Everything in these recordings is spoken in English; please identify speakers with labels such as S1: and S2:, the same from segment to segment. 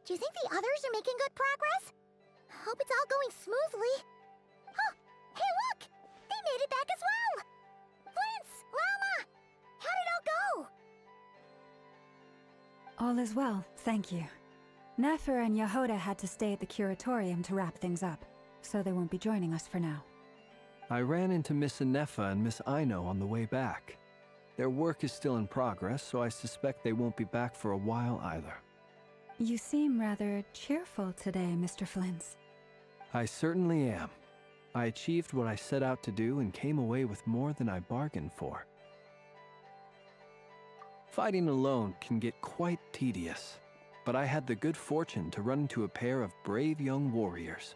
S1: Do you think the others are making good progress? Hope it's all going smoothly. Oh, hey look! They made it back as well! Flint's, Lama! How did it all go?
S2: All is well, thank you. Neffer and Yehoda had to stay at the curatorium to wrap things up, so they won't be joining us for now.
S3: I ran into Miss Nefa and Miss Aino on the way back. Their work is still in progress, so I suspect they won't be back for a while either.
S2: You seem rather cheerful today, Mr. Flint's.
S3: I certainly am. I achieved what I set out to do and came away with more than I bargained for. Fighting alone can get quite tedious, but I had the good fortune to run into a pair of brave young warriors.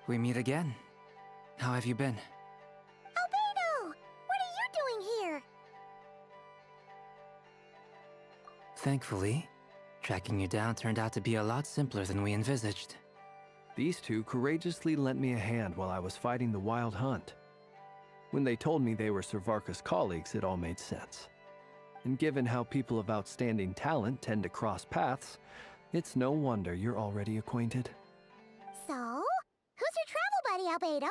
S4: We meet again. How have you been?
S1: Albedo! What are you doing here?
S4: Thankfully, tracking you down turned out to be a lot simpler than we envisaged.
S3: These two courageously lent me a hand while I was fighting the wild hunt. When they told me they were Servarka's colleagues, it all made sense. And given how people of outstanding talent tend to cross paths, it's no wonder you're already acquainted.
S1: So, who's your travel buddy, Albedo?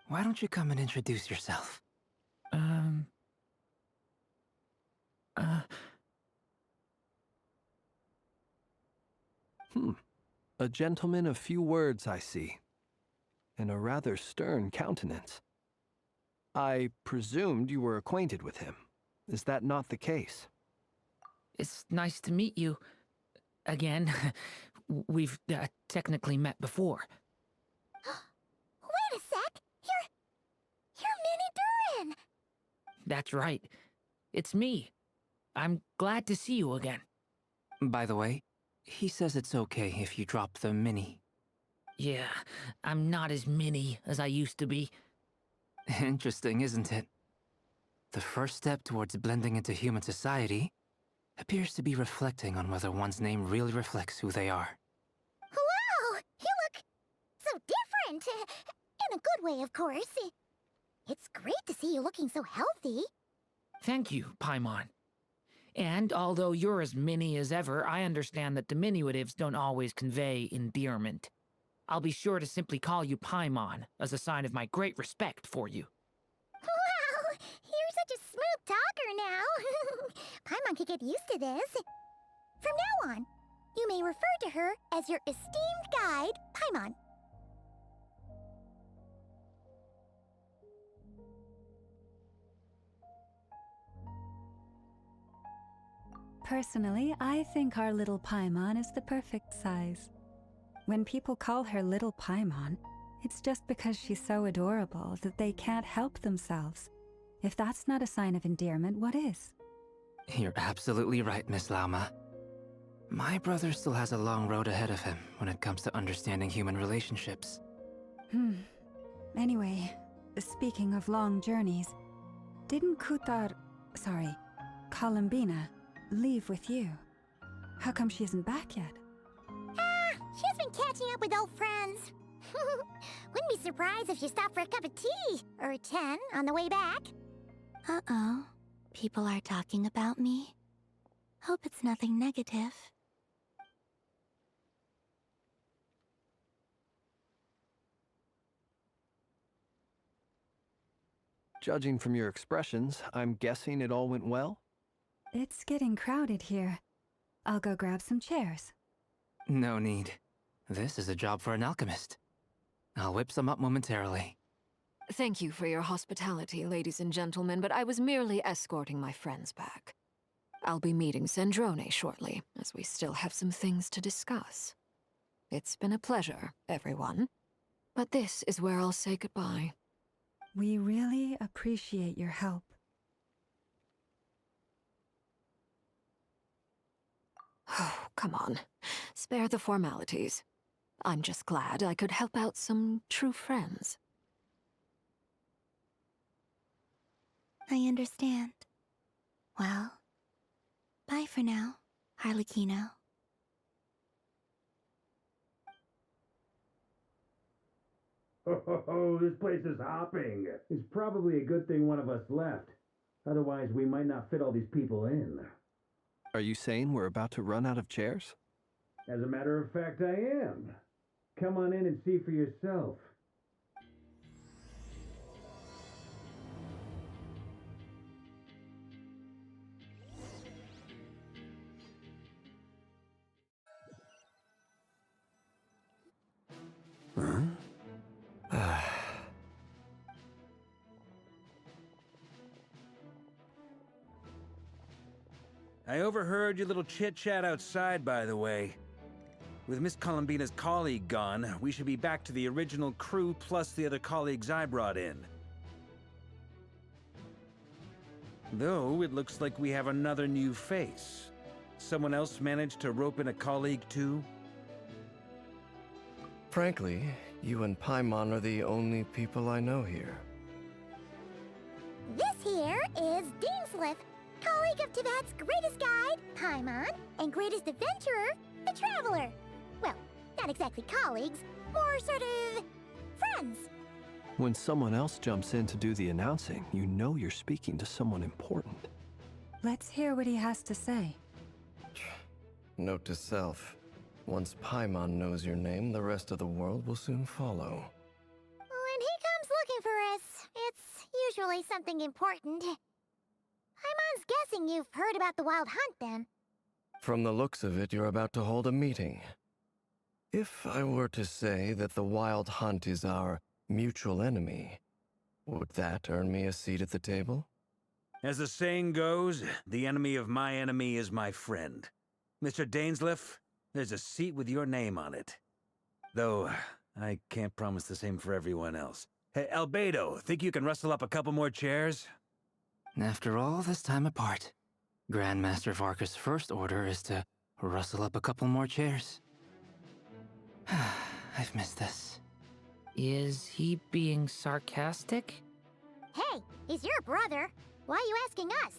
S4: Why don't you come and introduce yourself?
S3: A gentleman of few words, I see. And a rather stern countenance. I presumed you were acquainted with him. Is that not the case?
S5: It's nice to meet you. Again. We've technically met before.
S1: Wait a sec! You're Minnie Durin!
S5: That's right. It's me. I'm glad to see you again.
S4: By the way, he says it's okay if you drop the mini.
S5: Yeah, I'm not as mini as I used to be.
S4: Interesting, isn't it? The first step towards blending into human society appears to be reflecting on whether one's name really reflects who they are.
S1: Wow! You look so different! In a good way, of course. It's great to see you looking so healthy.
S5: Thank you, Paimon. And although you're as mini as ever, I understand that diminutives don't always convey endearment. I'll be sure to simply call you Paimon as a sign of my great respect for you.
S1: Wow! You're such a smooth talker now. Paimon could get used to this. From now on, you may refer to her as your esteemed guide, Paimon.
S2: Personally, I think our little Paimon is the perfect size. When people call her Little Paimon, it's just because she's so adorable that they can't help themselves. If that's not a sign of endearment, what is?
S4: You're absolutely right, Miss Lauma. My brother still has a long road ahead of him when it comes to understanding human relationships.
S2: Anyway, speaking of long journeys, didn't Columbina, leave with you? How come she isn't back yet?
S1: She's been catching up with old friends. Wouldn't be surprised if she stopped for a cup of tea or 10 on the way back.
S6: Uh-oh. People are talking about me. Hope it's nothing negative.
S3: Judging from your expressions, I'm guessing it all went well?
S2: It's getting crowded here. I'll go grab some chairs.
S4: No need. This is a job for an alchemist. I'll whip some up momentarily.
S7: Thank you for your hospitality, ladies and gentlemen, but I was merely escorting my friends back. I'll be meeting Sandrone shortly, as we still have some things to discuss. It's been a pleasure, everyone. But this is where I'll say goodbye.
S2: We really appreciate your help.
S7: Oh, come on. Spare the formalities. I'm just glad I could help out some true friends.
S6: I understand. Well, bye for now, Harlequino.
S8: Oh, this place is hopping. It's probably a good thing one of us left. Otherwise, we might not fit all these people in.
S3: Are you saying we're about to run out of chairs?
S8: As a matter of fact, I am. Come on in and see for yourself.
S9: I overheard your little chit-chat outside, by the way. With Miss Columbina's colleague gone, we should be back to the original crew plus the other colleagues I brought in. Though, it looks like we have another new face. Someone else managed to rope in a colleague too?
S10: Frankly, you and Paimon are the only people I know here.
S1: This here is Deansliff, colleague of Tibet's greatest guide, Paimon, and greatest adventurer, the Traveler. Well, not exactly colleagues, more sort of friends.
S3: When someone else jumps in to do the announcing, you know you're speaking to someone important.
S2: Let's hear what he has to say.
S10: Note to self. Once Paimon knows your name, the rest of the world will soon follow.
S1: When he comes looking for us, it's usually something important. Paimon's guessing you've heard about the Wild Hunt, then.
S10: From the looks of it, you're about to hold a meeting. If I were to say that the Wild Hunt is our mutual enemy, would that earn me a seat at the table?
S9: As the saying goes, the enemy of my enemy is my friend. Mr. Dainsliff, there's a seat with your name on it. Though, I can't promise the same for everyone else. Hey, Albedo, think you can rustle up a couple more chairs?
S4: After all this time apart, Grandmaster Varka's first order is to rustle up a couple more chairs. I've missed this.
S5: Is he being sarcastic?
S1: Hey, he's your brother. Why are you asking us?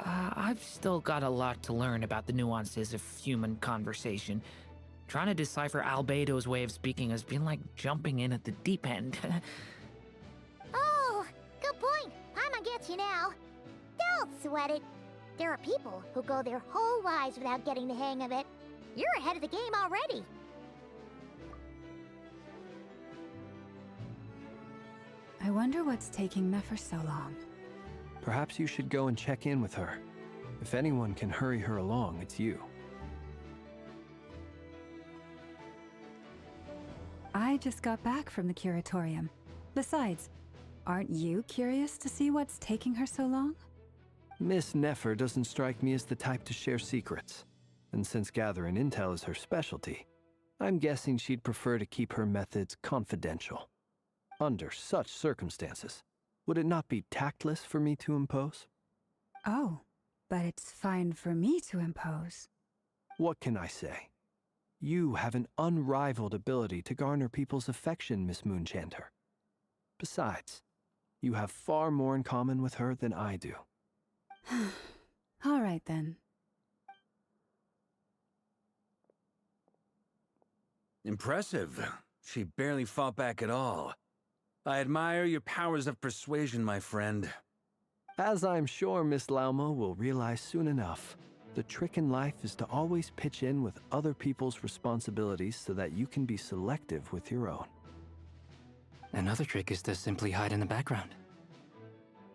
S5: I've still got a lot to learn about the nuances of human conversation. Trying to decipher Albedo's way of speaking has been like jumping in at the deep end.
S1: Oh, good point. Paimon gets you now. Don't sweat it. There are people who go their whole lives without getting the hang of it. You're ahead of the game already.
S2: I wonder what's taking Neffer so long.
S3: Perhaps you should go and check in with her. If anyone can hurry her along, it's you.
S2: I just got back from the curatorium. Besides, aren't you curious to see what's taking her so long?
S3: Miss Neffer doesn't strike me as the type to share secrets. And since gathering intel is her specialty, I'm guessing she'd prefer to keep her methods confidential. Under such circumstances, would it not be tactless for me to impose?
S2: Oh, but it's fine for me to impose.
S3: What can I say? You have an unrivaled ability to garner people's affection, Miss Moonchanter. Besides, you have far more in common with her than I do.
S2: All right, then.
S9: Impressive. She barely fought back at all. I admire your powers of persuasion, my friend.
S3: As I'm sure Miss Lauma will realize soon enough, the trick in life is to always pitch in with other people's responsibilities so that you can be selective with your own.
S4: Another trick is to simply hide in the background.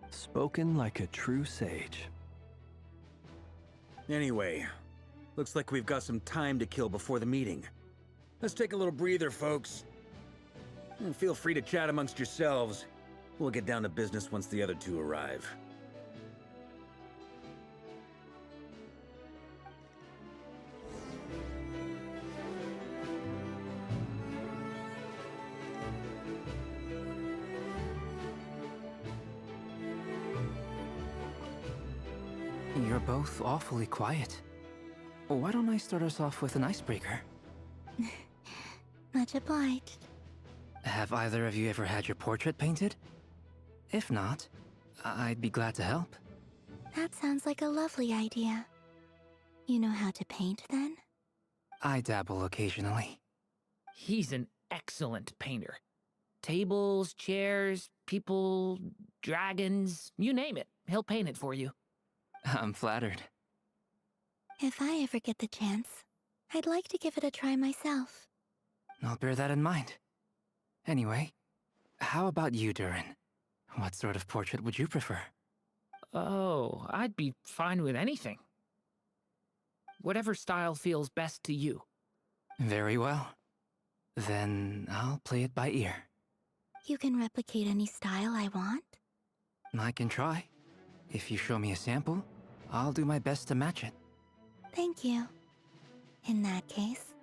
S3: Spoken like a true sage.
S9: Anyway, looks like we've got some time to kill before the meeting. Let's take a little breather, folks. And feel free to chat amongst yourselves. We'll get down to business once the other two arrive.
S4: You're both awfully quiet. Why don't I start us off with an icebreaker?
S6: Much obliged.
S4: Have either of you ever had your portrait painted? If not, I'd be glad to help.
S6: That sounds like a lovely idea. You know how to paint, then?
S4: I dabble occasionally.
S5: He's an excellent painter. Tables, chairs, people, dragons, you name it. He'll paint it for you.
S4: I'm flattered.
S6: If I ever get the chance, I'd like to give it a try myself.
S4: I'll bear that in mind. Anyway, how about you, Durin? What sort of portrait would you prefer?
S5: Oh, I'd be fine with anything. Whatever style feels best to you.
S4: Very well. Then I'll play it by ear.
S6: You can replicate any style I want?
S4: I can try. If you show me a sample, I'll do my best to match it.
S6: Thank you. In that case,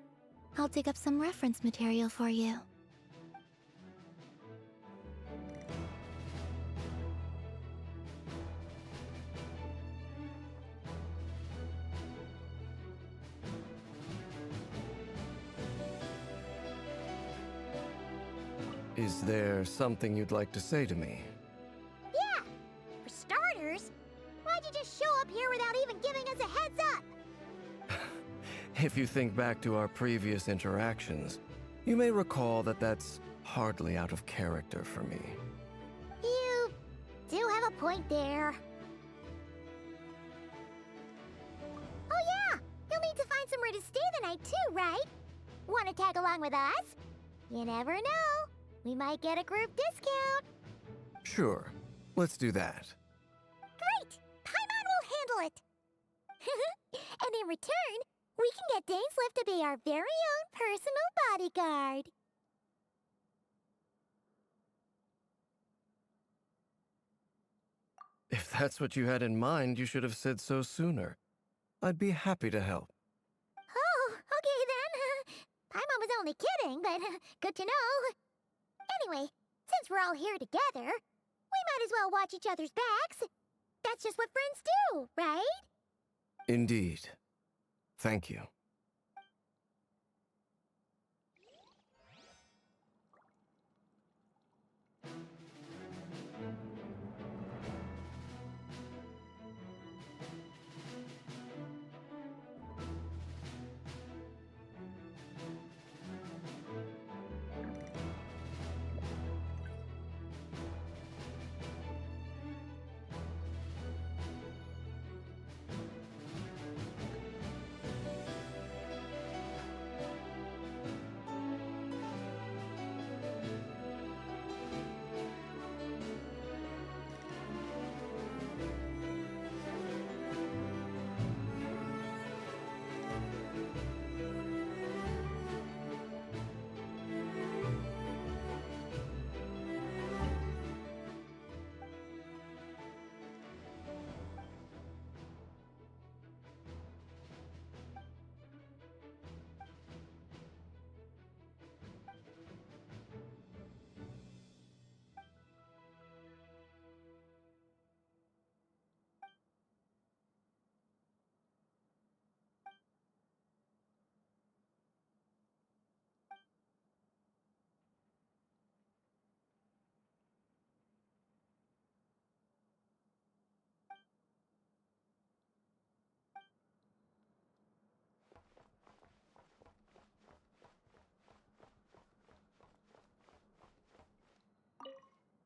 S6: I'll dig up some reference material for you.
S10: Is there something you'd like to say to me?
S1: Yeah! For starters, why'd you just show up here without even giving us a heads up?
S10: If you think back to our previous interactions, you may recall that that's hardly out of character for me.
S1: You do have a point there. Oh yeah! You'll need to find somewhere to stay the night too, right? Wanna tag along with us? You never know. We might get a group discount.
S10: Sure, let's do that.
S1: Great! Paimon will handle it! And in return, we can get Dainslift to be our very own personal bodyguard.
S10: If that's what you had in mind, you should have said so sooner. I'd be happy to help.
S1: Oh, okay then. Paimon was only kidding, but good to know. Anyway, since we're all here together, we might as well watch each other's backs. That's just what friends do, right?
S10: Indeed. Thank you.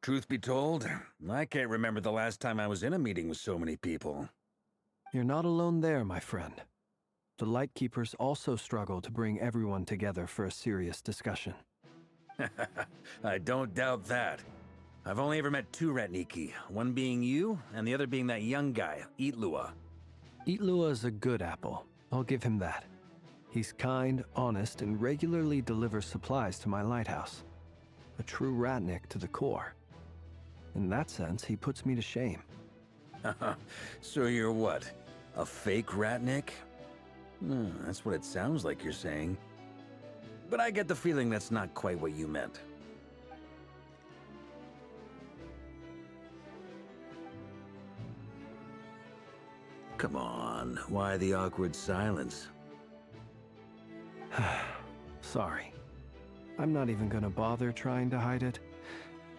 S9: Truth be told, I can't remember the last time I was in a meeting with so many people.
S3: You're not alone there, my friend. The Lightkeepers also struggle to bring everyone together for a serious discussion.
S9: I don't doubt that. I've only ever met two Ratniki, one being you, and the other being that young guy, Itlua.
S3: Itlua is a good apple. I'll give him that. He's kind, honest, and regularly delivers supplies to my lighthouse. A true Ratnik to the core. In that sense, he puts me to shame.
S9: So you're what? A fake Ratnik? That's what it sounds like you're saying. But I get the feeling that's not quite what you meant. Come on, why the awkward silence?
S3: Sorry. I'm not even gonna bother trying to hide it.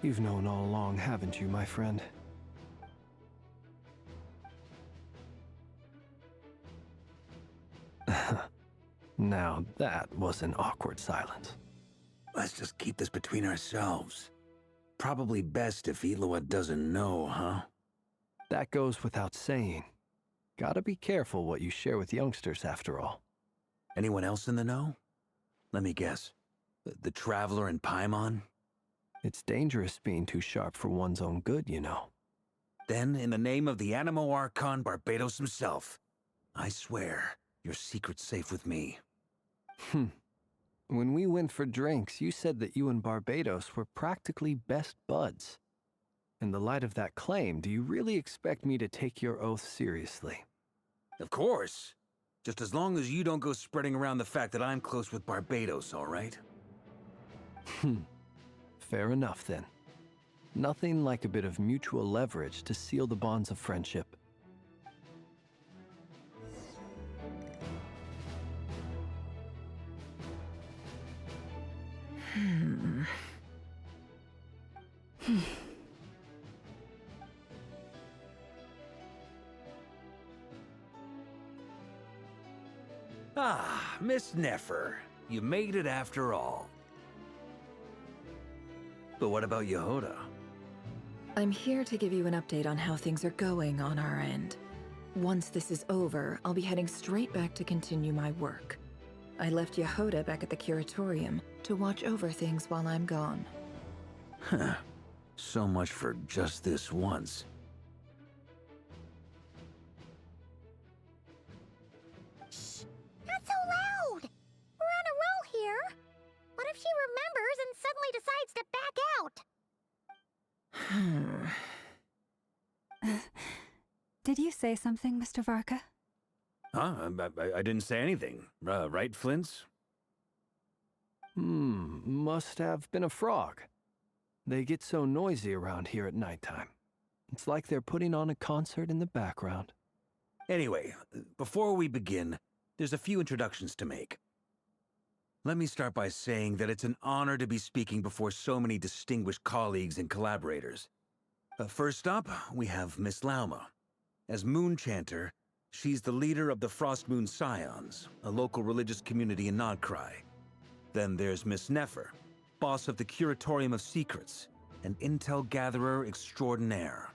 S3: You've known all along, haven't you, my friend? Now that was an awkward silence.
S9: Let's just keep this between ourselves. Probably best if Itlua doesn't know, huh?
S3: That goes without saying. Gotta be careful what you share with youngsters, after all.
S9: Anyone else in the know? Let me guess. The Traveler and Paimon?
S3: It's dangerous being too sharp for one's own good, you know.
S9: Then, in the name of the Animo Archon Barbados himself, I swear your secret's safe with me.
S3: When we went for drinks, you said that you and Barbados were practically best buds. In the light of that claim, do you really expect me to take your oath seriously?
S9: Of course. Just as long as you don't go spreading around the fact that I'm close with Barbados, all right?
S3: Fair enough, then. Nothing like a bit of mutual leverage to seal the bonds of friendship.
S9: Ah, Miss Neffer. You made it after all. But what about Yehoda?
S11: I'm here to give you an update on how things are going on our end. Once this is over, I'll be heading straight back to continue my work. I left Yehoda back at the curatorium to watch over things while I'm gone.
S9: Huh. So much for just this once.
S1: Shh! Not so loud! We're on a roll here. What if she remembers and suddenly decides to back out?
S2: Did you say something, Mr. Varka?
S9: Huh? I didn't say anything. Right, Flints?
S3: Must have been a frog. They get so noisy around here at nighttime. It's like they're putting on a concert in the background.
S9: Anyway, before we begin, there's a few introductions to make. Let me start by saying that it's an honor to be speaking before so many distinguished colleagues and collaborators. First up, we have Miss Lauma. As Moon Chanter, she's the leader of the Frost Moon Scions, a local religious community in Nod-Krае. Then there's Miss Neffer, boss of the Curatorium of Secrets, an intel gatherer extraordinaire.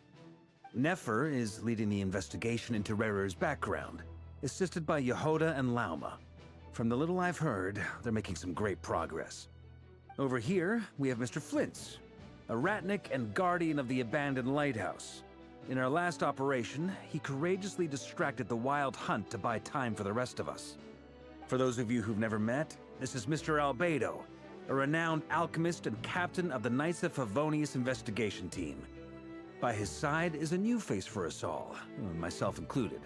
S9: Neffer is leading the investigation into Reri's background, assisted by Yehoda and Lauma. From the little I've heard, they're making some great progress. Over here, we have Mr. Flints, a ratnik and guardian of the abandoned lighthouse. In our last operation, he courageously distracted the wild hunt to buy time for the rest of us. For those of you who've never met, this is Mr. Albedo, a renowned alchemist and captain of the Knights of Favonius investigation team. By his side is a new face for us all, myself included,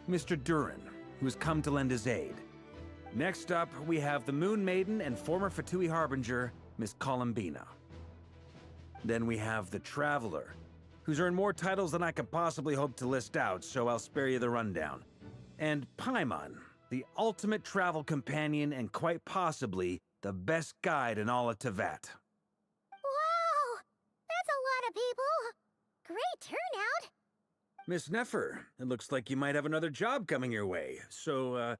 S9: Mr. Durin, who has come to lend his aid. Next up, we have the Moon Maiden and former Fatui Harbinger, Miss Columbina. Then we have the Traveler, who's earned more titles than I could possibly hope to list out, so I'll spare you the rundown. And Paimon, the ultimate travel companion and quite possibly the best guide in all of Tevat.
S1: Wow! That's a lot of people! Great turnout!
S9: Miss Neffer, it looks like you might have another job coming your way, so,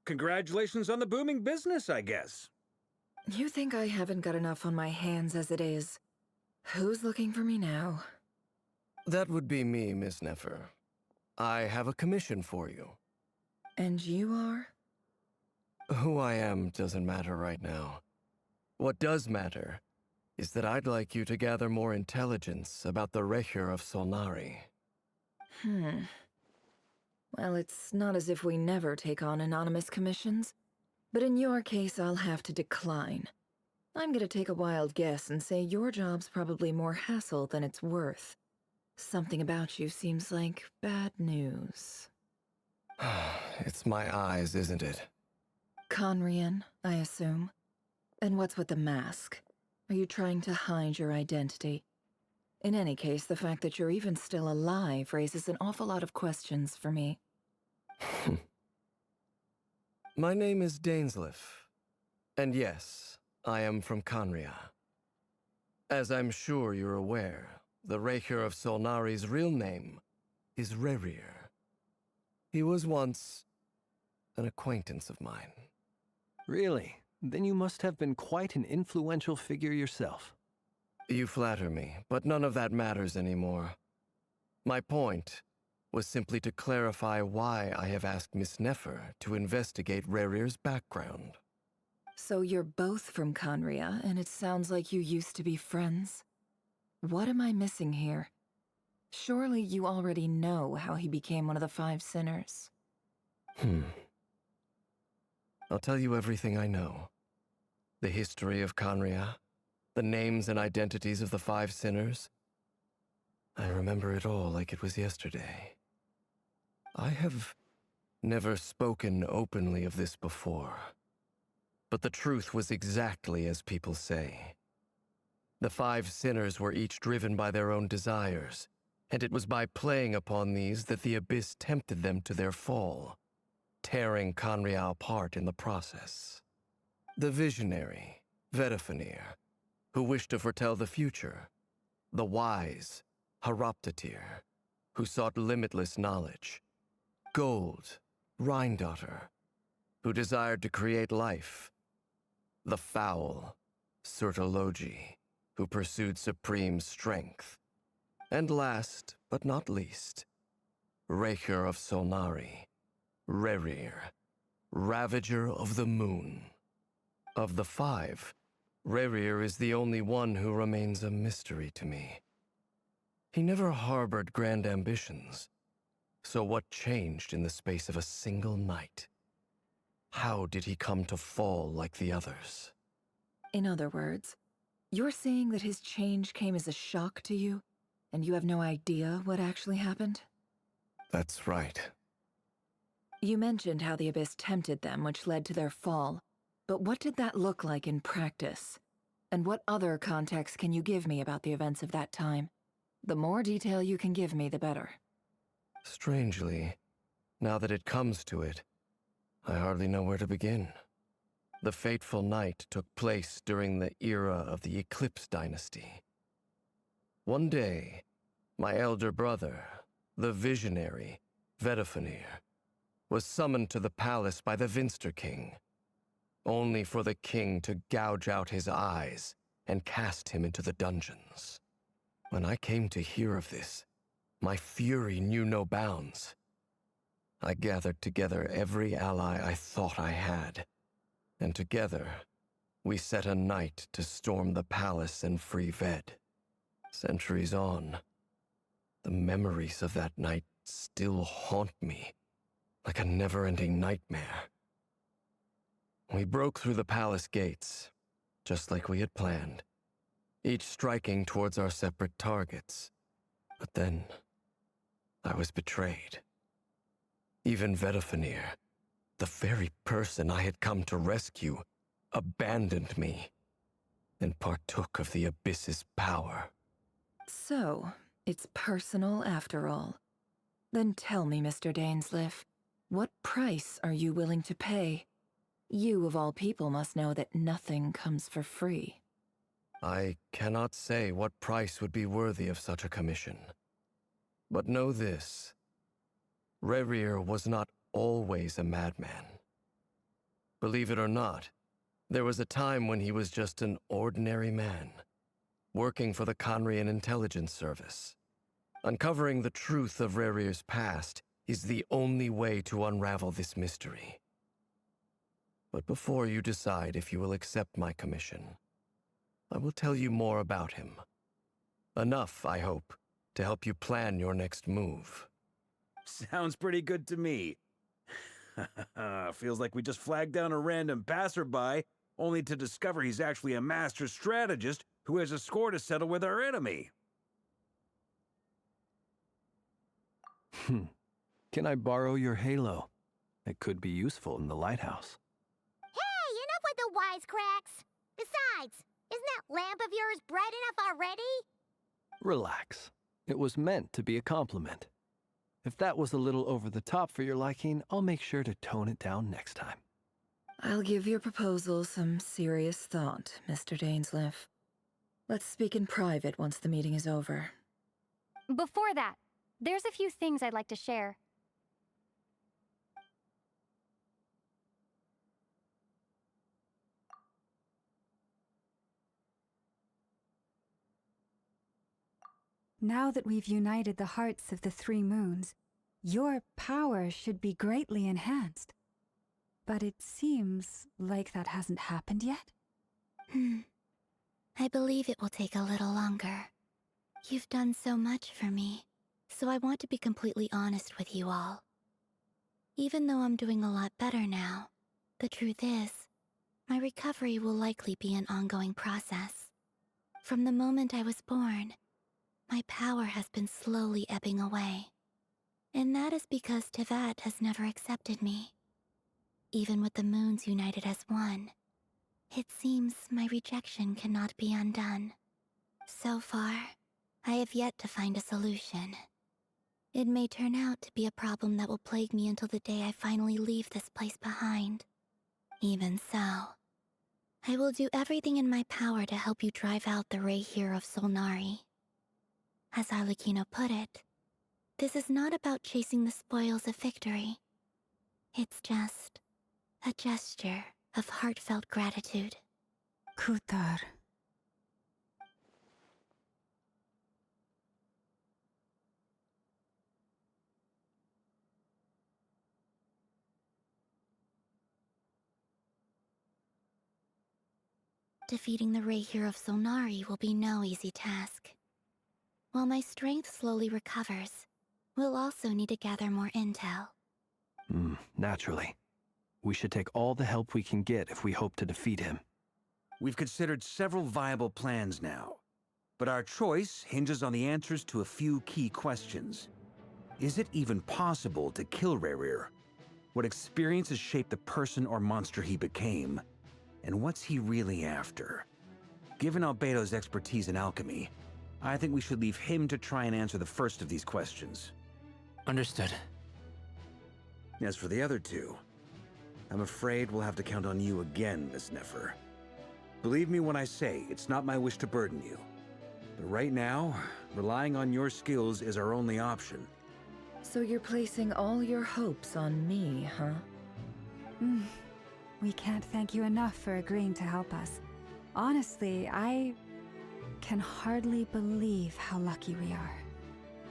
S9: congratulations on the booming business, I guess.
S11: You think I haven't got enough on my hands as it is? Who's looking for me now?
S10: That would be me, Miss Neffer. I have a commission for you.
S11: And you are?
S10: Who I am doesn't matter right now. What does matter is that I'd like you to gather more intelligence about the Recher of Solnari.
S11: Well, it's not as if we never take on anonymous commissions, but in your case, I'll have to decline. I'm gonna take a wild guess and say your job's probably more hassle than it's worth. Something about you seems like bad news.
S10: It's my eyes, isn't it?
S11: Conrian, I assume. And what's with the mask? Are you trying to hide your identity? In any case, the fact that you're even still alive raises an awful lot of questions for me.
S10: My name is Dainsleif. And yes, I am from Conria. As I'm sure you're aware, the Recher of Solnari's real name is Reri. He was once an acquaintance of mine.
S3: Really? Then you must have been quite an influential figure yourself.
S10: You flatter me, but none of that matters anymore. My point was simply to clarify why I have asked Miss Neffer to investigate Rerir's background.
S11: So you're both from Conria, and it sounds like you used to be friends. What am I missing here? Surely you already know how he became one of the 5 sinners.
S10: I'll tell you everything I know. The history of Conria, the names and identities of the 5 sinners. I remember it all like it was yesterday. I have never spoken openly of this before, but the truth was exactly as people say. The 5 sinners were each driven by their own desires, and it was by playing upon these that the Abyss tempted them to their fall, tearing Conria apart in the process. The visionary, Vedafenir, who wished to foretell the future. The wise, Nod-Krае, who sought limitless knowledge. Gold, Reyndottir, who desired to create life. The foul, Surtalogi, who pursued supreme strength. And last, but not least, Raker of Solnari, Reri, Ravager of the Moon. Of the 5, Reri is the only one who remains a mystery to me. He never harbored grand ambitions. So what changed in the space of a single night? How did he come to fall like the others?
S11: In other words, you're saying that his change came as a shock to you, and you have no idea what actually happened?
S10: That's right.
S11: You mentioned how the Abyss tempted them, which led to their fall. But what did that look like in practice? And what other context can you give me about the events of that time? The more detail you can give me, the better.
S10: Strangely, now that it comes to it, I hardly know where to begin. The fateful night took place during the era of the Eclipse Dynasty. One day, my elder brother, the visionary, Vedafenir, was summoned to the palace by the Vinster King, only for the king to gouge out his eyes and cast him into the dungeons. When I came to hear of this, my fury knew no bounds. I gathered together every ally I thought I had, and together, we set a night to storm the palace and free Ved. Centuries on, the memories of that night still haunt me like a never-ending nightmare. We broke through the palace gates, just like we had planned, each striking towards our separate targets. But then, I was betrayed. Even Vedafenir, the very person I had come to rescue, abandoned me and partook of the Abyss's power.
S11: So, it's personal after all. Then tell me, Mr. Dainsleif, what price are you willing to pay? You, of all people, must know that nothing comes for free.
S10: I cannot say what price would be worthy of such a commission. But know this. Reri was not always a madman. Believe it or not, there was a time when he was just an ordinary man, working for the Conrian Intelligence Service. Uncovering the truth of Rerir's past is the only way to unravel this mystery. But before you decide if you will accept my commission, I will tell you more about him. Enough, I hope, to help you plan your next move.
S9: Sounds pretty good to me. Feels like we just flagged down a random passerby, only to discover he's actually a master strategist who has a score to settle with our enemy.
S3: Can I borrow your halo? It could be useful in the lighthouse.
S1: Hey, enough with the wisecracks! Besides, isn't that lamp of yours bright enough already?
S3: Relax. It was meant to be a compliment. If that was a little over the top for your liking, I'll make sure to tone it down next time.
S11: I'll give your proposal some serious thought, Mr. Dainsleif. Let's speak in private once the meeting is over.
S12: Before that, there's a few things I'd like to share.
S2: Now that we've united the hearts of the 3 moons, your power should be greatly enhanced. But it seems like that hasn't happened yet.
S6: I believe it will take a little longer. You've done so much for me, so I want to be completely honest with you all. Even though I'm doing a lot better now, the truth is, my recovery will likely be an ongoing process. From the moment I was born, my power has been slowly ebbing away. And that is because Tevat has never accepted me. Even with the moons united as one, it seems my rejection cannot be undone. So far, I have yet to find a solution. It may turn out to be a problem that will plague me until the day I finally leave this place behind. Even so, I will do everything in my power to help you drive out the Rei of Solnari. As Arlecchino put it, this is not about chasing the spoils of victory. It's just a gesture of heartfelt gratitude.
S2: Kutar.
S6: Defeating the Rei of Solnari will be no easy task. While my strength slowly recovers, we'll also need to gather more intel.
S3: Naturally. We should take all the help we can get if we hope to defeat him.
S9: We've considered several viable plans now, but our choice hinges on the answers to a few key questions. Is it even possible to kill Reri? What experiences shaped the person or monster he became? And what's he really after? Given Albedo's expertise in alchemy, I think we should leave him to try and answer the first of these questions.
S4: Understood.
S9: As for the other two, I'm afraid we'll have to count on you again, Miss Neffer. Believe me when I say it's not my wish to burden you. But right now, relying on your skills is our only option.
S11: So you're placing all your hopes on me, huh?
S2: We can't thank you enough for agreeing to help us. Honestly, I can hardly believe how lucky we are.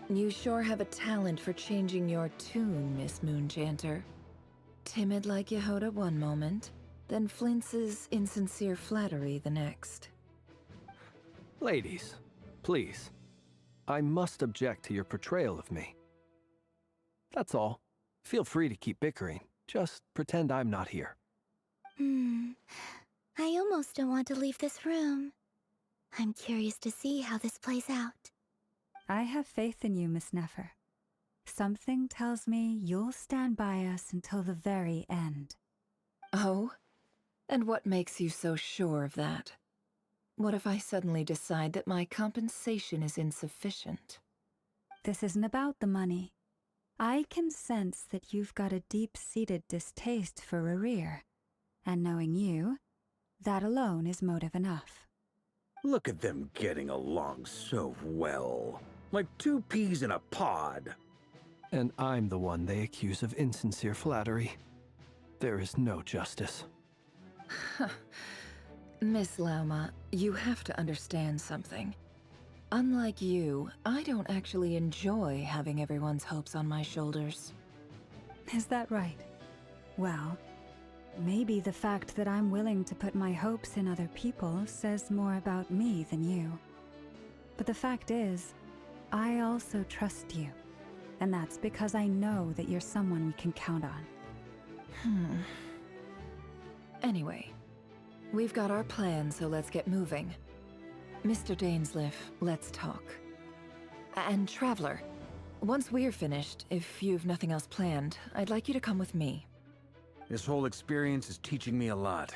S11: You sure have a talent for changing your tune, Miss Moonchanter. Timid like Yehoda one moment, then flinches insincere flattery the next.
S3: Ladies, please. I must object to your portrayal of me. That's all. Feel free to keep bickering. Just pretend I'm not here.
S6: I almost don't want to leave this room. I'm curious to see how this plays out.
S2: I have faith in you, Miss Neffer. Something tells me you'll stand by us until the very end.
S11: Oh? And what makes you so sure of that? What if I suddenly decide that my compensation is insufficient?
S2: This isn't about the money. I can sense that you've got a deep-seated distaste for Reri, and knowing you, that alone is motive enough.
S9: Look at them getting along so well. Like two peas in a pod.
S3: And I'm the one they accuse of insincere flattery. There is no justice.
S11: Miss Lauma, you have to understand something. Unlike you, I don't actually enjoy having everyone's hopes on my shoulders.
S2: Is that right? Well, maybe the fact that I'm willing to put my hopes in other people says more about me than you. But the fact is, I also trust you. And that's because I know that you're someone we can count on.
S11: Anyway, we've got our plan, so let's get moving. Mr. Dainsliff, let's talk. And Traveler, once we're finished, if you've nothing else planned, I'd like you to come with me.
S9: This whole experience is teaching me a lot.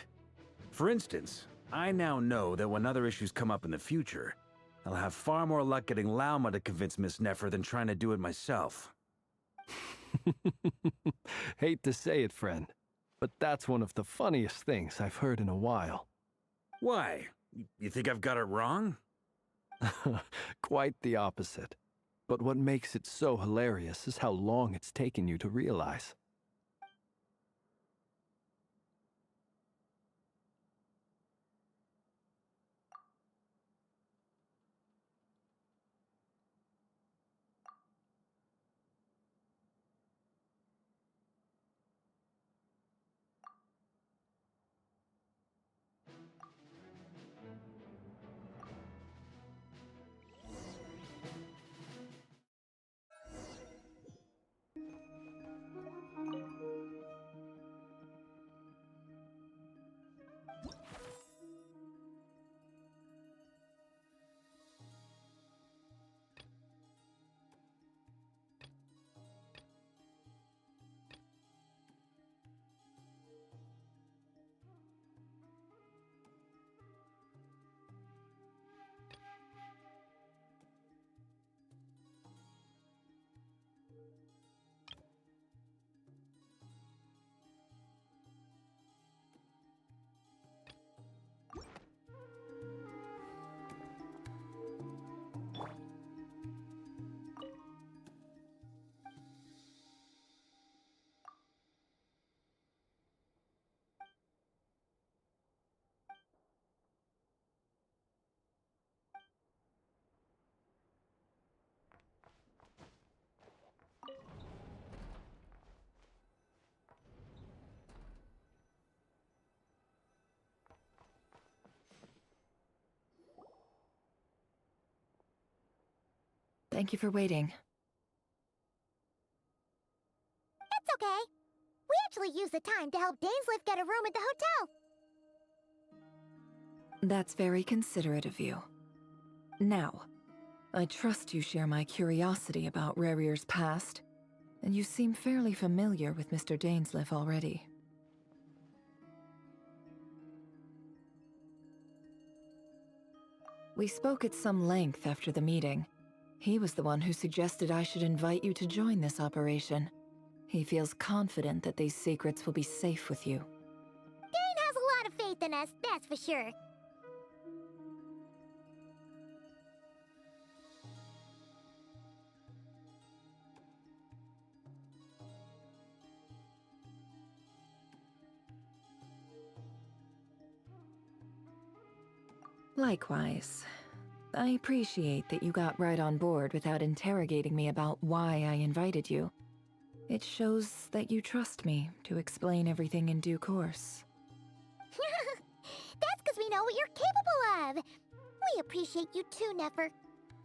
S9: For instance, I now know that when other issues come up in the future, I'll have far more luck getting Lauma to convince Miss Neffer than trying to do it myself.
S3: Hate to say it, friend, but that's one of the funniest things I've heard in a while.
S9: Why? You think I've got it wrong?
S3: Quite the opposite. But what makes it so hilarious is how long it's taken you to realize.
S11: Thank you for waiting.
S1: It's okay. We actually used the time to help Dainsliff get a room at the hotel.
S11: That's very considerate of you. Now, I trust you share my curiosity about Rerir's past, and you seem fairly familiar with Mr. Dainsliff already. We spoke at some length after the meeting. He was the one who suggested I should invite you to join this operation. He feels confident that these secrets will be safe with you.
S1: Dane has a lot of faith in us, that's for sure.
S11: Likewise. I appreciate that you got right on board without interrogating me about why I invited you. It shows that you trust me to explain everything in due course.
S1: That's because we know what you're capable of. We appreciate you too, Neffer.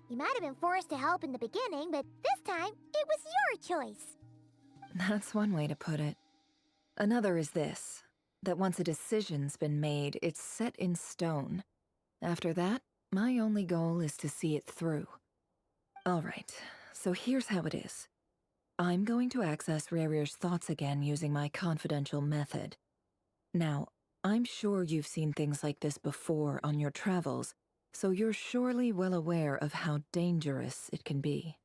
S1: You might have been forced to help in the beginning, but this time, it was your choice.
S11: That's one way to put it. Another is this, that once a decision's been made, it's set in stone. After that, my only goal is to see it through. Alright, so here's how it is. I'm going to access Rerir's thoughts again using my confidential method. Now, I'm sure you've seen things like this before on your travels, so you're surely well aware of how dangerous it can be.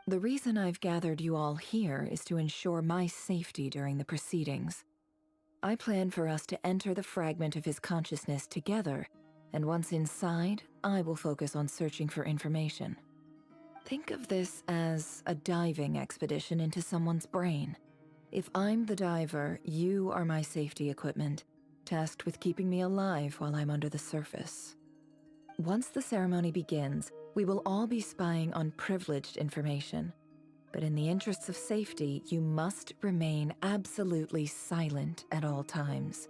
S11: The reason I've gathered you all here is to ensure my safety during the proceedings. I plan for us to enter the fragment of his consciousness together, and once inside, I will focus on searching for information. Think of this as a diving expedition into someone's brain. If I'm the diver, you are my safety equipment, tasked with keeping me alive while I'm under the surface. Once the ceremony begins, we will all be spying on privileged information. But in the interests of safety, you must remain absolutely silent at all times.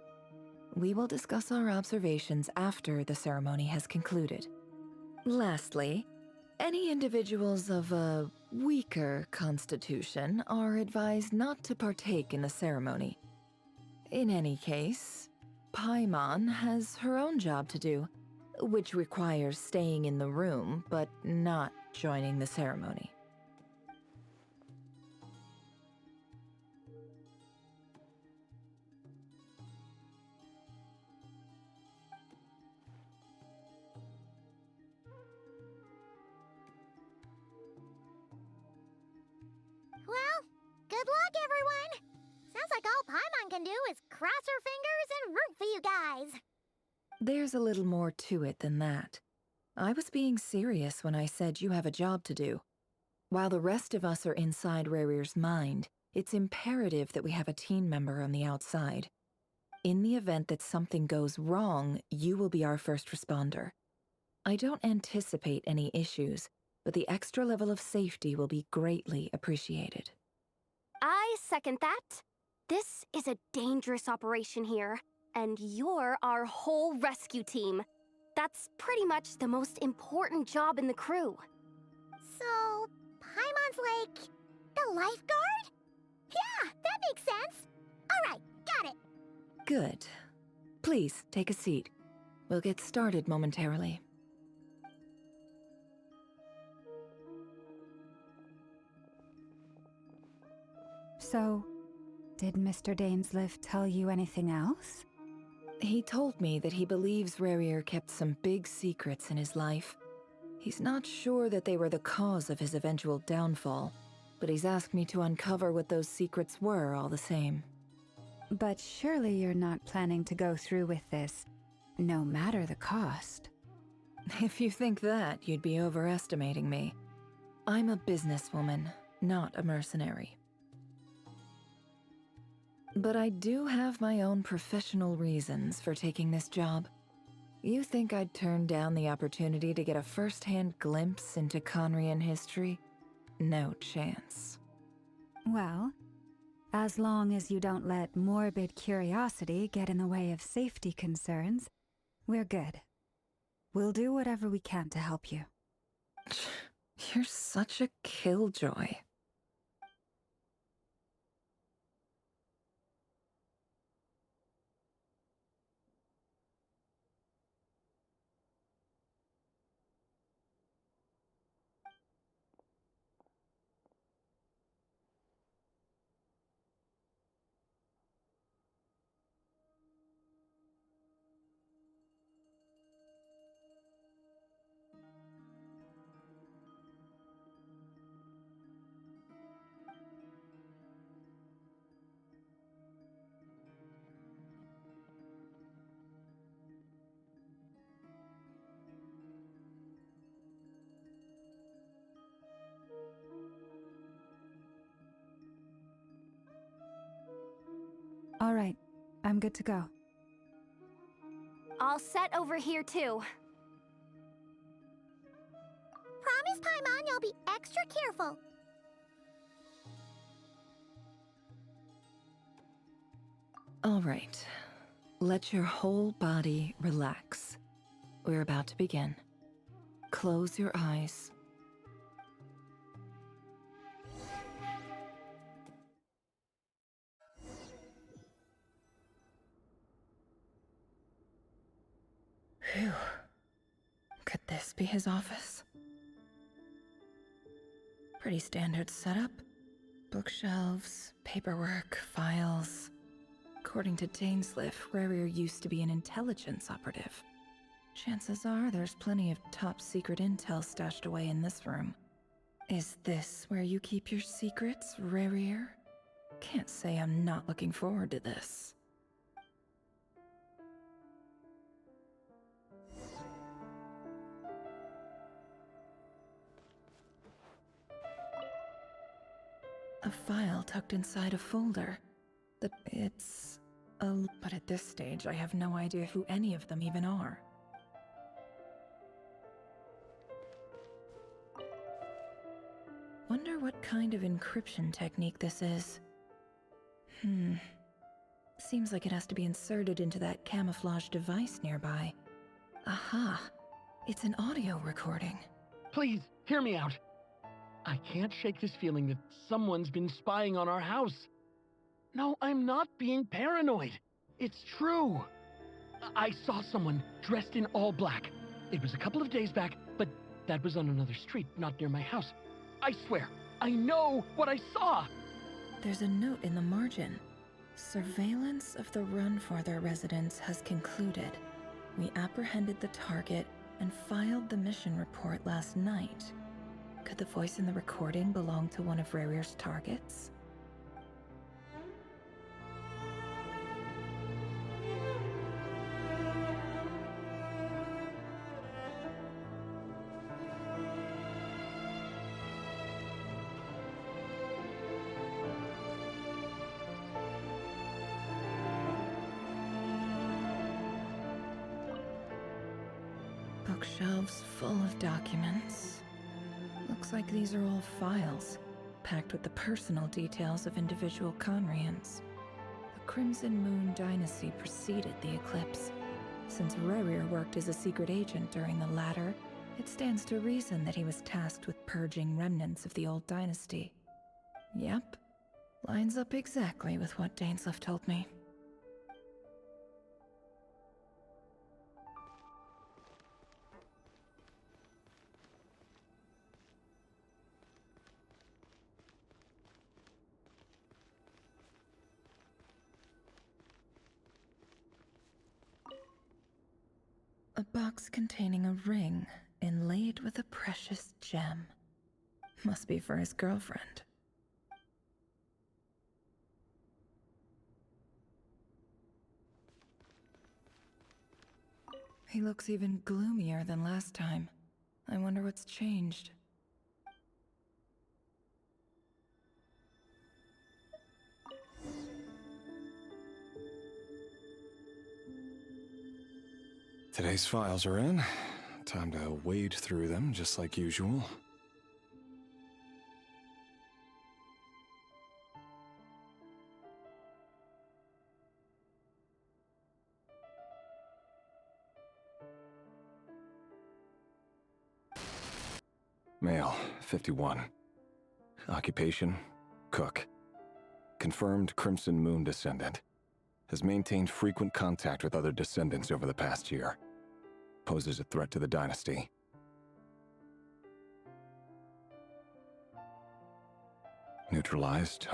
S11: We will discuss our observations after the ceremony has concluded. Lastly, any individuals of a weaker constitution are advised not to partake in the ceremony. In any case, Paimon has her own job to do, which requires staying in the room but not joining the ceremony.
S1: Well, good luck, everyone. Sounds like all Paimon can do is cross her fingers and root for you guys.
S11: There's a little more to it than that. I was being serious when I said you have a job to do. While the rest of us are inside Rerir's mind, it's imperative that we have a team member on the outside. In the event that something goes wrong, you will be our first responder. I don't anticipate any issues, but the extra level of safety will be greatly appreciated.
S12: I second that. This is a dangerous operation here, and you're our whole rescue team. That's pretty much the most important job in the crew.
S1: So, Paimon's like the lifeguard? Yeah, that makes sense. All right, got it.
S11: Good. Please, take a seat. We'll get started momentarily.
S2: So, did Mr. Dainsliff tell you anything else?
S11: He told me that he believes Rerir kept some big secrets in his life. He's not sure that they were the cause of his eventual downfall, but he's asked me to uncover what those secrets were all the same.
S2: But surely you're not planning to go through with this, no matter the cost.
S11: If you think that, you'd be overestimating me. I'm a businesswoman, not a mercenary. But I do have my own professional reasons for taking this job. You think I'd turn down the opportunity to get a first-hand glimpse into Conrian history? No chance.
S2: Well, as long as you don't let morbid curiosity get in the way of safety concerns, we're good. We'll do whatever we can to help you.
S11: You're such a killjoy.
S2: All right, I'm good to go.
S12: All set over here, too.
S1: Promise, Paimon, you'll be extra careful.
S11: All right. Let your whole body relax. We're about to begin. Close your eyes. Phew. Could this be his office? Pretty standard setup. Bookshelves, paperwork, files. According to Dainsliff, Reri used to be an intelligence operative. Chances are there's plenty of top secret intel stashed away in this room. Is this where you keep your secrets, Reri? Can't say I'm not looking forward to this. A file tucked inside a folder. But at this stage, I have no idea who any of them even are. Wonder what kind of encryption technique this is. Seems like it has to be inserted into that camouflage device nearby. Aha! It's an audio recording.
S13: Please, hear me out. I can't shake this feeling that someone's been spying on our house. No, I'm not being paranoid. It's true. I saw someone dressed in all black. It was a couple of days back, but that was on another street, not near my house. I swear, I know what I saw.
S11: There's a note in the margin. Surveillance of the run for their residence has concluded. We apprehended the target and filed the mission report last night. Could the voice in the recording belong to one of Reri's targets? Bookshelves full of documents. Looks like these are all files, packed with the personal details of individual Conrians. The Crimson Moon dynasty preceded the eclipse. Since Reri worked as a secret agent during the latter, it stands to reason that he was tasked with purging remnants of the old dynasty. Yep, lines up exactly with what Dainsliff told me. A box containing a ring inlaid with a precious gem. Must be for his girlfriend. He looks even gloomier than last time. I wonder what's changed.
S14: Today's files are in. Time to wade through them, just like usual. Male, 51. Occupation, cook. Confirmed Crimson Moon descendant. Has maintained frequent contact with other descendants over the past year. Poses a threat to the dynasty. Neutralized.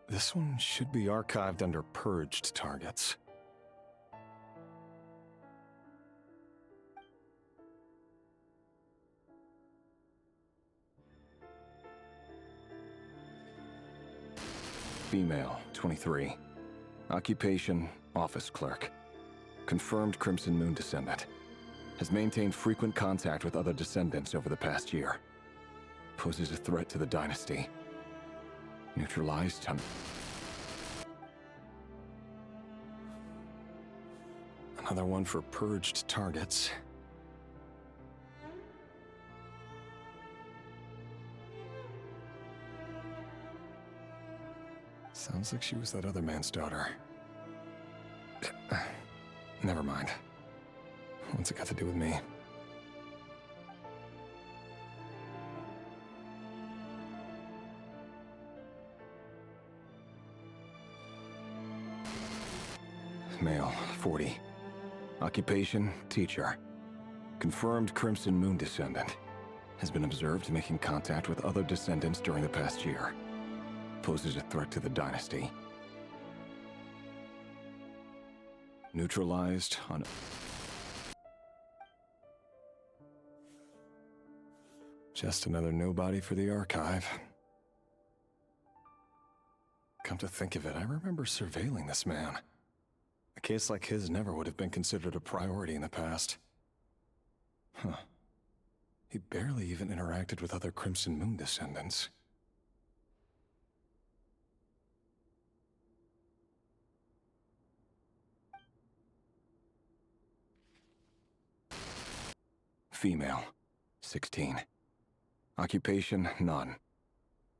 S14: This one should be archived under purged targets. Female, 23. Occupation, office clerk. Confirmed Crimson Moon descendant. Has maintained frequent contact with other descendants over the past year. Poses a threat to the dynasty. Neutralized. Another one for purged targets. Sounds like she was that other man's daughter. Never mind. What's it got to do with me? Male, 40. Occupation, teacher. Confirmed Crimson Moon descendant. Has been observed making contact with other descendants during the past year. Poses a threat to the dynasty. Neutralized on... Just another nobody for the archive. Come to think of it, I remember surveilling this man. A case like his never would have been considered a priority in the past. Huh. He barely even interacted with other Crimson Moon descendants. Female, 16. Occupation, none.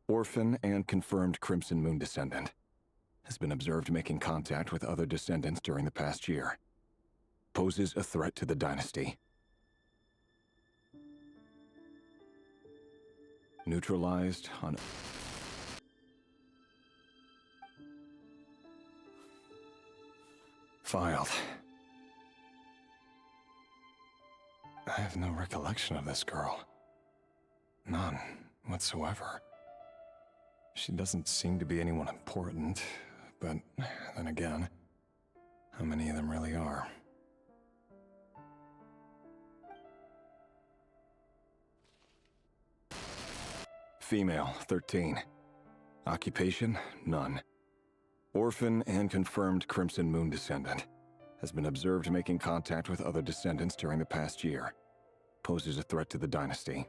S14: Orphan and confirmed Crimson Moon descendant. Has been observed making contact with other descendants during the past year. Poses a threat to the dynasty. Neutralized on... Filed. I have no recollection of this girl. None whatsoever. She doesn't seem to be anyone important, but then again, how many of them really are? Female, 13. Occupation, none. Orphan and confirmed Crimson Moon descendant. Has been observed making contact with other descendants during the past year. Poses a threat to the dynasty.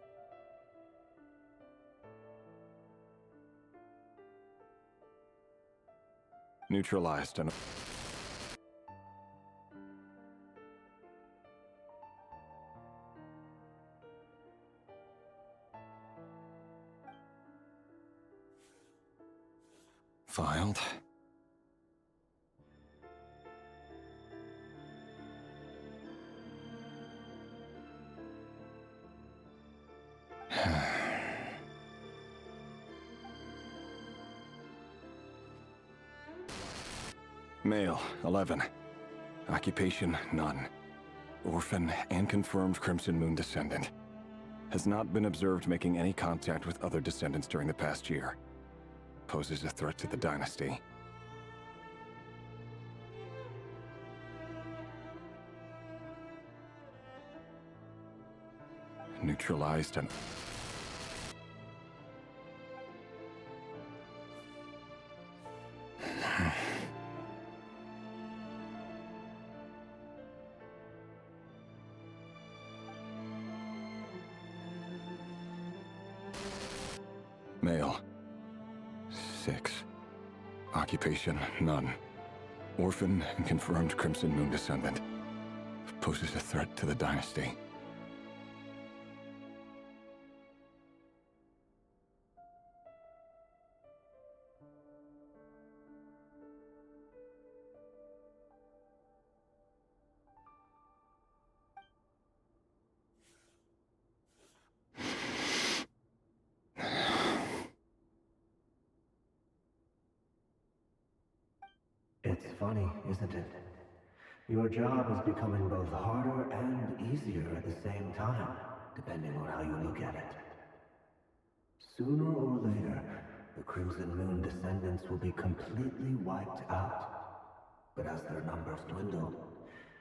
S14: Neutralized on... Filed. Male, 11. Occupation, none. Orphan and confirmed Crimson Moon descendant. Has not been observed making any contact with other descendants during the past year. Poses a threat to the dynasty. Neutralized and... Male. 6. Occupation, none. Orphan and confirmed Crimson Moon descendant. Poses a threat to the dynasty.
S15: It's funny, isn't it? Your job is becoming both harder and easier at the same time, depending on how you look at it. Sooner or later, the Crimson Moon descendants will be completely wiped out. But as their numbers dwindle,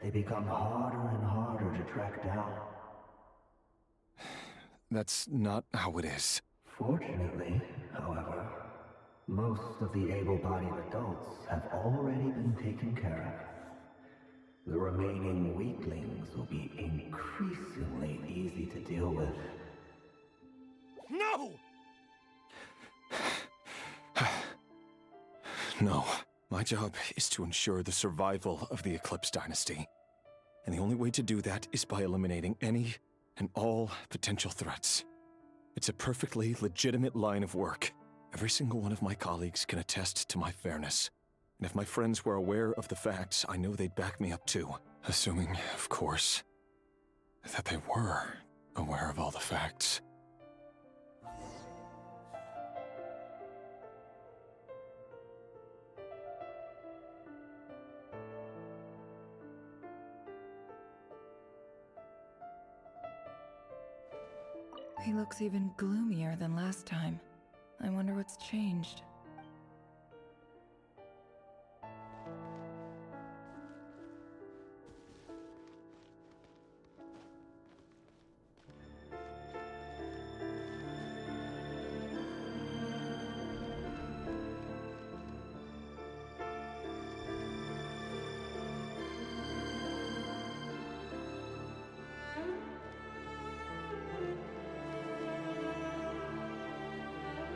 S15: they become harder and harder to track down.
S14: That's not how it is.
S15: Fortunately, however, most of the able-bodied adults have already been taken care of. The remaining weaklings will be increasingly easy to deal with.
S14: No! No. My job is to ensure the survival of the Eclipse Dynasty. And the only way to do that is by eliminating any and all potential threats. It's a perfectly legitimate line of work. Every single one of my colleagues can attest to my fairness. And if my friends were aware of the facts, I know they'd back me up too. Assuming, of course, that they were aware of all the facts.
S11: He looks even gloomier than last time. I wonder what's changed.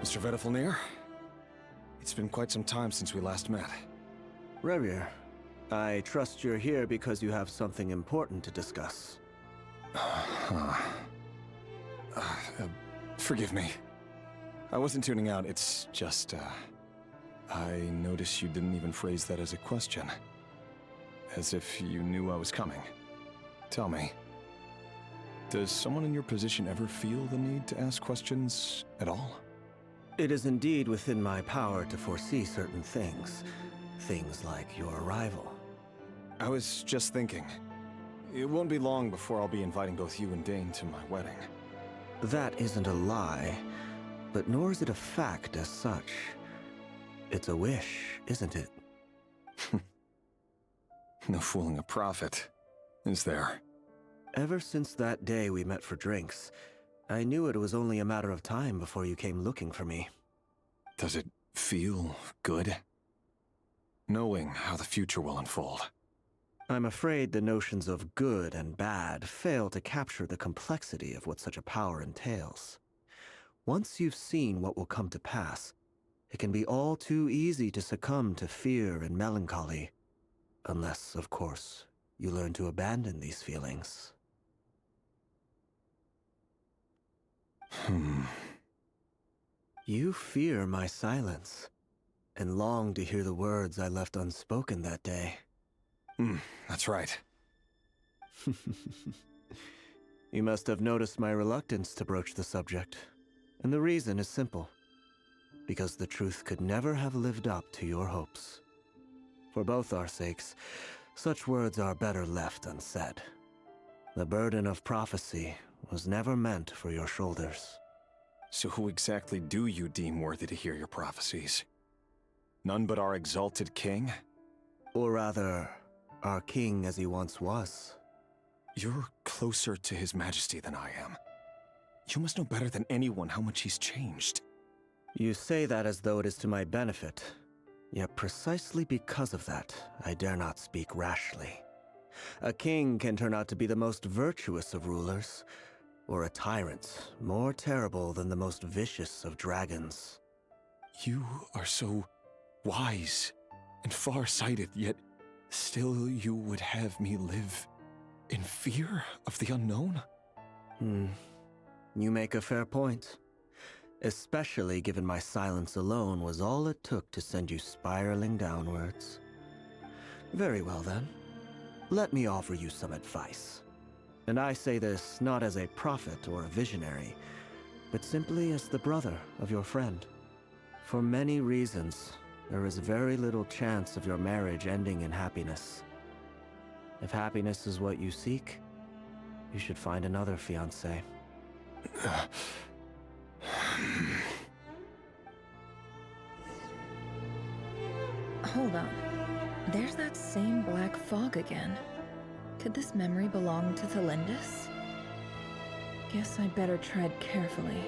S14: Mr. Vedifalnir, it's been quite some time since we last met.
S15: Reri, I trust you're here because you have something important to discuss.
S14: Forgive me. I wasn't tuning out, it's just, I noticed you didn't even phrase that as a question. As if you knew I was coming. Tell me, does someone in your position ever feel the need to ask questions at all?
S15: It is indeed within my power to foresee certain things. Things like your arrival.
S14: I was just thinking. It won't be long before I'll be inviting both you and Dane to my wedding.
S15: That isn't a lie, but nor is it a fact as such. It's a wish, isn't it?
S14: No fooling a prophet, is there?
S15: Ever since that day we met for drinks, I knew it was only a matter of time before you came looking for me.
S14: Does it feel good? Knowing how the future will unfold.
S15: I'm afraid the notions of good and bad fail to capture the complexity of what such a power entails. Once you've seen what will come to pass, it can be all too easy to succumb to fear and melancholy. Unless, of course, you learn to abandon these feelings. You fear my silence, and long to hear the words I left unspoken that day.
S14: That's right.
S15: You must have noticed my reluctance to broach the subject, and the reason is simple. Because the truth could never have lived up to your hopes. For both our sakes, such words are better left unsaid. The burden of prophecy was never meant for your shoulders.
S14: So who exactly do you deem worthy to hear your prophecies? None but our exalted king?
S15: Or rather, our king as he once was.
S14: You're closer to his majesty than I am. You must know better than anyone how much he's changed.
S15: You say that as though it is to my benefit. Yet precisely because of that, I dare not speak rashly. A king can turn out to be the most virtuous of rulers, or a tyrant more terrible than the most vicious of dragons.
S14: You are so wise and far-sighted, yet still you would have me live in fear of the unknown?
S15: You make a fair point. Especially given my silence alone was all it took to send you spiraling downwards. Very well then. Let me offer you some advice. And I say this not as a prophet or a visionary, but simply as the brother of your friend. For many reasons, there is very little chance of your marriage ending in happiness. If happiness is what you seek, you should find another fiancé.
S11: Hold on. There's that same black fog again. Could this memory belong to Thelindis? Guess I'd better tread carefully.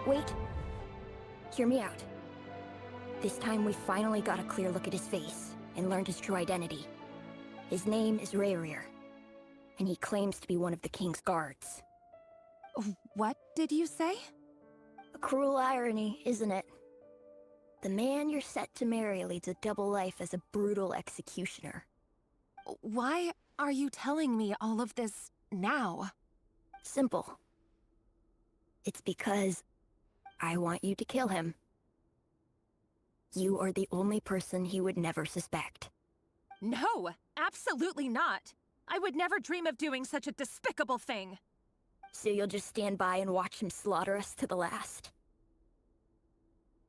S1: Wait. Hear me out. This time we finally got a clear look at his face and learned his true identity. His name is Reri, and he claims to be one of the king's guards.
S16: What did you say?
S1: A cruel irony, isn't it? The man you're set to marry leads a double life as a brutal executioner.
S16: Why are you telling me all of this now?
S1: Simple. It's because I want you to kill him. You are the only person he would never suspect.
S16: No, absolutely not. I would never dream of doing such a despicable thing.
S1: So you'll just stand by and watch him slaughter us to the last?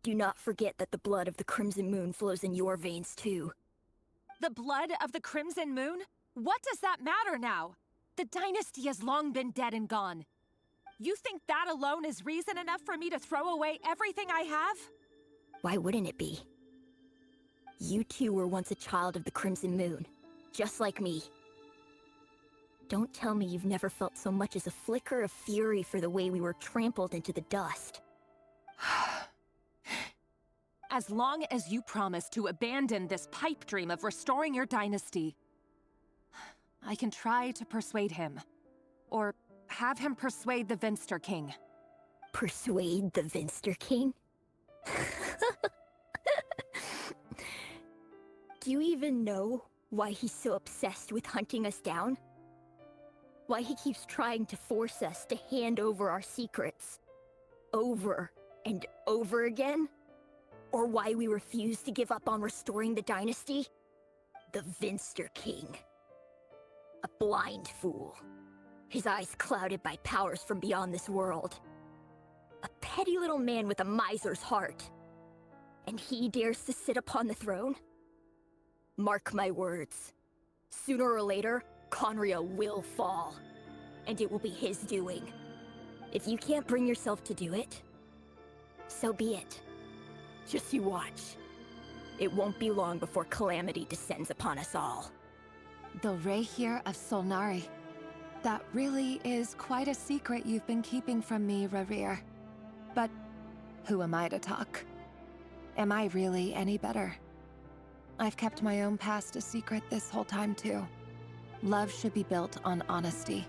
S1: Do not forget that the blood of the Crimson Moon flows in your veins too.
S16: The blood of the Crimson Moon? What does that matter now? The dynasty has long been dead and gone. You think that alone is reason enough for me to throw away everything I have?
S1: Why wouldn't it be? You two were once a child of the Crimson Moon, just like me. Don't tell me you've never felt so much as a flicker of fury for the way we were trampled into the dust.
S16: As long as you promise to abandon this pipe dream of restoring your dynasty, I can try to persuade him. Or have him persuade the Vinster King.
S1: Persuade the Vinster King? Do you even know why he's so obsessed with hunting us down? Why he keeps trying to force us to hand over our secrets? Over and over again? Or why we refuse to give up on restoring the dynasty? The Vinster King. A blind fool. His eyes clouded by powers from beyond this world. A petty little man with a miser's heart. And he dares to sit upon the throne? Mark my words. Sooner or later, Conria will fall. And it will be his doing. If you can't bring yourself to do it, so be it. Just you watch. It won't be long before calamity descends upon us all.
S16: The Rehir of Solnari. That really is quite a secret you've been keeping from me, Reri. But who am I to talk? Am I really any better? I've kept my own past a secret this whole time too. Love should be built on honesty.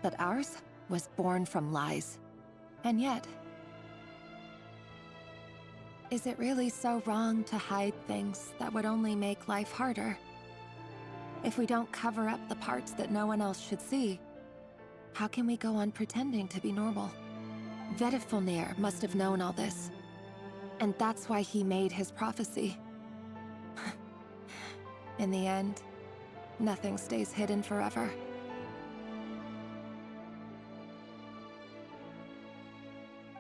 S16: But ours was born from lies. And yet, is it really so wrong to hide things that would only make life harder? If we don't cover up the parts that no one else should see, how can we go on pretending to be normal? Vedifulnir must have known all this. And that's why he made his prophecy. In the end, nothing stays hidden forever.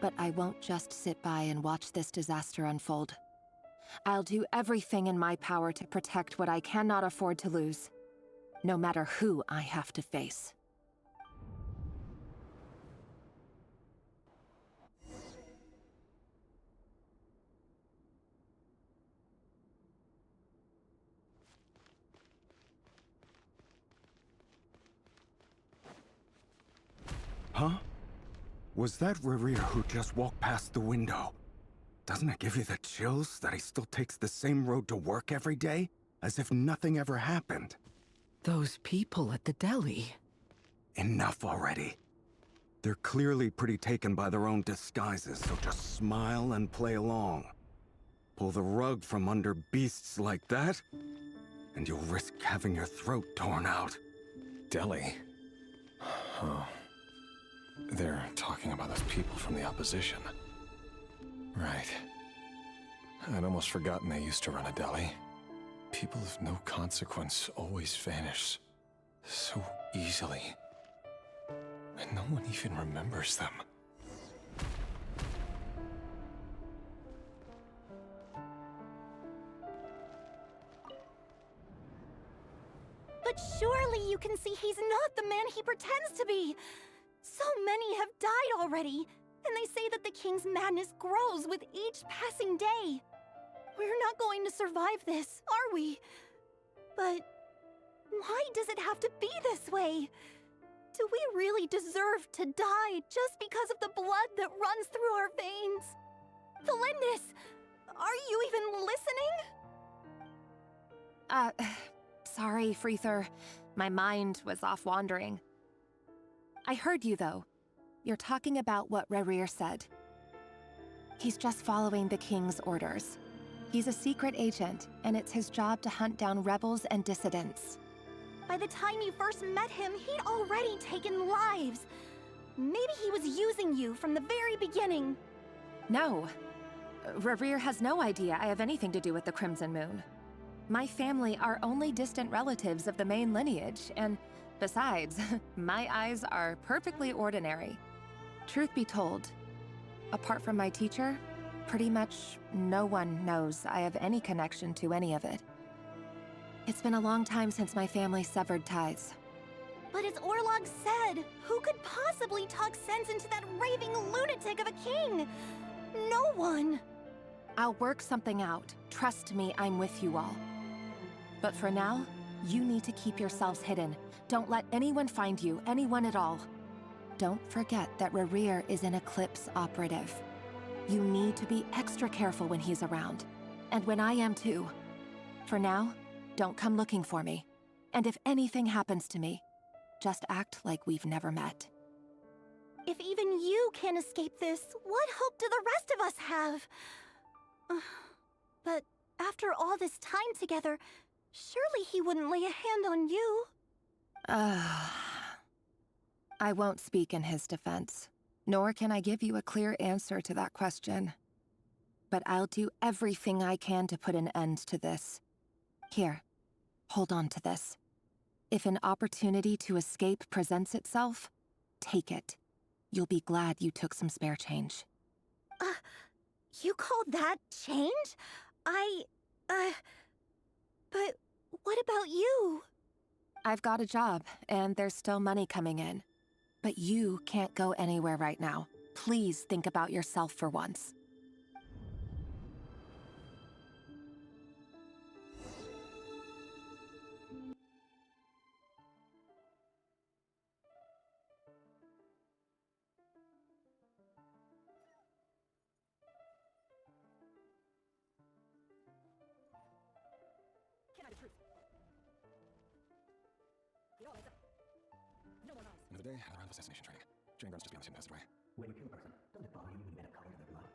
S16: But I won't just sit by and watch this disaster unfold. I'll do everything in my power to protect what I cannot afford to lose, no matter who I have to face.
S14: Huh? Was that Reri who just walked past the window? Doesn't it give you the chills that he still takes the same road to work every day? As if nothing ever happened.
S5: Those people at the deli.
S14: Enough already. They're clearly pretty taken by their own disguises, so just smile and play along. Pull the rug from under beasts like that, and you'll risk having your throat torn out. Deli?
S10: Oh. They're talking about those people from the opposition. Right.
S14: I'd almost forgotten they used to run a deli. People of no consequence always vanish so easily. And no one even remembers them.
S1: But surely you can see he's not the man he pretends to be! So many have died already, and they say that the king's madness grows with each passing day. We're not going to survive this, are we? But why does it have to be this way? Do we really deserve to die just because of the blood that runs through our veins? Valindis, are you even listening?
S16: Sorry, Freether. My mind was off wandering. I heard you, though. You're talking about what Reri said. He's just following the king's orders. He's a secret agent, and it's his job to hunt down rebels and dissidents.
S1: By the time you first met him, he'd already taken lives. Maybe he was using you from the very beginning.
S16: No. Reri has no idea I have anything to do with the Crimson Moon. My family are only distant relatives of the main lineage, and besides, my eyes are perfectly ordinary. Truth be told, apart from my teacher, pretty much no one knows I have any connection to any of it. It's been a long time since my family severed ties.
S1: But as Orlog said, who could possibly talk sense into that raving lunatic of a king? No one.
S16: I'll work something out. Trust me, I'm with you all. But for now, you need to keep yourselves hidden. Don't let anyone find you, anyone at all. Don't forget that Reri is an Eclipse operative. You need to be extra careful when he's around. And when I am too. For now, don't come looking for me. And if anything happens to me, just act like we've never met.
S1: If even you can't escape this, what hope do the rest of us have? But after all this time together, surely he wouldn't lay a hand on you.
S16: I won't speak in his defense, nor can I give you a clear answer to that question. But I'll do everything I can to put an end to this. Here, hold on to this. If an opportunity to escape presents itself, take it. You'll be glad you took some spare change.
S1: You call that change? But what about you?
S16: I've got a job, and there's still money coming in. But you can't go anywhere right now. Please think about yourself for once.
S14: Another day, another round of assassination training. Training grounds just beyond the hidden passageway.
S15: When you kill a person, doesn't it bother you when you end up covered in their blood?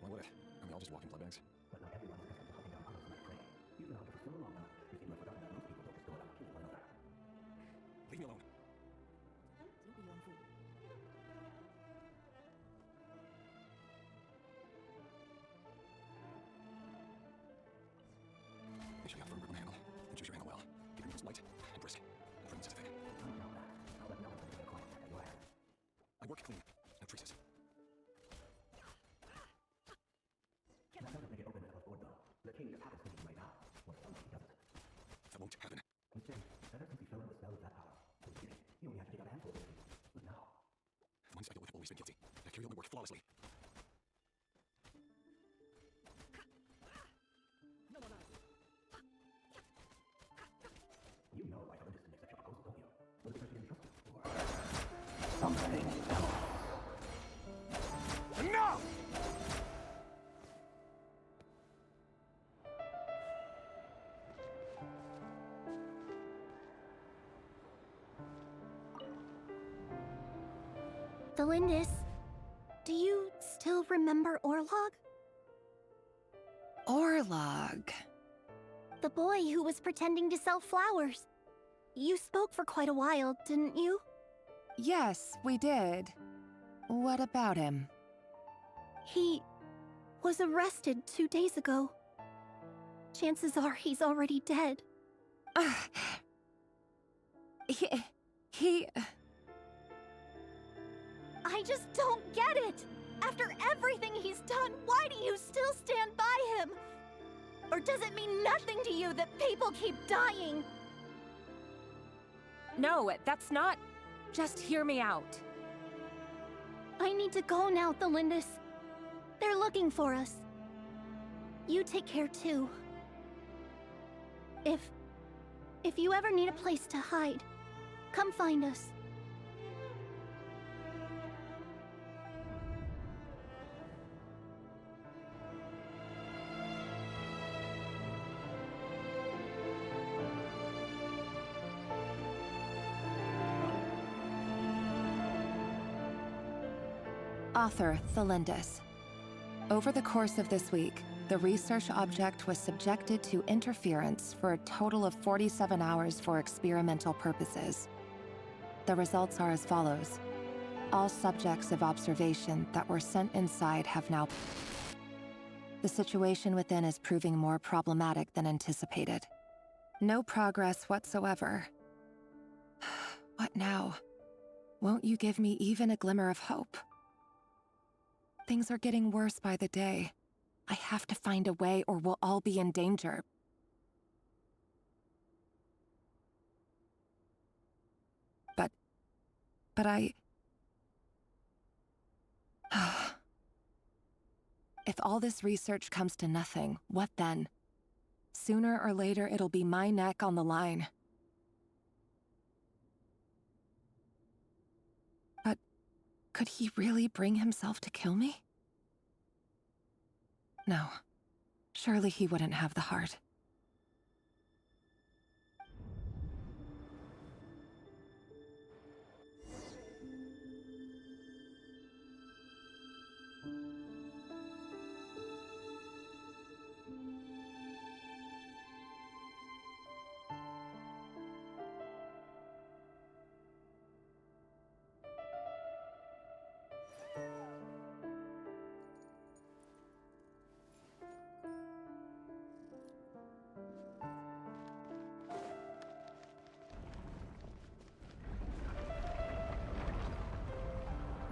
S14: Why would it? Aren't we all just walking blood bags?
S15: But not everyone is accustomed to hunting down others in that prey. You've been hunted for so long now, you seem to have forgotten that most people don't just go about killing one another.
S14: Leave me alone. Make sure you have a firm grip on the handle, and choose your angle well. Keep your moves light and brisk. And prudence is a thing.
S15: I'll let no one get a quiet at your hand.
S14: I work clean. No traces.
S15: That doesn't make it open above board, though. The king just happens to be right now. Or something he doesn't.
S14: That won't happen.
S15: Instead, ever since he fell in the spell of that power, in the beginning, he only had to take out a handful of things. But now...
S14: Once I dealt with have always been guilty. I carry out my work flawlessly.
S15: You know why Valindis didn't accept your proposal, don't you? Was it because you didn't trust him? Or... something else?
S14: Enough!
S1: Valindis, do you still remember Orlog?
S16: Orlog.
S1: The boy who was pretending to sell flowers. You spoke for quite a while, didn't you?
S16: Yes, we did. What about him?
S1: He was arrested 2 days ago. Chances are he's already dead.
S16: He...
S1: I just don't get it! After everything he's done, why do you still stand by him? Or does it mean nothing to you that people keep dying?
S16: No, that's not... Just hear me out.
S1: I need to go now, Thelindis. They're looking for us. You take care too. If you ever need a place to hide, come find us.
S16: Author Thelindis. Over the course of this week, the research object was subjected to interference for a total of 47 hours for experimental purposes. The results are as follows. All subjects of observation that were sent inside have now... The situation within is proving more problematic than anticipated. No progress whatsoever. What now? Won't you give me even a glimmer of hope? Things are getting worse by the day. I have to find a way or we'll all be in danger. But I... If all this research comes to nothing, what then? Sooner or later, it'll be my neck on the line. But could he really bring himself to kill me? No. Surely he wouldn't have the heart.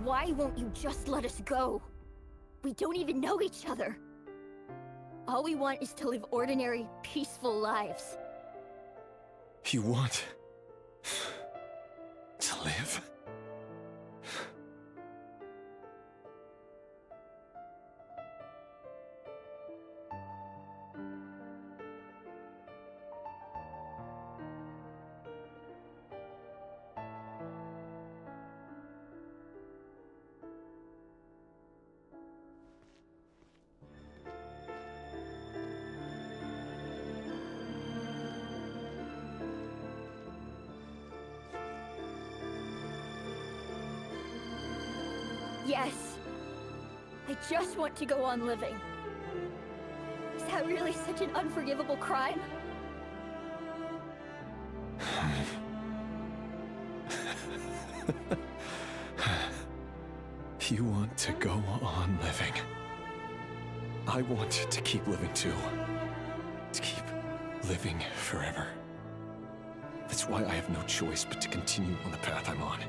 S1: Why won't you just let us go? We don't even know each other. All we want is to live ordinary, peaceful lives.
S14: You want... to live?
S1: Yes. I just want to go on living. Is that really such an unforgivable crime?
S14: You want to go on living. I want to keep living too. To keep living forever. That's why I have no choice but to continue on the path I'm on.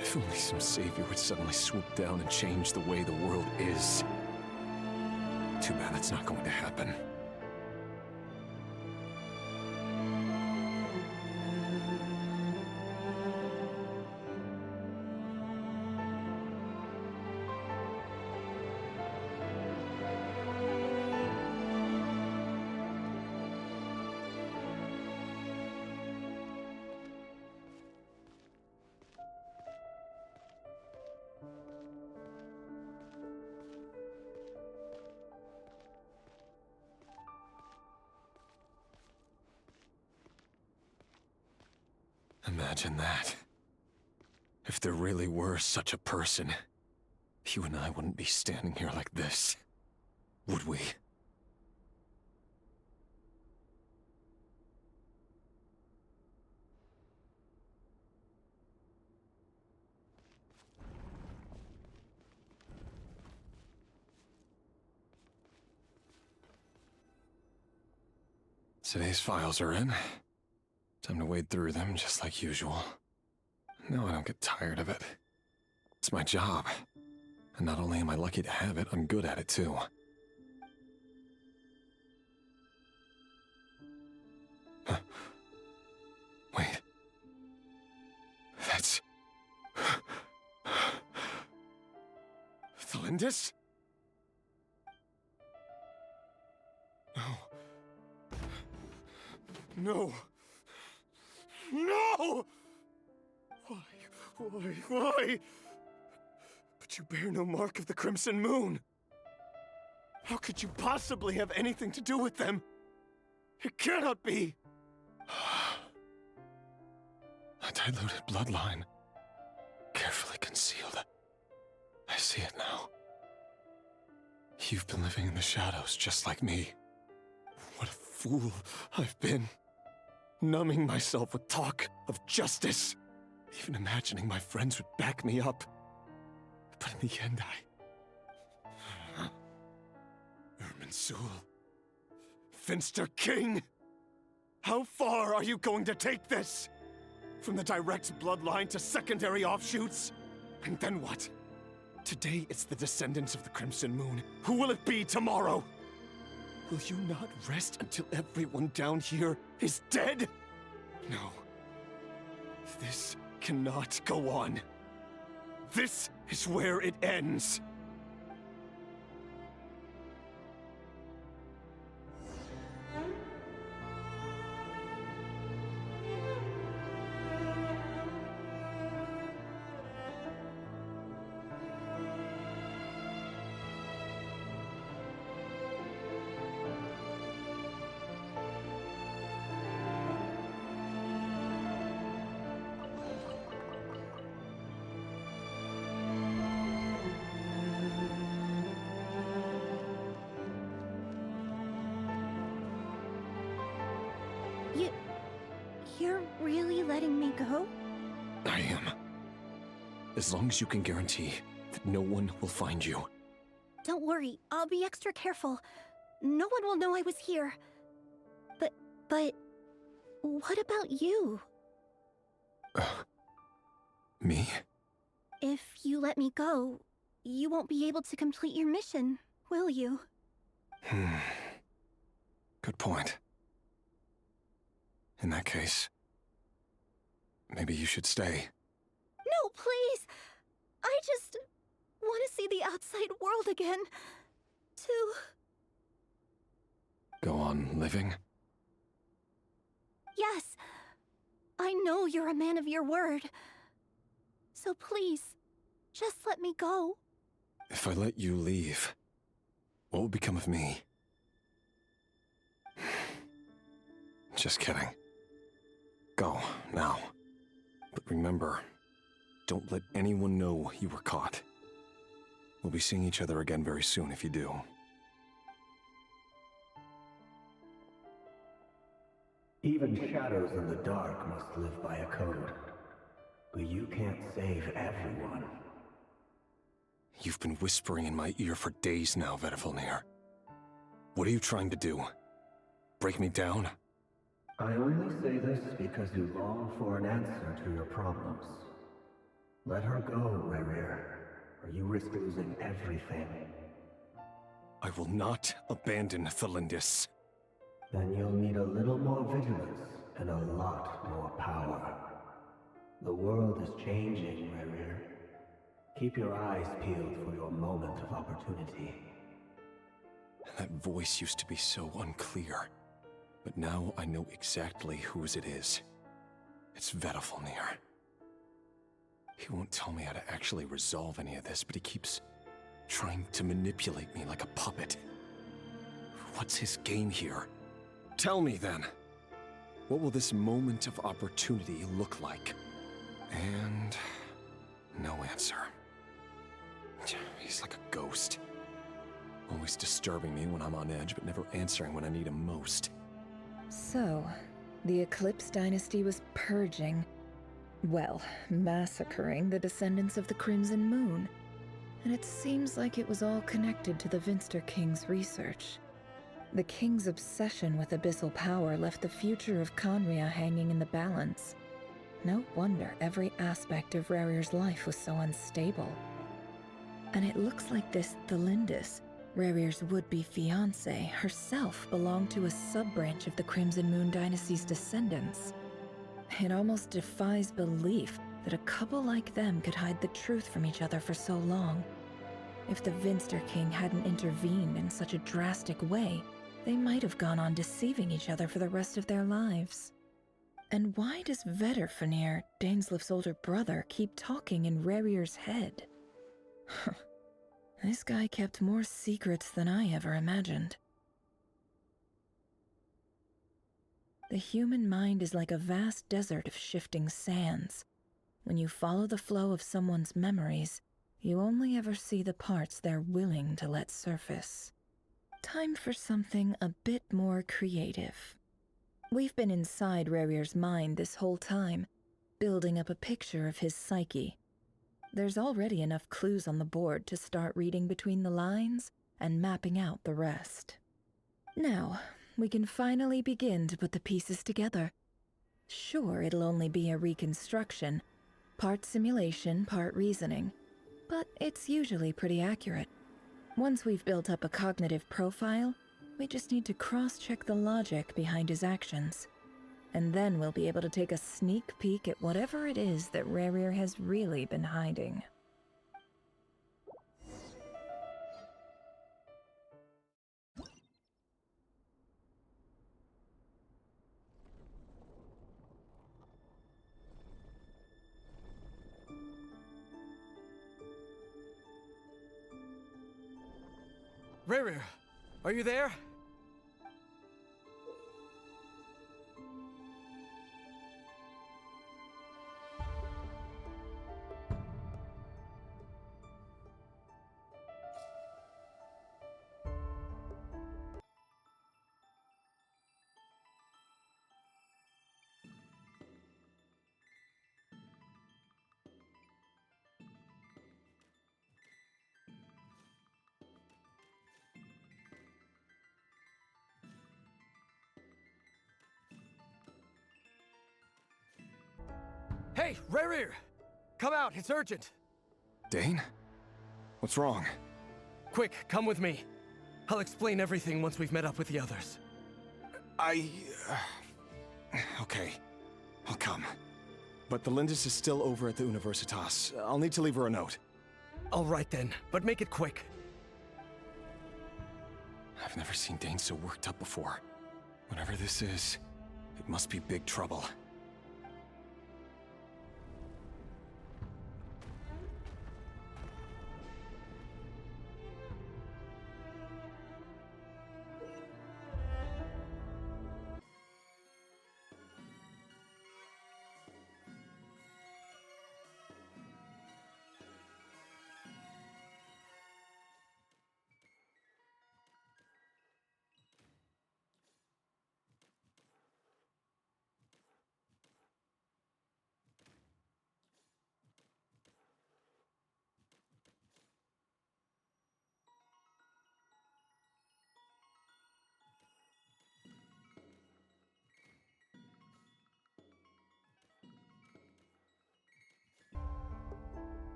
S14: If only some savior would suddenly swoop down and change the way the world is. Too bad that's not going to happen. Imagine that. If there really were such a person, you and I wouldn't be standing here like this, would we? Today's files are in. Time to wade through them just like usual. No, I don't get tired of it. It's my job. And not only am I lucky to have it, I'm good at it too. Huh. Wait. That's... Thalindis? No. No! Why? But you bear no mark of the Crimson Moon. How could you possibly have anything to do with them? It cannot be! A diluted bloodline. Carefully concealed. I see it now. You've been living in the shadows just like me. What a fool I've been. Numbing myself with talk of justice. Even imagining my friends would back me up. But in the end, Irminsul. Finster King! How far are you going to take this? From the direct bloodline to secondary offshoots? And then what? Today it's the descendants of the Crimson Moon. Who will it be tomorrow? Will you not rest until everyone down here is dead? No. This cannot go on. This is where it ends.
S1: You're really letting me go?
S14: I am. As long as you can guarantee that no one will find you.
S1: Don't worry, I'll be extra careful. No one will know I was here. But... what about you?
S14: Me?
S1: If you let me go, you won't be able to complete your mission, will you?
S14: Good point. In that case, maybe you should stay.
S1: No, please! I just want to see the outside world again. To...
S14: Go on living?
S1: Yes. I know you're a man of your word. So please, just let me go.
S14: If I let you leave, what will become of me? Just kidding. Go, now. But remember, don't let anyone know you were caught. We'll be seeing each other again very soon if you do.
S15: Even shadows in the dark must live by a code. But you can't save everyone.
S14: You've been whispering in my ear for days now, Vedifalnir. What are you trying to do? Break me down?
S15: I only say this because you long for an answer to your problems. Let her go, Reri, or you risk losing everything.
S14: I will not abandon Thalindis.
S15: Then you'll need a little more vigilance and a lot more power. The world is changing, Reri. Keep your eyes peeled for your moment of opportunity.
S14: That voice used to be so unclear. But now I know exactly whose it is. It's Vedifalnir. He won't tell me how to actually resolve any of this, but he keeps trying to manipulate me like a puppet. What's his game here? Tell me then. What will this moment of opportunity look like? And... no answer. He's like a ghost. Always disturbing me when I'm on edge, but never answering when I need him most.
S11: So, the Eclipse Dynasty was purging, well, massacring the descendants of the Crimson Moon. And it seems like it was all connected to the Finster King's research. The king's obsession with abyssal power left the future of Conria hanging in the balance. No wonder every aspect of Rerir's life was so unstable. And it looks like this Thelindis, Rerir's would-be fiancée, herself belonged to a sub-branch of the Crimson Moon Dynasty's descendants. It almost defies belief that a couple like them could hide the truth from each other for so long. If the Vinster King hadn't intervened in such a drastic way, they might have gone on deceiving each other for the rest of their lives. And why does Vedderfanir, Daneslif's older brother, keep talking in Rerir's head? This guy kept more secrets than I ever imagined. The human mind is like a vast desert of shifting sands. When you follow the flow of someone's memories, you only ever see the parts they're willing to let surface. Time for something a bit more creative. We've been inside Rerir's mind this whole time, building up a picture of his psyche. There's already enough clues on the board to start reading between the lines and mapping out the rest. Now, we can finally begin to put the pieces together. Sure, it'll only be a reconstruction, part simulation, part reasoning, but it's usually pretty accurate. Once we've built up a cognitive profile, we just need to cross-check the logic behind his actions. And then we'll be able to take a sneak peek at whatever it is that Rerir has really been hiding.
S10: Rerir, are you there? Hey, Rerir! Come out, it's urgent!
S14: Dane? What's wrong?
S10: Quick, come with me. I'll explain everything once we've met up with the others.
S14: Okay. I'll come. But the Lindis is still over at the Universitas. I'll need to leave her a note.
S10: All right then, but make it quick.
S14: I've never seen Dane so worked up before. Whatever this is, it must be big trouble.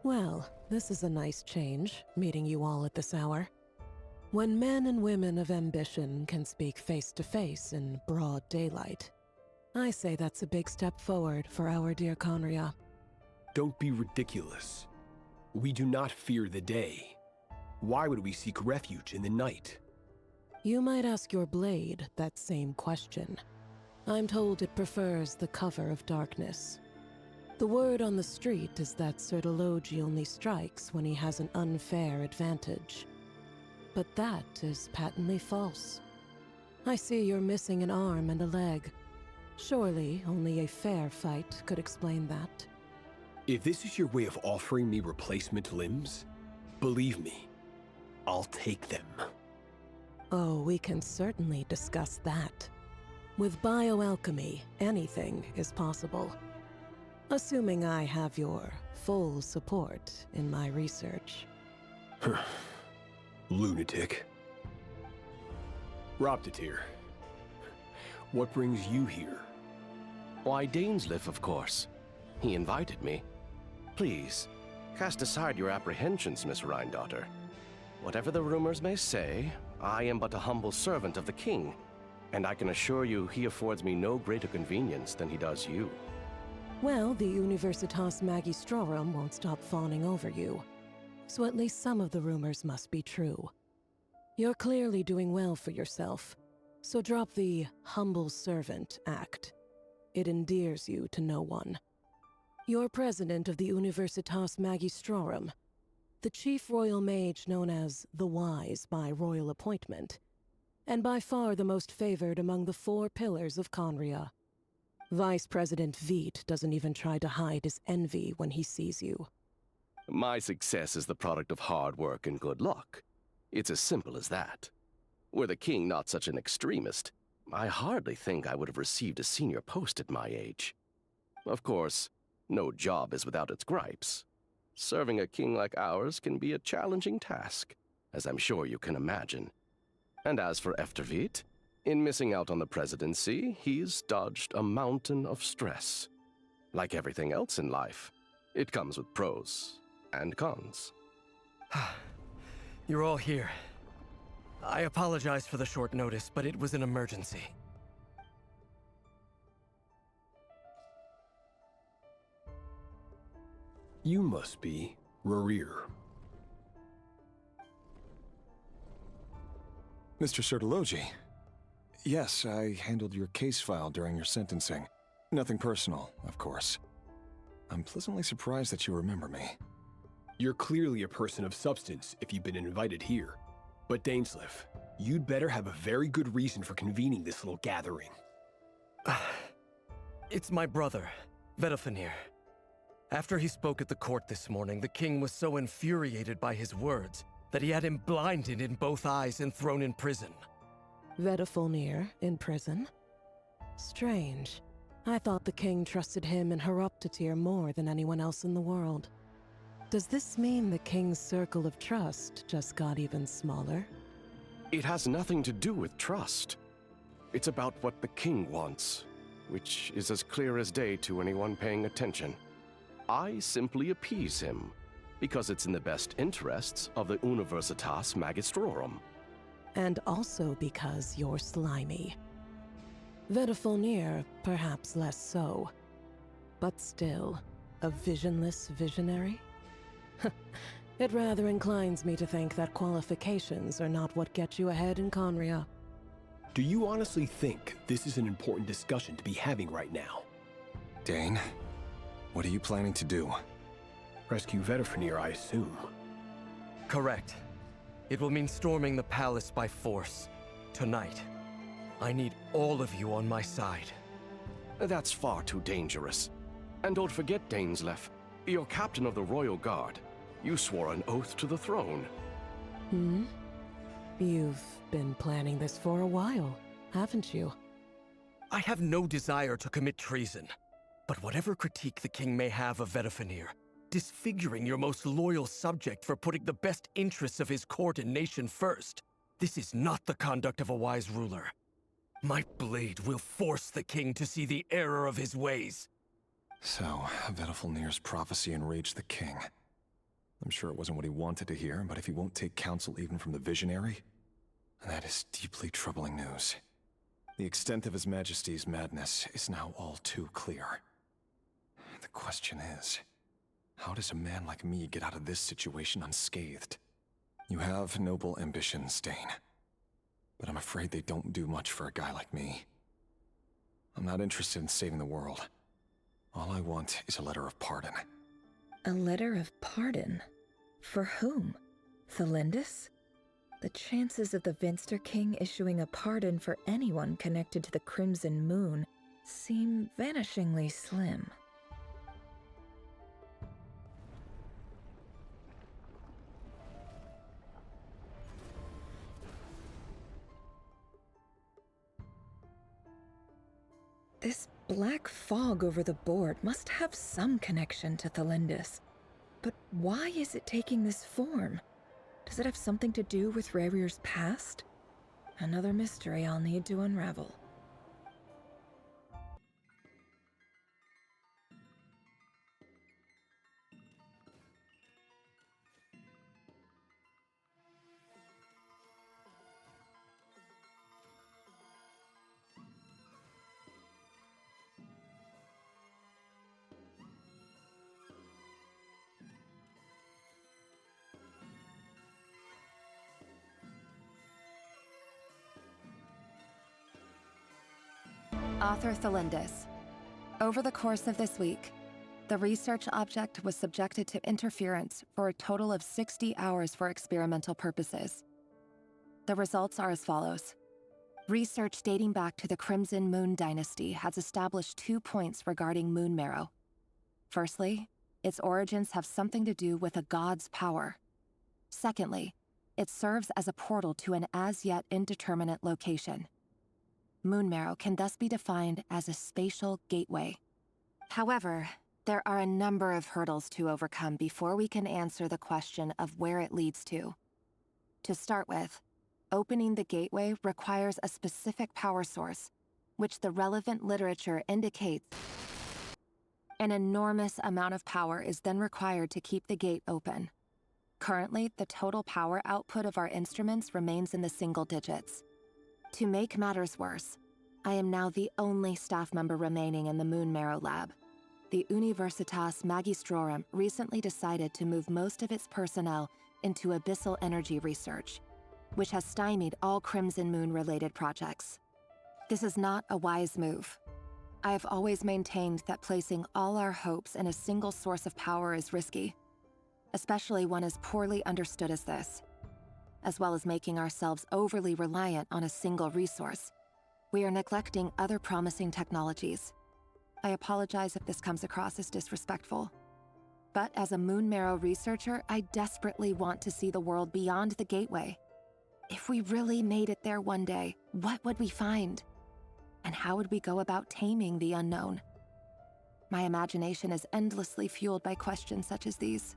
S17: Well, this is a nice change, meeting you all at this hour. When men and women of ambition can speak face to face in broad daylight, I say that's a big step forward for our dear Conria.
S18: Don't be ridiculous. We do not fear the day. Why would we seek refuge in the night?
S17: You might ask your blade that same question. I'm told it prefers the cover of darkness. The word on the street is that Sir Delogi only strikes when he has an unfair advantage. But that is patently false. I see you're missing an arm and a leg. Surely only a fair fight could explain that.
S18: If this is your way of offering me replacement limbs, believe me, I'll take them.
S17: Oh, we can certainly discuss that. With bioalchemy, anything is possible. Assuming I have your full support in my research.
S18: Lunatic. Reyndottir. What brings you here?
S19: Why, Dainsleif, of course. He invited me. Please, cast aside your apprehensions, Miss Reyndottir. Whatever the rumors may say, I am but a humble servant of the king, and I can assure you he affords me no greater convenience than he does you.
S17: Well, the Universitas Magistrorum won't stop fawning over you, so at least some of the rumors must be true. You're clearly doing well for yourself, so drop the humble servant act. It endears you to no one. You're president of the Universitas Magistrorum, the chief royal mage known as the Wise by royal appointment, and by far the most favored among the 4 pillars of Conria. Vice President Veit doesn't even try to hide his envy when he sees you.
S19: My success is the product of hard work and good luck. It's as simple as that. Were the king not such an extremist, I hardly think I would have received a senior post at my age. Of course, no job is without its gripes. Serving a king like ours can be a challenging task, as I'm sure you can imagine. And as for Veit, in missing out on the presidency, he's dodged a mountain of stress. Like everything else in life, it comes with pros and cons.
S10: You're all here. I apologize for the short notice, but it was an emergency.
S18: You must be Reri.
S14: Mr. Sertologi. Yes, I handled your case file during your sentencing. Nothing personal, of course. I'm pleasantly surprised that you remember me.
S18: You're clearly a person of substance if you've been invited here. But Dainsleif, you'd better have a very good reason for convening this little gathering.
S10: It's my brother, Vedofenir. After he spoke at the court this morning, the king was so infuriated by his words that he had him blinded in both eyes and thrown in prison.
S17: Vedofenir in prison? Strange. I thought the king trusted him and Nod-Krае more than anyone else in the world. Does this mean the king's circle of trust just got even smaller?
S19: It has nothing to do with trust. It's about what the king wants, which is as clear as day to anyone paying attention. I simply appease him, because it's in the best interests of the Universitas Magistrorum.
S17: And also because you're slimy. Vedofenir, perhaps less so. But still, a visionless visionary? It rather inclines me to think that qualifications are not what get you ahead in Conria.
S18: Do you honestly think this is an important discussion to be having right now?
S14: Dane, what are you planning to do?
S18: Rescue Vedofenir, I assume.
S10: Correct. It will mean storming the palace by force. Tonight. I need all of you on my side.
S19: That's far too dangerous. And don't forget, Dainsleif, you're captain of the Royal Guard. You swore an oath to the throne.
S17: You've been planning this for a while, haven't you?
S10: I have no desire to commit treason. But whatever critique the king may have of Vedofenir, disfiguring your most loyal subject for putting the best interests of his court and nation first, this is not the conduct of a wise ruler. My blade will force the king to see the error of his ways.
S14: So, Vedofenir's prophecy enraged the king. I'm sure it wasn't what he wanted to hear, but if he won't take counsel even from the visionary, that is deeply troubling news. The extent of His Majesty's madness is now all too clear. The question is, how does a man like me get out of this situation unscathed? You have noble ambitions, Dane, but I'm afraid they don't do much for a guy like me. I'm not interested in saving the world. All I want is a letter of pardon.
S11: A letter of pardon? For whom? Thelindis? The chances of the Vinster King issuing a pardon for anyone connected to the Crimson Moon seem vanishingly slim. This black fog over the board must have some connection to Thelindis. But why is it taking this form? Does it have something to do with Rerir's past? Another mystery I'll need to unravel.
S16: Author Thelindis. Over the course of this week, the research object was subjected to interference for a total of 60 hours for experimental purposes. The results are as follows. Research dating back to the Crimson Moon Dynasty has established 2 points regarding moon marrow. Firstly, its origins have something to do with a god's power. Secondly, it serves as a portal to an as-yet indeterminate location. Moon marrow can thus be defined as a spatial gateway. However, there are a number of hurdles to overcome before we can answer the question of where it leads to. To start with, opening the gateway requires a specific power source, which the relevant literature indicates. An enormous amount of power is then required to keep the gate open. Currently, the total power output of our instruments remains in the single digits. To make matters worse, I am now the only staff member remaining in the Moon Marrow Lab. The Universitas Magistrorum recently decided to move most of its personnel into abyssal energy research, which has stymied all Crimson Moon-related projects. This is not a wise move. I have always maintained that placing all our hopes in a single source of power is risky, especially one as poorly understood as this. As well as making ourselves overly reliant on a single resource, we are neglecting other promising technologies. I apologize if this comes across as disrespectful. But as a Moon Marrow researcher, I desperately want to see the world beyond the gateway. If we really made it there one day, what would we find? And how would we go about taming the unknown? My imagination is endlessly fueled by questions such as these.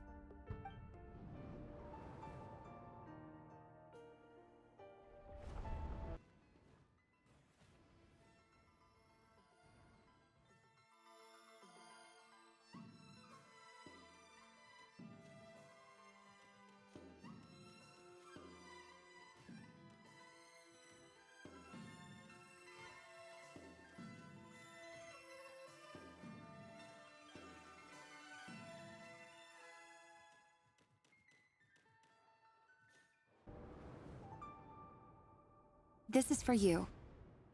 S16: This is for you.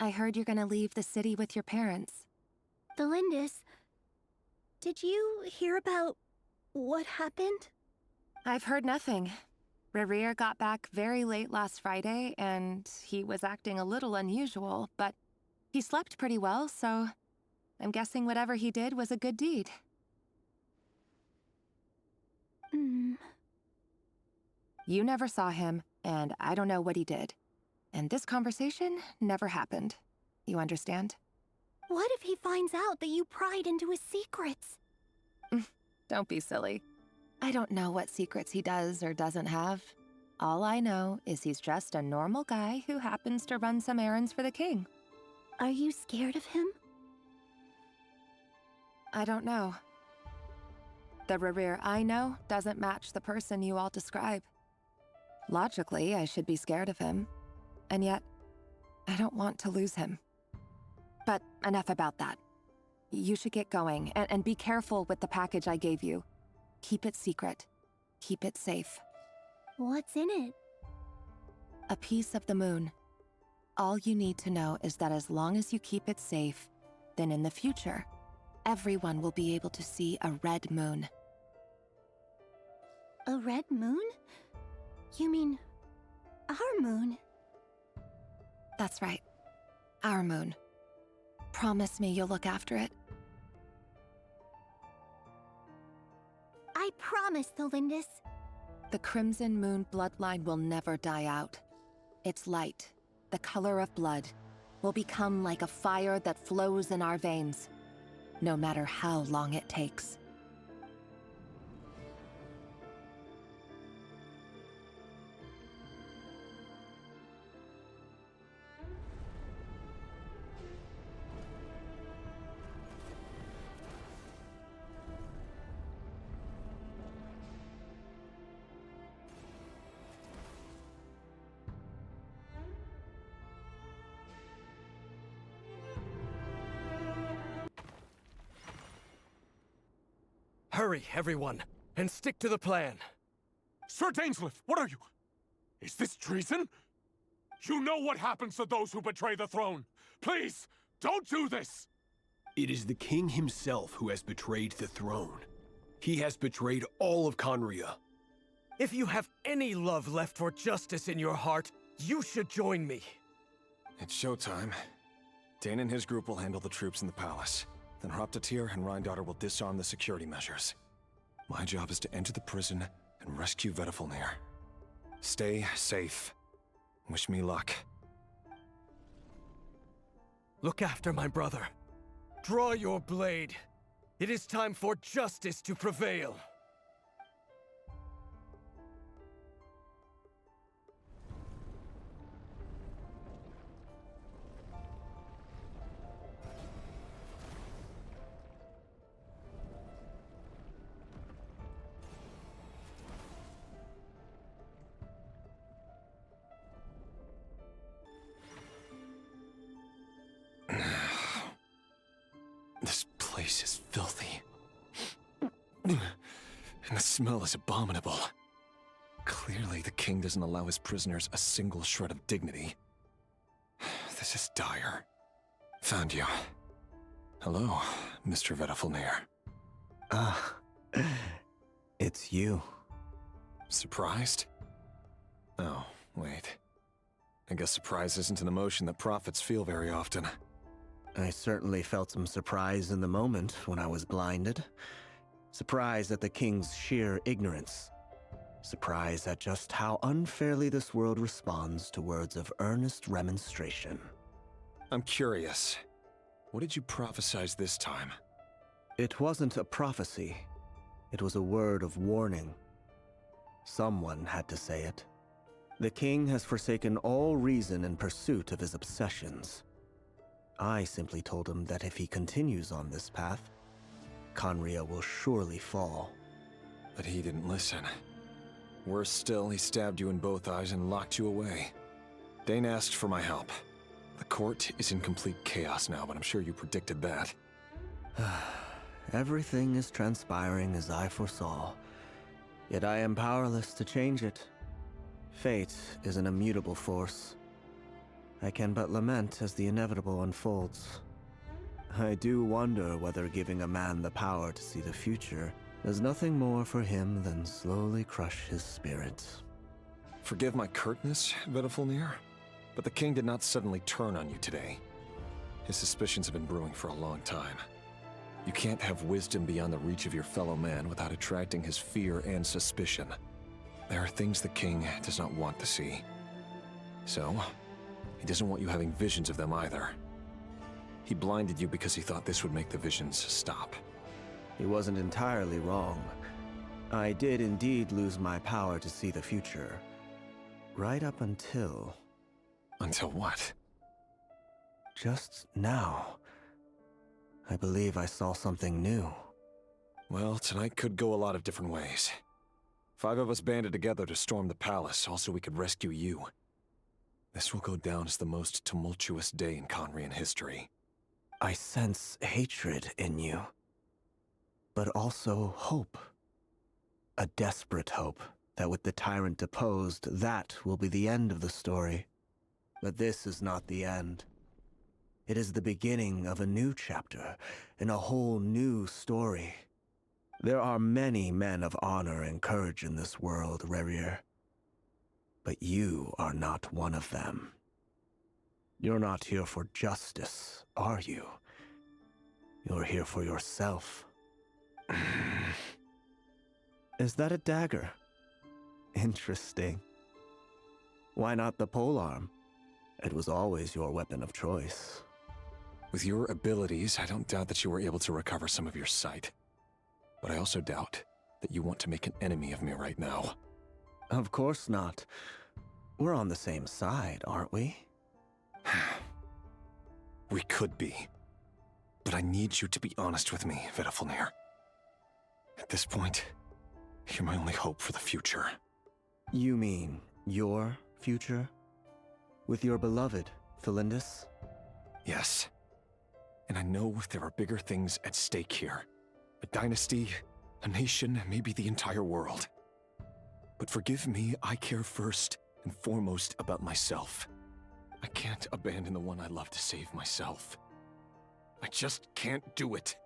S16: I heard you're gonna leave the city with your parents.
S1: Thelindis, did you hear about what happened?
S16: I've heard nothing. Reri got back very late last Friday, and he was acting a little unusual, but he slept pretty well, so I'm guessing whatever he did was a good deed. You never saw him, and I don't know what he did. And this conversation never happened. You understand?
S1: What if he finds out that you pried into his secrets?
S16: Don't be silly. I don't know what secrets he does or doesn't have. All I know is he's just a normal guy who happens to run some errands for the king.
S1: Are you scared of him?
S16: I don't know. The Reri I know doesn't match the person you all describe. Logically, I should be scared of him. And yet, I don't want to lose him. But enough about that. You should get going, and be careful with the package I gave you. Keep it secret. Keep it safe.
S1: What's in it?
S16: A piece of the moon. All you need to know is that as long as you keep it safe, then in the future, everyone will be able to see a red moon.
S1: A red moon? You mean our moon?
S16: That's right. Our moon. Promise me you'll look after it.
S1: I promise, Thelindis.
S16: The Crimson Moon bloodline will never die out. Its light, the color of blood, will become like a fire that flows in our veins, no matter how long it takes.
S10: Hurry, everyone, and stick to the plan.
S20: Sir Dainsleif, what are you? Is this treason? You know what happens to those who betray the throne. Please, don't do this!
S18: It is the king himself who has betrayed the throne. He has betrayed all of Conria.
S10: If you have any love left for justice in your heart, you should join me.
S14: It's showtime. Dane and his group will handle the troops in the palace. Then Reyndottir and Reyndottir will disarm the security measures. My job is to enter the prison and rescue Vedifalnir. Stay safe. Wish me luck.
S10: Look after my brother. Draw your blade. It is time for justice to prevail.
S14: This place is filthy. And the smell is abominable. Clearly, the king doesn't allow his prisoners a single shred of dignity. This is dire. Found you. Hello, Mr. Vedifalnir.
S15: Ah, it's you.
S14: Surprised? Oh, wait. I guess surprise isn't an emotion that prophets feel very often.
S15: I certainly felt some surprise in the moment when I was blinded. Surprise at the king's sheer ignorance. Surprise at just how unfairly this world responds to words of earnest remonstration.
S14: I'm curious. What did you prophesize this time?
S15: It wasn't a prophecy. It was a word of warning. Someone had to say it. The king has forsaken all reason in pursuit of his obsessions. I simply told him that if he continues on this path, Conria will surely fall.
S14: But he didn't listen. Worse still, he stabbed you in both eyes and locked you away. Dane asked for my help. The court is in complete chaos now, but I'm sure you predicted that.
S15: Everything is transpiring as I foresaw, yet I am powerless to change it. Fate is an immutable force. I can but lament as the inevitable unfolds. I do wonder whether giving a man the power to see the future does nothing more for him than slowly crush his spirit.
S14: Forgive my curtness, Vedifalnir, but the king did not suddenly turn on you today. His suspicions have been brewing for a long time. You can't have wisdom beyond the reach of your fellow man without attracting his fear and suspicion. There are things the king does not want to see. So, he doesn't want you having visions of them either. He blinded you because he thought this would make the visions stop.
S15: He wasn't entirely wrong. I did indeed lose my power to see the future. Right up until...
S14: Until what?
S15: Just now. I believe I saw something new.
S14: Well, tonight could go a lot of different ways. 5 of us banded together to storm the palace, also we could rescue you. This will go down as the most tumultuous day in Conrian history.
S15: I sense hatred in you. But also hope. A desperate hope that with the tyrant deposed, that will be the end of the story. But this is not the end. It is the beginning of a new chapter, in a whole new story. There are many men of honor and courage in this world, Reri. But you are not one of them. You're not here for justice, are you? You're here for yourself. Is that a dagger? Interesting. Why not the polearm? It was always your weapon of choice.
S14: With your abilities, I don't doubt that you were able to recover some of your sight. But I also doubt that you want to make an enemy of me right now.
S15: Of course not. We're on the same side, aren't we?
S14: We could be. But I need you to be honest with me, Vedafilnir. At this point, you're my only hope for the future.
S15: You mean your future? With your beloved, Thelindis?
S14: Yes. And I know there are bigger things at stake here. A dynasty, a nation, maybe the entire world. But forgive me, I care first and foremost about myself. I can't abandon the one I love to save myself. I just can't do it.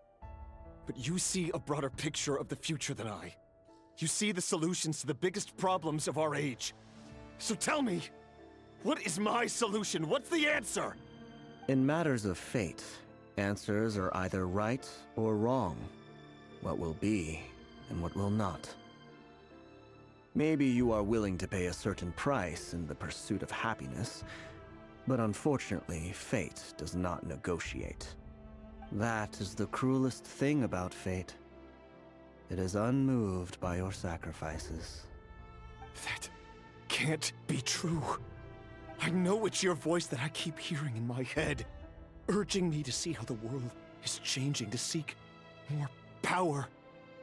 S14: But you see a broader picture of the future than I. You see the solutions to the biggest problems of our age. So tell me, what is my solution? What's the answer?
S15: In matters of fate, answers are either right or wrong. What will be and what will not. Maybe you are willing to pay a certain price in the pursuit of happiness, but unfortunately, fate does not negotiate. That is the cruelest thing about fate. It is unmoved by your sacrifices.
S14: That can't be true. I know it's your voice that I keep hearing in my head, urging me to see how the world is changing, to seek more power,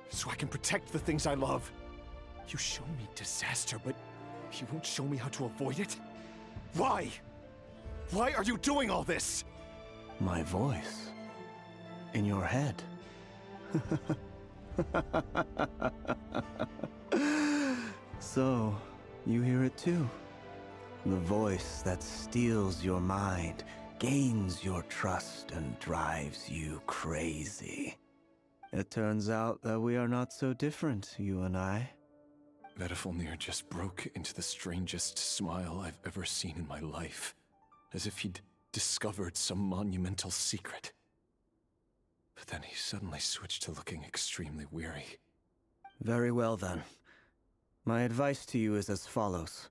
S14: so I can protect the things I love. You show me disaster, but you won't show me how to avoid it? Why? Why are you doing all this?
S15: My voice. In your head. So, you hear it too. The voice that steals your mind, gains your trust, and drives you crazy. It turns out that we are not so different, you and I.
S14: Vedafilnir just broke into the strangest smile I've ever seen in my life, as if he'd discovered some monumental secret. But then he suddenly switched to looking extremely weary.
S15: Very well then. My advice to you is as follows.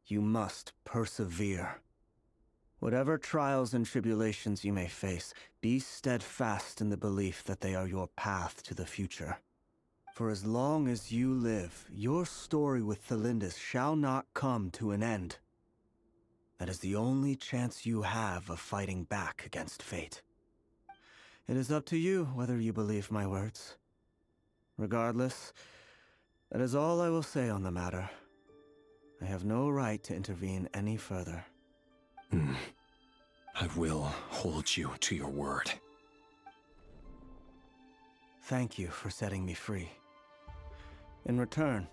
S15: You must persevere. Whatever trials and tribulations you may face, be steadfast in the belief that they are your path to the future. For as long as you live, your story with Thelindis shall not come to an end. That is the only chance you have of fighting back against fate. It is up to you whether you believe my words. Regardless, that is all I will say on the matter. I have no right to intervene any further.
S14: I will hold you to your word.
S15: Thank you for setting me free. In return,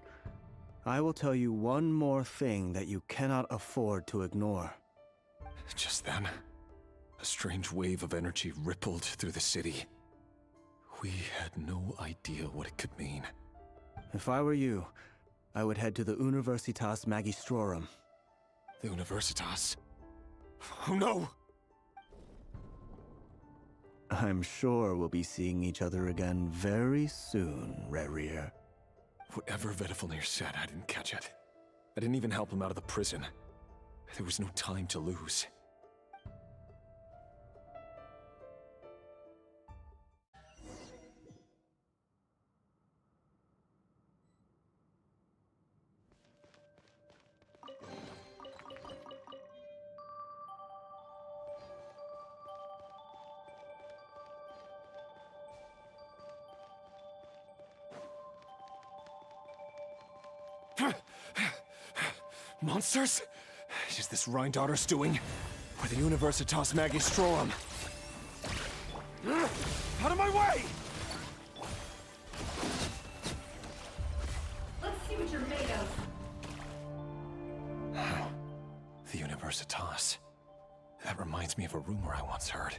S15: I will tell you one more thing that you cannot afford to ignore.
S14: Just then, a strange wave of energy rippled through the city. We had no idea what it could mean.
S15: If I were you, I would head to the Universitas Magistrorum.
S14: The Universitas? Oh no!
S15: I'm sure we'll be seeing each other again very soon, Reri.
S14: Whatever Vedafilnir said, I didn't catch it. I didn't even help him out of the prison. There was no time to lose. Monsters? Is this Reyndottir's doing? Or the Universitas Magistrorum? Out of my way!
S11: Let's see what you're made of.
S14: The Universitas. That reminds me of a rumor I once heard.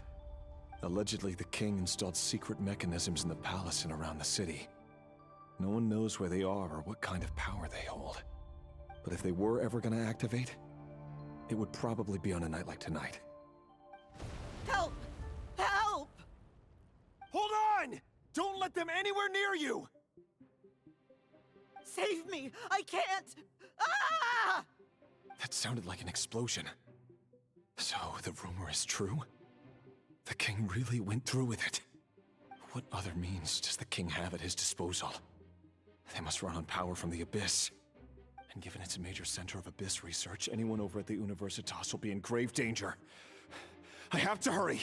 S14: Allegedly, the king installed secret mechanisms in the palace and around the city. No one knows where they are or what kind of power they hold. But if they were ever gonna activate, it would probably be on a night like tonight.
S11: Help! Help!
S14: Hold on! Don't let them anywhere near you!
S11: Save me! I can't! Ah!
S14: That sounded like an explosion. So, the rumor is true? The king really went through with it? What other means does the king have at his disposal? They must run on power from the Abyss. And given it's a major center of Abyss research, anyone over at the Universitas will be in grave danger. I have to hurry!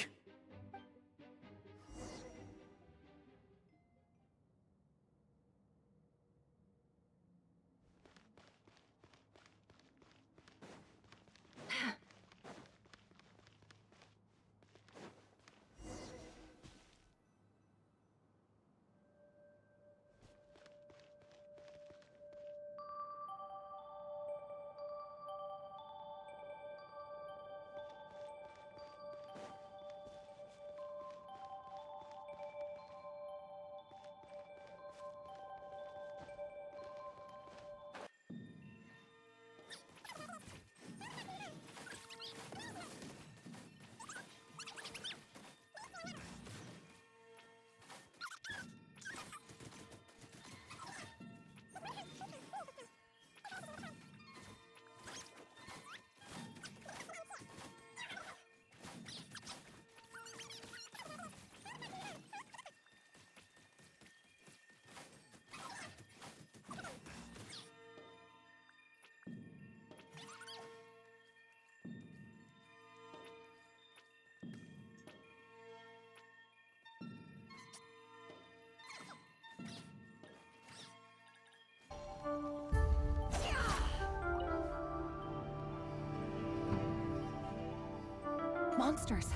S16: Monsters!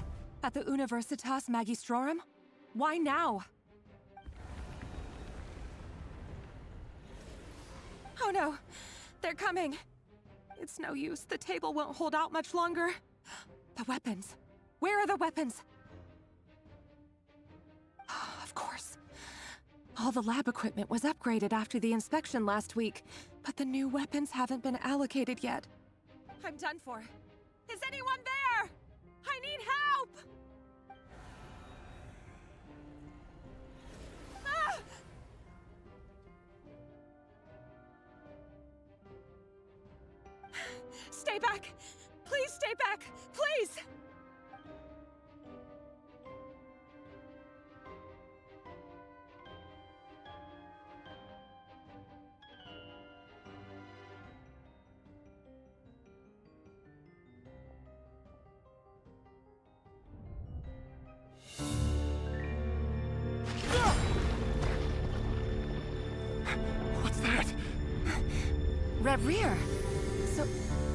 S16: At the Universitas Magistrorum? Why now? Oh no! They're coming! It's no use. The table won't hold out much longer. The weapons. Where are the weapons? Of course. All the lab equipment was upgraded after the inspection last week, but the new weapons haven't been allocated yet. I'm done for. Is anyone there? I need help! Ah! Stay back! Please stay back! Please!
S14: What's that?
S16: Reri!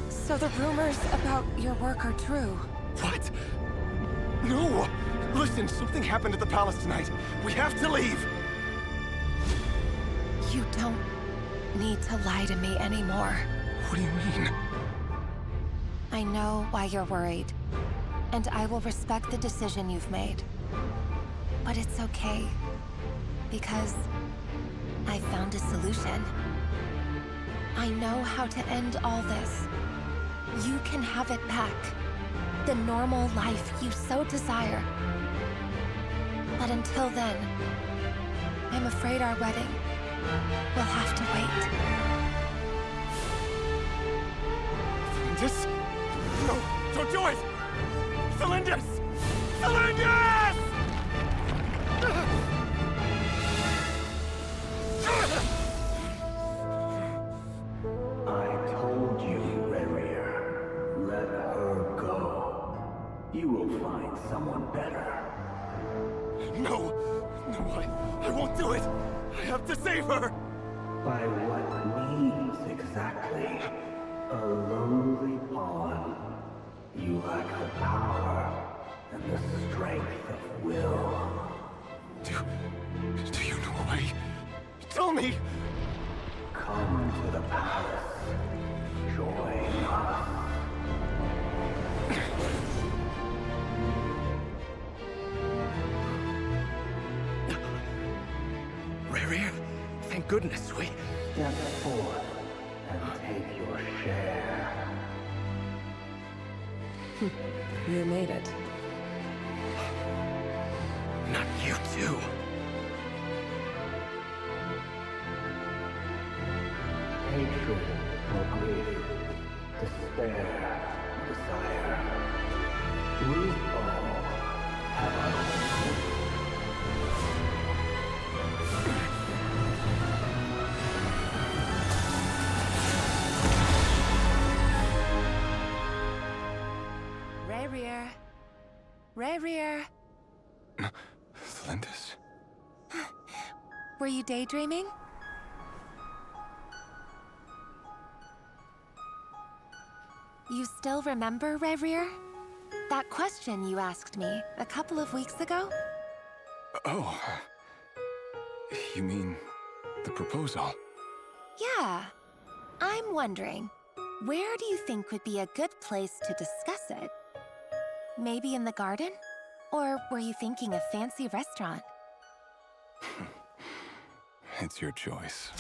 S16: So the rumors about your work are true.
S14: What? No! Listen, something happened at the palace tonight. We have to leave!
S16: You don't need to lie to me anymore.
S14: What do you mean?
S16: I know why you're worried, and I will respect the decision you've made. But it's okay, because I found a solution. I know how to end all this. You can have it back. The normal life you so desire. But until then, I'm afraid our wedding will have to wait.
S14: Cylindus? No, don't do it! Cylindus! Cylindus!
S15: I told you, Reri. Let her go. You will find someone better.
S14: No! No, I won't do it! I have to save her!
S15: By what means exactly? A lowly pawn. You lack the power and the strength of will.
S14: Do you know a way? Tell me!
S15: Come to the palace. Join us.
S14: Reri, thank goodness we...
S15: Step forth and take your share.
S11: You made it.
S14: Not you too.
S15: Hatred or grief, despair, desire. We all have our own.
S16: Reri. Reri.
S14: Slintus?
S16: Were you daydreaming? You still remember, Reri? That question you asked me a couple of weeks ago?
S14: Oh. You mean the proposal?
S16: Yeah. I'm wondering, where do you think would be a good place to discuss it? Maybe in the garden? Or were you thinking a fancy restaurant?
S14: It's your choice.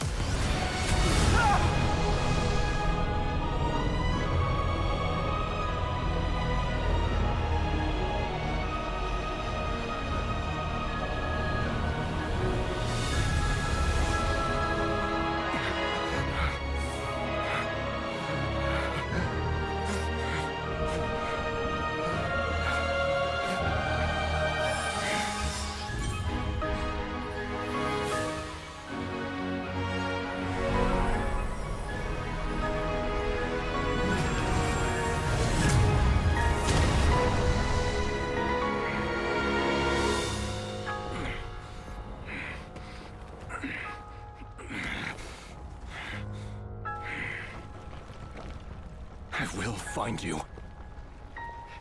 S14: I will find you.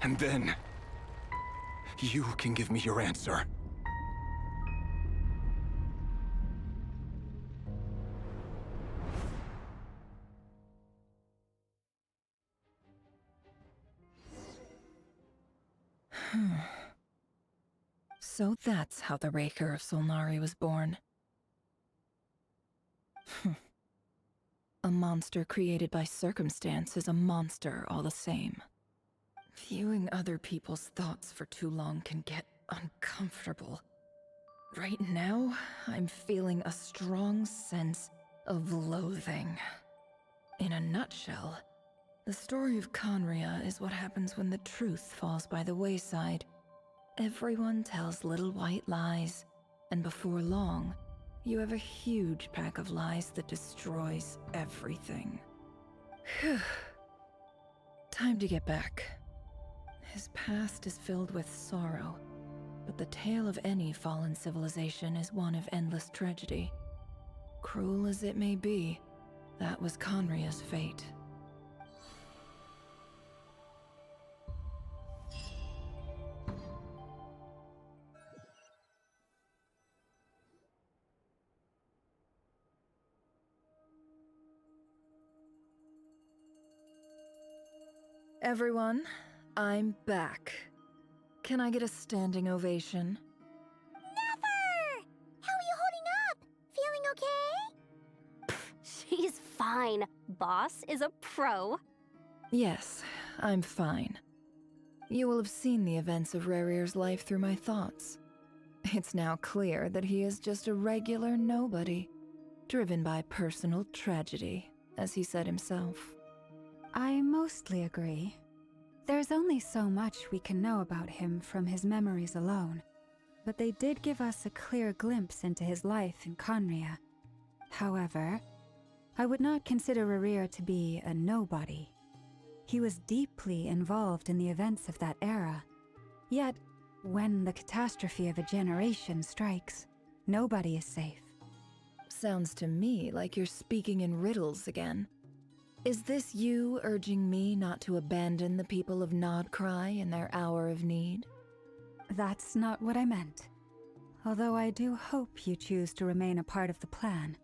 S14: And then, you can give me your answer.
S11: So that's how the Raker of Solnari was born. A monster created by circumstance is a monster all the same. Viewing other people's thoughts for too long can get uncomfortable. Right now, I'm feeling a strong sense of loathing. In a nutshell, the story of Conria is what happens when the truth falls by the wayside. Everyone tells little white lies, and before long, you have a huge pack of lies that destroys everything. Phew. Time to get back. His past is filled with sorrow, but the tale of any fallen civilization is one of endless tragedy. Cruel as it may be, that was Conria's fate. Everyone, I'm back. Can I get a standing ovation?
S1: Neffer! How are you holding up? Feeling okay?
S12: She's fine. Boss is a pro.
S11: Yes, I'm fine. You will have seen the events of Rerir's life through my thoughts. It's now clear that he is just a regular nobody, driven by personal tragedy, as he said himself.
S2: I mostly agree. There's only so much we can know about him from his memories alone, but they did give us a clear glimpse into his life in Conria. However, I would not consider Reri to be a nobody. He was deeply involved in the events of that era. Yet, when the catastrophe of a generation strikes, nobody is safe.
S11: Sounds to me like you're speaking in riddles again. Is this you urging me not to abandon the people of Nod-Krае in their hour of need?
S2: That's not what I meant. Although I do hope you choose to remain a part of the plan.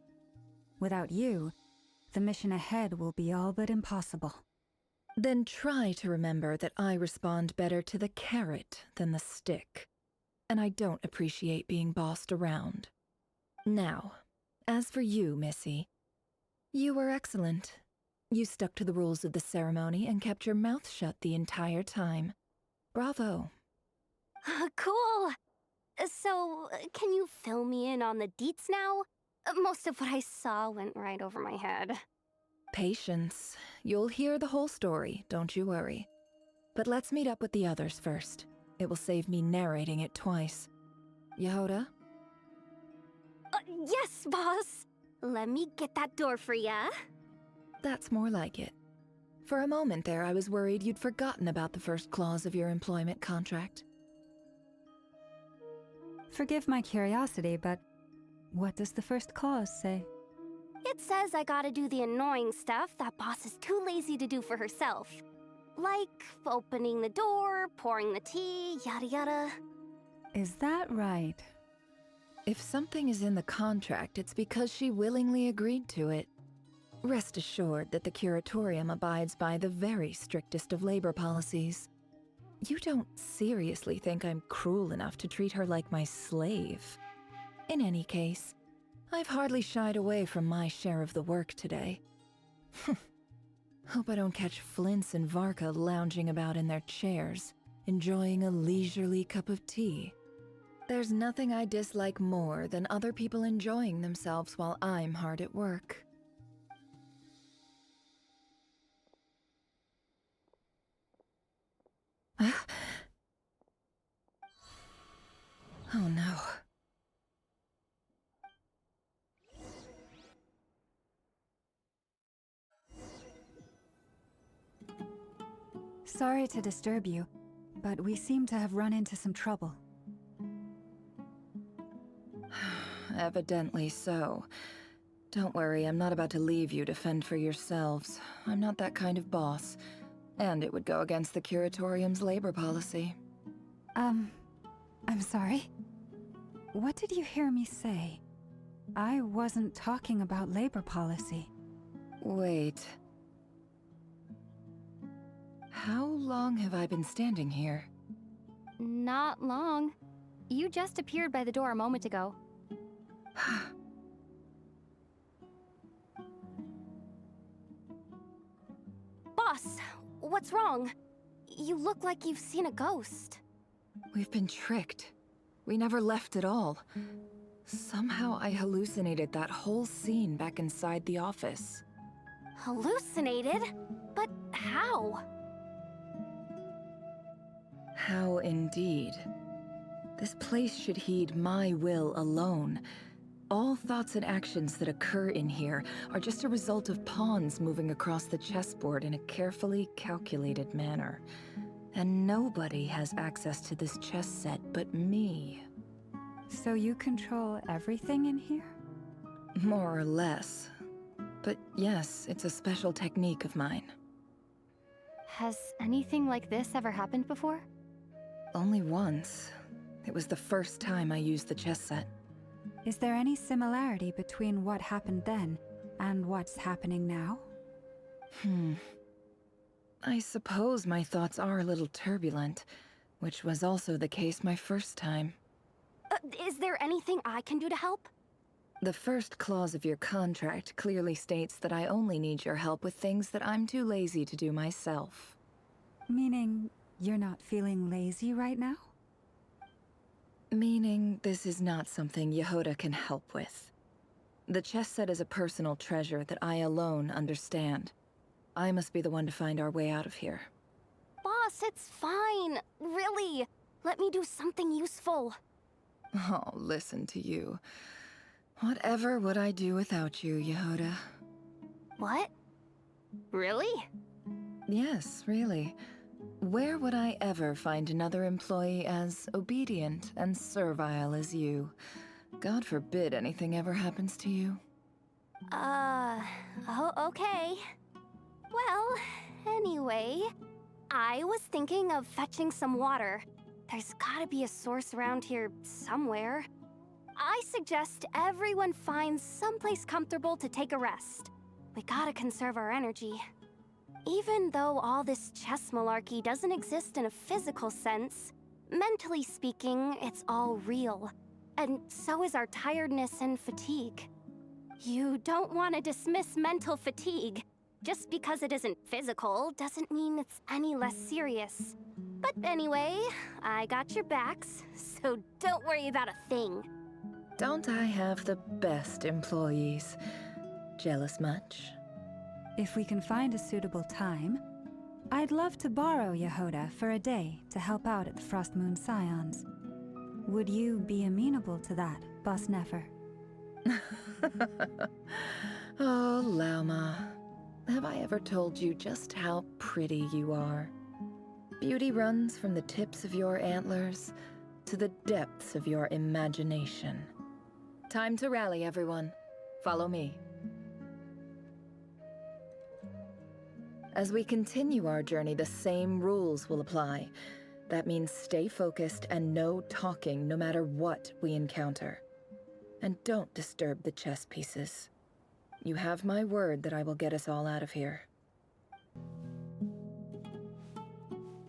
S2: Without you, the mission ahead will be all but impossible.
S11: Then try to remember that I respond better to the carrot than the stick. And I don't appreciate being bossed around. Now, as for you, Missy, you were excellent. You stuck to the rules of the ceremony and kept your mouth shut the entire time. Bravo.
S12: Cool. So, can you fill me in on the deets now? Most of what I saw went right over my head.
S11: Patience. You'll hear the whole story, don't you worry. But let's meet up with the others first. It will save me narrating it twice. Yehoda?
S12: Yes, boss. Let me get that door for ya.
S11: That's more like it. For a moment there, I was worried you'd forgotten about the first clause of your employment contract.
S2: Forgive my curiosity, but what does the first clause say?
S12: It says I gotta do the annoying stuff that boss is too lazy to do for herself. Like opening the door, pouring the tea, yada yada.
S2: Is that right?
S11: If something is in the contract, it's because she willingly agreed to it. Rest assured that the Curatorium abides by the very strictest of labor policies. You don't seriously think I'm cruel enough to treat her like my slave? In any case, I've hardly shied away from my share of the work today. Hope I don't catch Flintz and Varka lounging about in their chairs, enjoying a leisurely cup of tea. There's nothing I dislike more than other people enjoying themselves while I'm hard at work. Oh no.
S2: Sorry to disturb you, but we seem to have run into some trouble.
S11: Evidently so. Don't worry, I'm not about to leave you to fend for yourselves. I'm not that kind of boss. And it would go against the Curatorium's labor policy.
S2: I'm sorry? What did you hear me say? I wasn't talking about labor policy.
S11: Wait. How long have I been standing here?
S21: Not long. You just appeared by the door a moment ago.
S12: Boss, what's wrong? You look like you've seen a ghost.
S11: We've been tricked. We never left at all. Somehow I hallucinated that whole scene back inside the office.
S12: Hallucinated? But how?
S11: How indeed. This place should heed my will alone. All thoughts and actions that occur in here are just a result of pawns moving across the chessboard in a carefully calculated manner. And nobody has access to this chess set but me.
S2: So you control everything in here?
S11: More or less. But yes, it's a special technique of mine.
S21: Has anything like this ever happened before?
S11: Only once. It was the first time I used the chess set.
S2: Is there any similarity between what happened then and what's happening now?
S11: I suppose my thoughts are a little turbulent, which was also the case my first time.
S12: Is there anything I can do to help?
S11: The first clause of your contract clearly states that I only need your help with things that I'm too lazy to do myself.
S2: Meaning you're not feeling lazy right now?
S11: Meaning this is not something Yehoda can help with. The chess set is a personal treasure that I alone understand. I must be the one to find our way out of here.
S12: Boss, it's fine. Really. Let me do something useful.
S11: Oh, listen to you. Whatever would I do without you, Yehoda?
S12: What? Really?
S11: Yes, really. Where would I ever find another employee as obedient and servile as you? God forbid anything ever happens to you.
S12: Oh, okay. Well, anyway, I was thinking of fetching some water. There's gotta be a source around here somewhere. I suggest everyone finds someplace comfortable to take a rest. We gotta conserve our energy. Even though all this chess malarkey doesn't exist in a physical sense, mentally speaking, it's all real. And so is our tiredness and fatigue. You don't want to dismiss mental fatigue. Just because it isn't physical doesn't mean it's any less serious. But anyway, I got your backs, so don't worry about a thing.
S11: Don't I have the best employees? Jealous much?
S2: If we can find a suitable time, I'd love to borrow Yehoda for a day to help out at the Frost Moon Scions. Would you be amenable to that, Boss Neffer?
S11: Oh, Lauma. Have I ever told you just how pretty you are? Beauty runs from the tips of your antlers to the depths of your imagination. Time to rally, everyone. Follow me. As we continue our journey, the same rules will apply. That means stay focused and no talking no matter what we encounter. And don't disturb the chess pieces. You have my word that I will get us all out of here.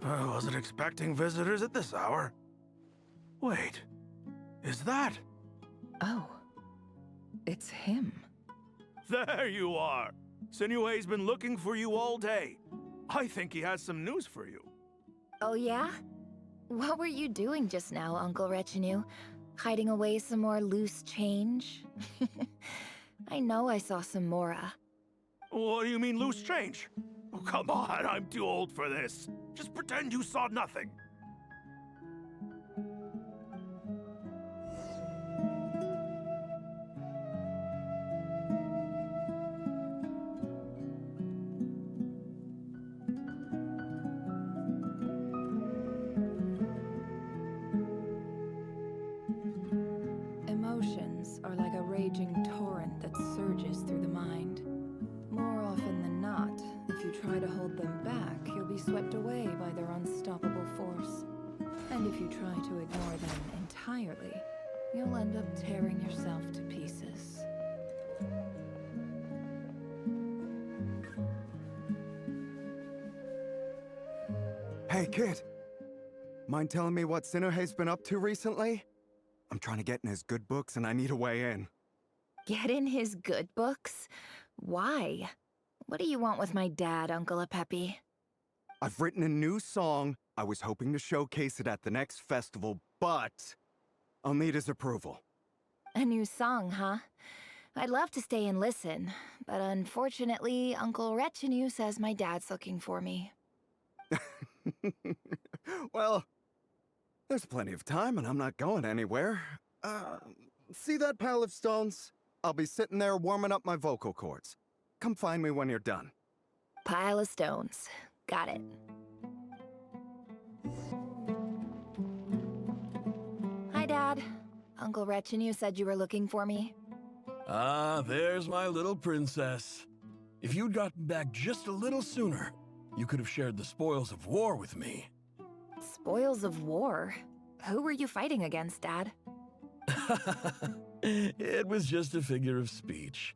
S7: I wasn't expecting visitors at this hour. Wait, is that?
S11: Oh, it's him.
S7: There you are! Sinue's been looking for you all day. I think he has some news for you.
S6: Oh yeah? What were you doing just now, Uncle Retinue? Hiding away some more loose change? I know I saw some Mora.
S7: What do you mean loose change? Oh, come on, I'm too old for this. Just pretend you saw nothing.
S11: Emotions are like a raging torrent that surges through the mind. More often than not, if you try to hold them back, you'll be swept away by their unstoppable force. And if you try to ignore them entirely, you'll end up tearing yourself to pieces.
S22: Hey, kid. Mind telling me what Sinuhe's been up to recently? I'm trying to get in his good books and I need a way in.
S6: Get in his good books? Why? What do you want with my dad, Uncle Apepi?
S22: I've written a new song. I was hoping to showcase it at the next festival, but I'll need his approval.
S6: A new song, huh? I'd love to stay and listen, but unfortunately, Uncle Retinue says my dad's looking for me.
S22: Well, there's plenty of time and I'm not going anywhere. See that pile of stones? I'll be sitting there warming up my vocal cords. Come find me when you're done.
S6: Pile of stones. Got it. Hi, Dad. Uncle Retinue said you were looking for me.
S23: Ah, there's my little princess. If you'd gotten back just a little sooner, you could have shared the spoils of war with me.
S6: Spoils of war? Who were you fighting against, Dad?
S23: It was just a figure of speech.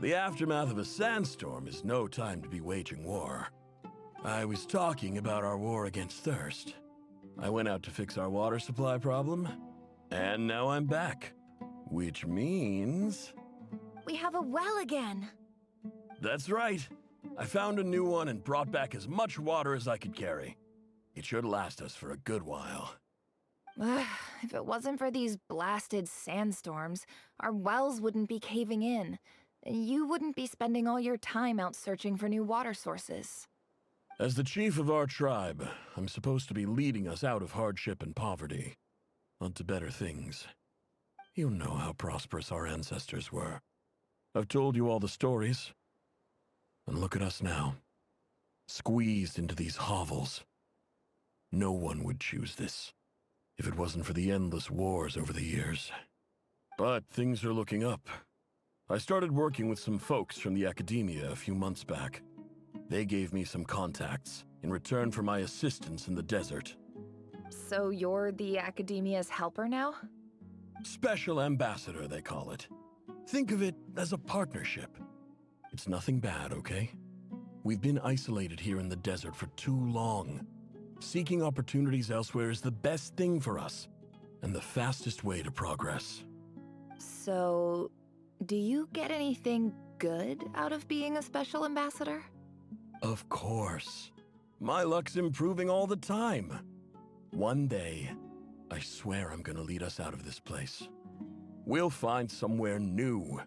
S23: The aftermath of a sandstorm is no time to be waging war. I was talking about our war against thirst. I went out to fix our water supply problem, and now I'm back. Which means...
S6: We have a well again!
S23: That's right. I found a new one and brought back as much water as I could carry. It should last us for a good while.
S6: If it wasn't for these blasted sandstorms, our wells wouldn't be caving in. You wouldn't be spending all your time out searching for new water sources.
S23: As the chief of our tribe, I'm supposed to be leading us out of hardship and poverty, onto better things. You know how prosperous our ancestors were. I've told you all the stories. And look at us now, squeezed into these hovels. No one would choose this, if it wasn't for the endless wars over the years. But things are looking up. I started working with some folks from the academia a few months back. They gave me some contacts in return for my assistance in the desert.
S6: So you're the academia's helper now?
S23: Special ambassador, they call it. Think of it as a partnership. It's nothing bad, okay? We've been isolated here in the desert for too long. Seeking opportunities elsewhere is the best thing for us, and the fastest way to progress.
S6: So, do you get anything good out of being a special ambassador?
S23: Of course. My luck's improving all the time. One day, I swear I'm gonna lead us out of this place. We'll find somewhere new.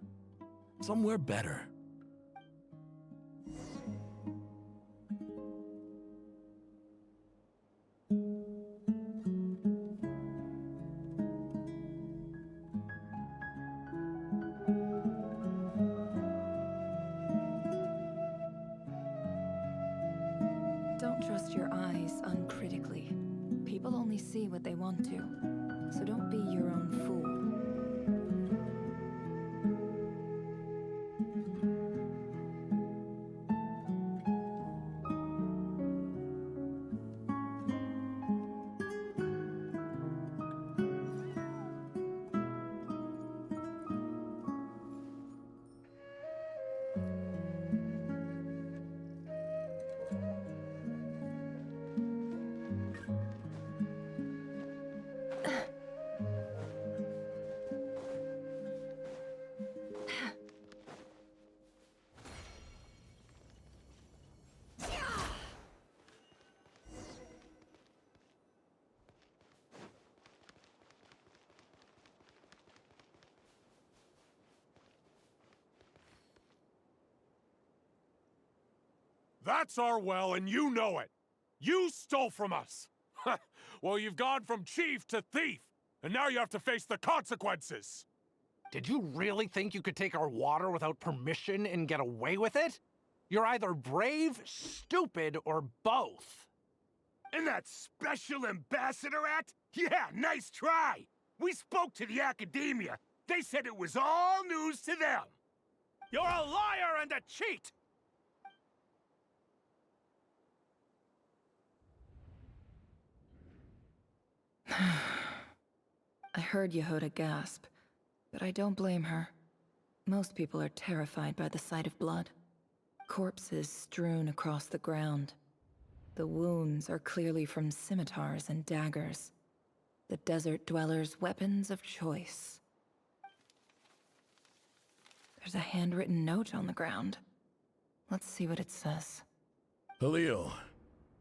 S23: Somewhere better.
S11: Don't trust your eyes uncritically. People only see what they want to, so don't be your own fool.
S20: That's our well, and you know it. You stole from us. Well, you've gone from chief to thief, and now you have to face the consequences.
S4: Did you really think you could take our water without permission and get away with it? You're either brave, stupid, or both.
S7: And that special ambassador act? Yeah, nice try. We spoke to the academia. They said it was all news to them. You're a liar and a cheat.
S11: I heard Yehuda gasp, but I don't blame her. Most people are terrified by the sight of blood. Corpses strewn across the ground. The wounds are clearly from scimitars and daggers. The desert dwellers' weapons of choice. There's a handwritten note on the ground. Let's see what it says.
S23: Halil,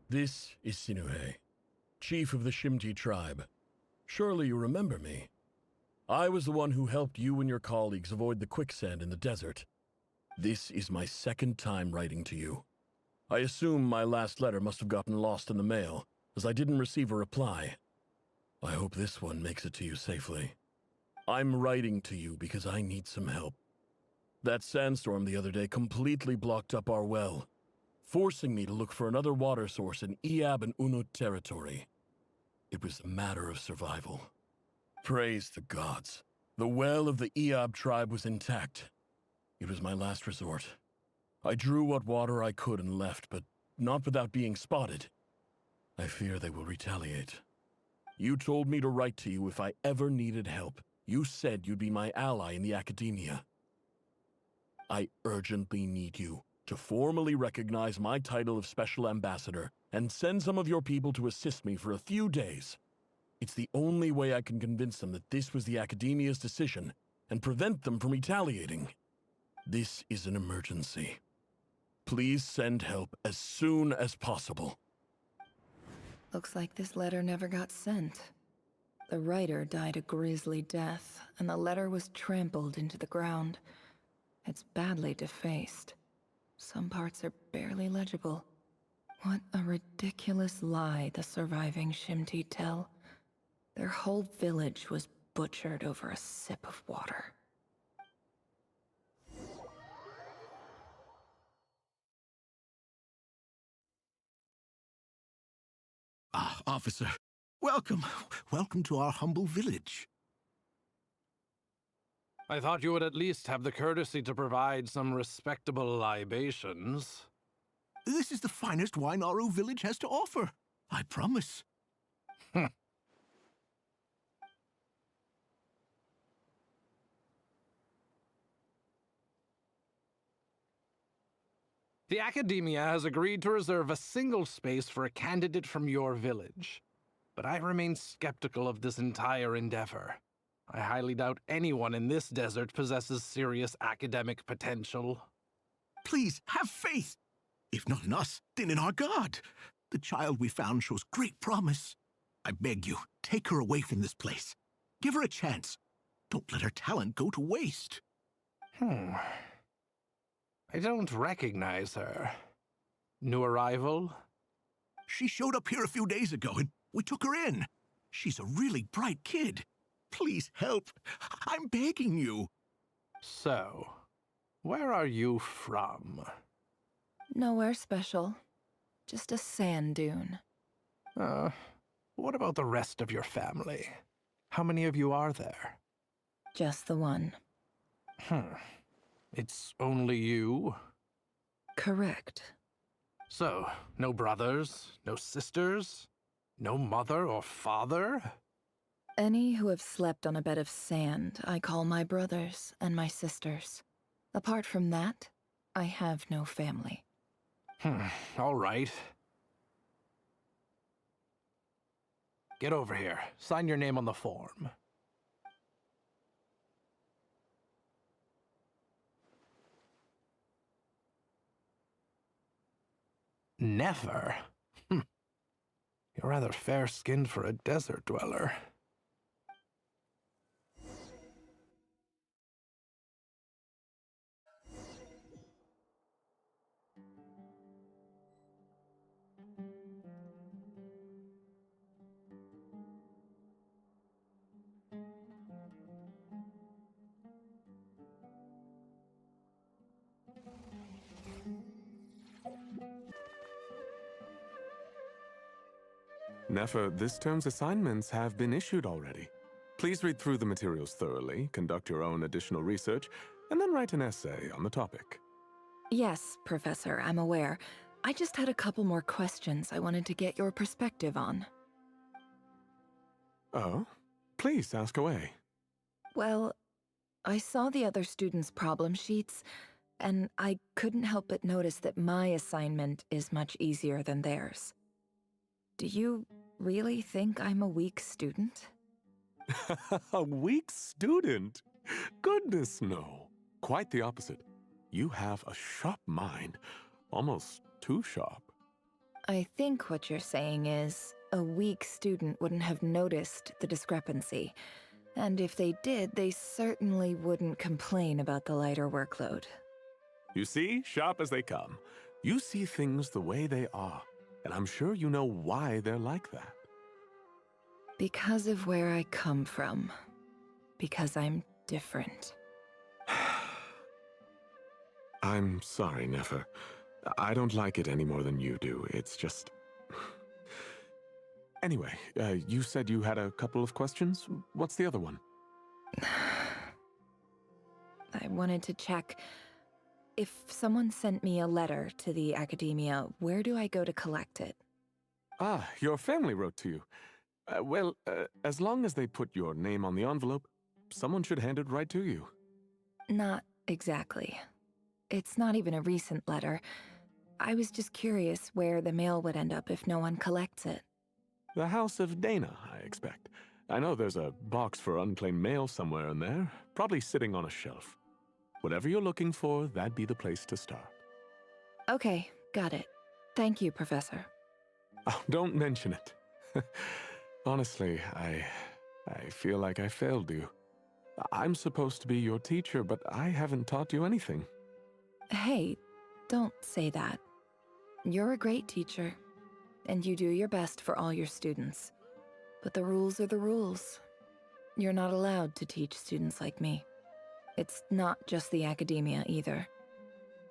S23: this is Sinuhe, chief of the Shimti tribe. Surely you remember me. I was the one who helped you and your colleagues avoid the quicksand in the desert. This is my second time writing to you. I assume my last letter must have gotten lost in the mail, as I didn't receive a reply. I hope this one makes it to you safely. I'm writing to you because I need some help. That sandstorm the other day completely blocked up our well, forcing me to look for another water source in Iab and Unut territory. It was a matter of survival. Praise the gods. The well of the Iab tribe was intact. It was my last resort. I drew what water I could and left, but not without being spotted. I fear they will retaliate. You told me to write to you if I ever needed help. You said you'd be my ally in the academia. I urgently need you to formally recognize my title of Special Ambassador and send some of your people to assist me for a few days. It's the only way I can convince them that this was the academia's decision and prevent them from retaliating. This is an emergency. Please send help as soon as possible.
S11: Looks like this letter never got sent. The writer died a grisly death, and the letter was trampled into the ground. It's badly defaced. Some parts are barely legible. What a ridiculous lie the surviving Shimti tell. Their whole village was butchered over a sip of water.
S8: Ah, officer. Welcome. Welcome to our humble village.
S4: I thought you would at least have the courtesy to provide some respectable libations.
S8: This is the finest wine Aru village has to offer. I promise.
S4: The Academia has agreed to reserve a single space for a candidate from your village. But I remain skeptical of this entire endeavor. I highly doubt anyone in this desert possesses serious academic potential.
S8: Please, have faith. If not in us, then in our god. The child we found shows great promise. I beg you, take her away from this place. Give her a chance. Don't let her talent go to waste.
S4: I don't recognize her. New arrival?
S8: She showed up here a few days ago, and we took her in. She's a really bright kid. Please help. I'm begging you.
S4: So, where are you from?
S11: Nowhere special. Just a sand dune.
S4: What about the rest of your family? How many of you are there?
S11: Just the one.
S4: It's only you?
S11: Correct.
S4: So, no brothers, no sisters, no mother or father?
S11: Any who have slept on a bed of sand, I call my brothers and my sisters. Apart from that, I have no family.
S4: All right. Get over here. Sign your name on the form. Neffer? You're rather fair-skinned for a desert dweller.
S20: Neffer, this term's assignments have been issued already. Please read through the materials thoroughly, conduct your own additional research, and then write an essay on the topic.
S11: Yes, Professor, I'm aware. I just had a couple more questions I wanted to get your perspective on.
S20: Oh? Please ask away.
S11: Well, I saw the other students' problem sheets, and I couldn't help but notice that my assignment is much easier than theirs. Do you really think I'm a weak student?
S20: A weak student? Goodness, no. Quite the opposite. You have a sharp mind. Almost too sharp.
S11: I think what you're saying is, a weak student wouldn't have noticed the discrepancy. And if they did, they certainly wouldn't complain about the lighter workload.
S20: You see, sharp as they come. You see things the way they are. And I'm sure you know why they're like that.
S11: Because of where I come from. Because I'm different.
S20: I'm sorry, Neffer. I don't like it any more than you do. It's just... Anyway, you said you had a couple of questions. What's the other one?
S11: I wanted to check... If someone sent me a letter to the academia, where do I go to collect it?
S20: Ah, your family wrote to you. Well, as long as they put your name on the envelope, someone should hand it right to you.
S11: Not exactly. It's not even a recent letter. I was just curious where the mail would end up if no one collects it.
S20: The House of Dana, I expect. I know there's a box for unclaimed mail somewhere in there, probably sitting on a shelf. Whatever you're looking for, that'd be the place to start.
S11: Okay, got it. Thank you, Professor.
S20: Oh, don't mention it. Honestly, I feel like I failed you. I'm supposed to be your teacher, but I haven't taught you anything.
S11: Hey, don't say that. You're a great teacher, and you do your best for all your students. But the rules are the rules. You're not allowed to teach students like me. It's not just the academia either.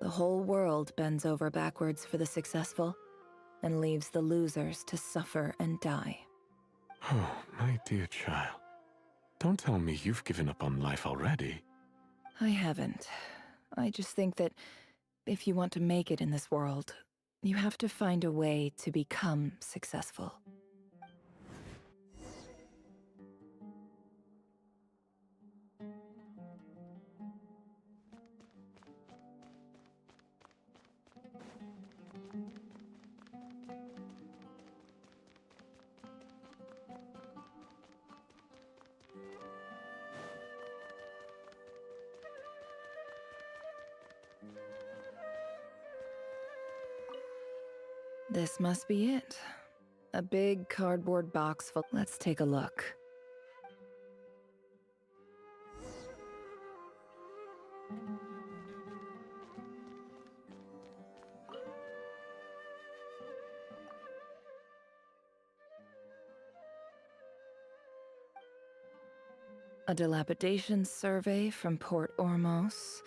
S11: The whole world bends over backwards for the successful and leaves the losers to suffer and die.
S20: Oh, my dear child. Don't tell me you've given up on life already.
S11: I haven't. I just think that if you want to make it in this world, you have to find a way to become successful. This must be it. A big cardboard box full. Let's take a look. A dilapidation survey from Port Ormos.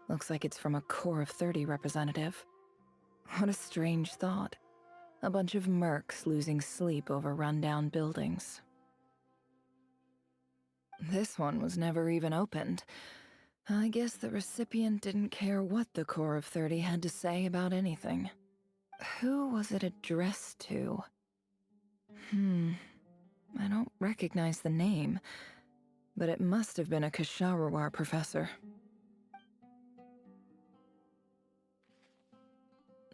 S11: Looks like it's from a Core of 30 representative. What a strange thought. A bunch of mercs losing sleep over rundown buildings. This one was never even opened. I guess the recipient didn't care what the core of 30 had to say about anything. Who was it addressed to? I don't recognize the name, but it must have been a Ksharawar professor.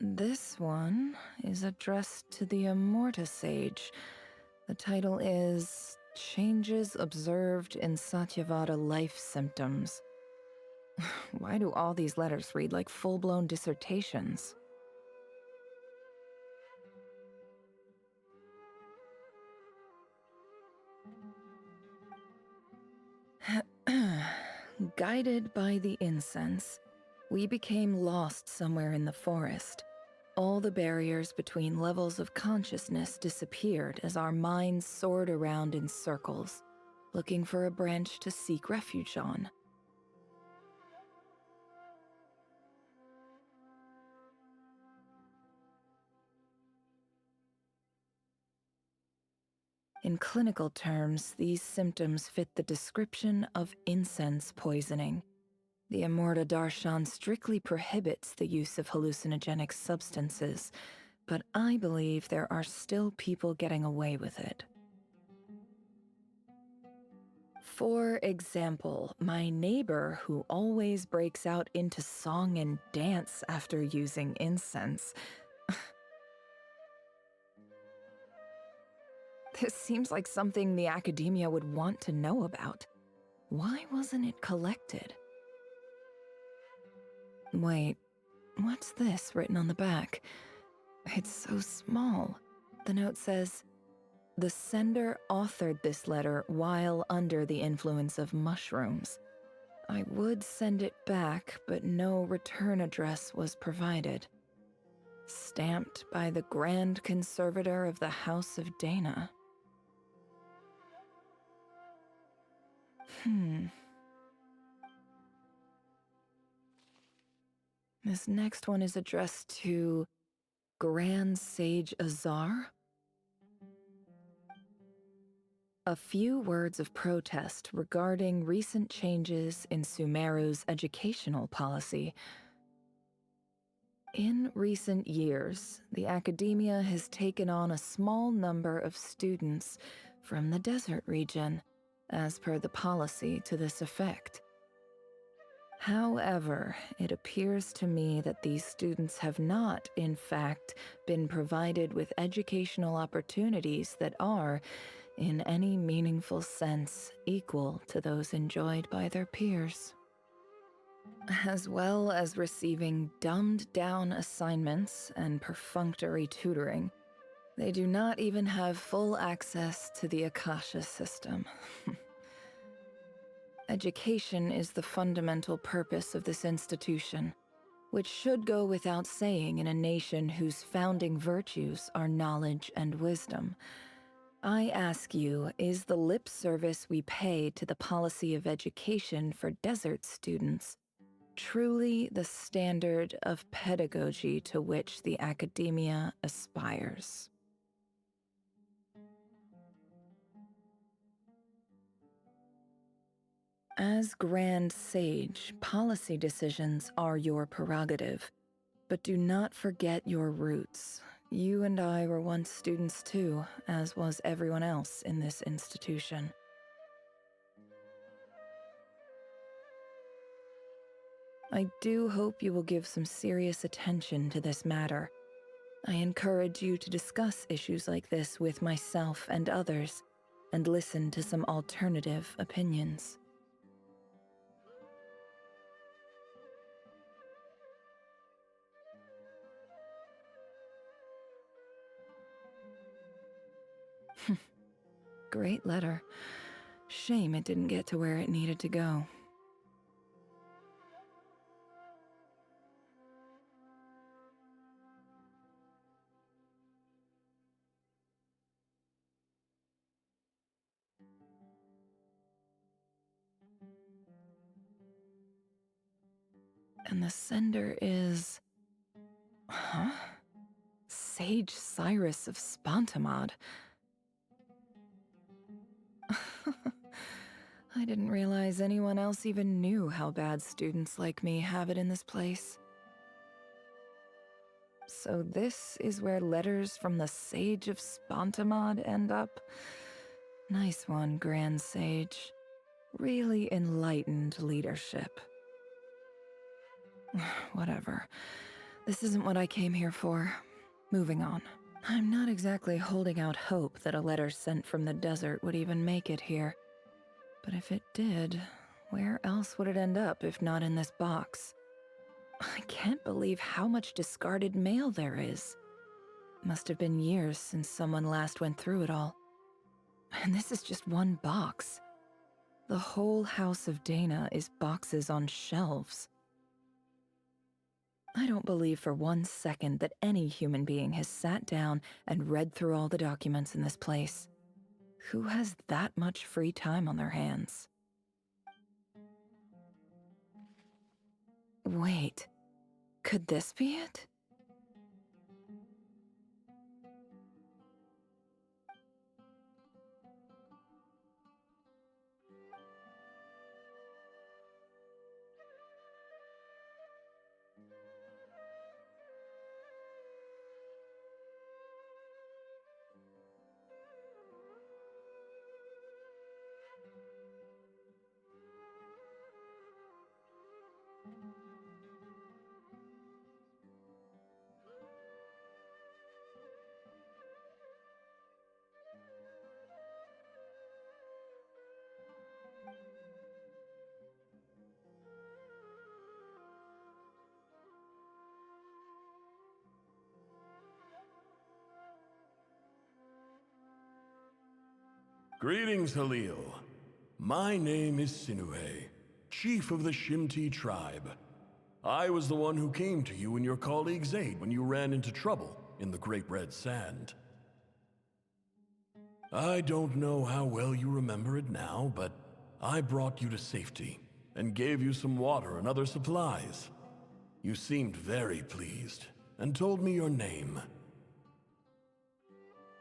S11: This one is addressed to the Immorta Sage. The title is Changes Observed in Satyavada Life Symptoms. Why do all these letters read like full-blown dissertations? Guided by the incense, we became lost somewhere in the forest. All the barriers between levels of consciousness disappeared as our minds soared around in circles, looking for a branch to seek refuge on. In clinical terms, these symptoms fit the description of incense poisoning. The Immorta Darshan strictly prohibits the use of hallucinogenic substances, but I believe there are still people getting away with it. For example, my neighbor who always breaks out into song and dance after using incense. This seems like something the academia would want to know about. Why wasn't it collected? Wait, what's this written on the back? It's so small. The note says, "The sender authored this letter while under the influence of mushrooms. I would send it back, but no return address was provided. Stamped by the Grand Conservator of the House of Dana." This next one is addressed to Grand Sage Azar. A few words of protest regarding recent changes in Sumeru's educational policy. In recent years, the academia has taken on a small number of students from the desert region, as per the policy to this effect. However, it appears to me that these students have not, in fact, been provided with educational opportunities that are, in any meaningful sense, equal to those enjoyed by their peers. As well as receiving dumbed-down assignments and perfunctory tutoring, they do not even have full access to the Akasha system. Education is the fundamental purpose of this institution, which should go without saying in a nation whose founding virtues are knowledge and wisdom. I ask you, is the lip service we pay to the policy of education for desert students truly the standard of pedagogy to which the academia aspires? As Grand Sage, policy decisions are your prerogative, but do not forget your roots. You and I were once students too, as was everyone else in this institution. I do hope you will give some serious attention to this matter. I encourage you to discuss issues like this with myself and others, and listen to some alternative opinions. Great letter. Shame it didn't get to where it needed to go. And the sender is... Huh? Sage Cyrus of Spontamod. I didn't realize anyone else even knew how bad students like me have it in this place. So this is where letters from the Sage of Spontamod end up? Nice one, Grand Sage. Really enlightened leadership. Whatever. This isn't what I came here for. Moving on. I'm not exactly holding out hope that a letter sent from the desert would even make it here. But if it did, where else would it end up if not in this box? I can't believe how much discarded mail there is. Must have been years since someone last went through it all. And this is just one box. The whole house of Dana is boxes on shelves. I don't believe for 1 second that any human being has sat down and read through all the documents in this place. Who has that much free time on their hands? Wait, could this be it?
S23: Greetings, Halil. My name is Sinuhe, chief of the Shimti tribe. I was the one who came to you and your colleague's aid when you ran into trouble in the Great Red Sand. I don't know how well you remember it now, but I brought you to safety and gave you some water and other supplies. You seemed very pleased and told me your name.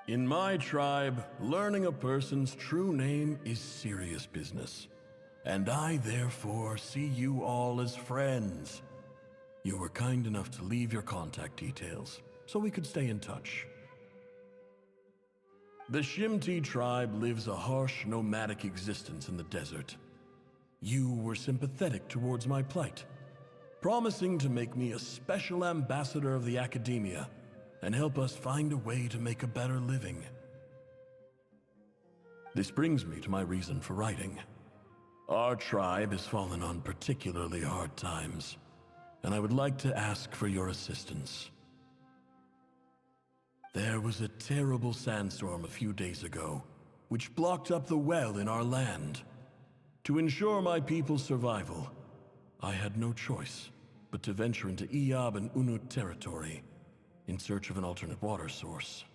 S23: In my tribe, learning a person's true name is serious business, and I therefore see you all as friends. You were kind enough to leave your contact details, so we could stay in touch. The Shimti tribe lives a harsh, nomadic existence in the desert. You were sympathetic towards my plight, promising to make me a special ambassador of the academia and help us find a way to make a better living. This brings me to my reason for writing. Our tribe has fallen on particularly hard times, and I would like to ask for your assistance. There was a terrible sandstorm a few days ago, which blocked up the well in our land. To ensure my people's survival, I had no choice but to venture into Iyab and Unut territory in search of an alternate water source.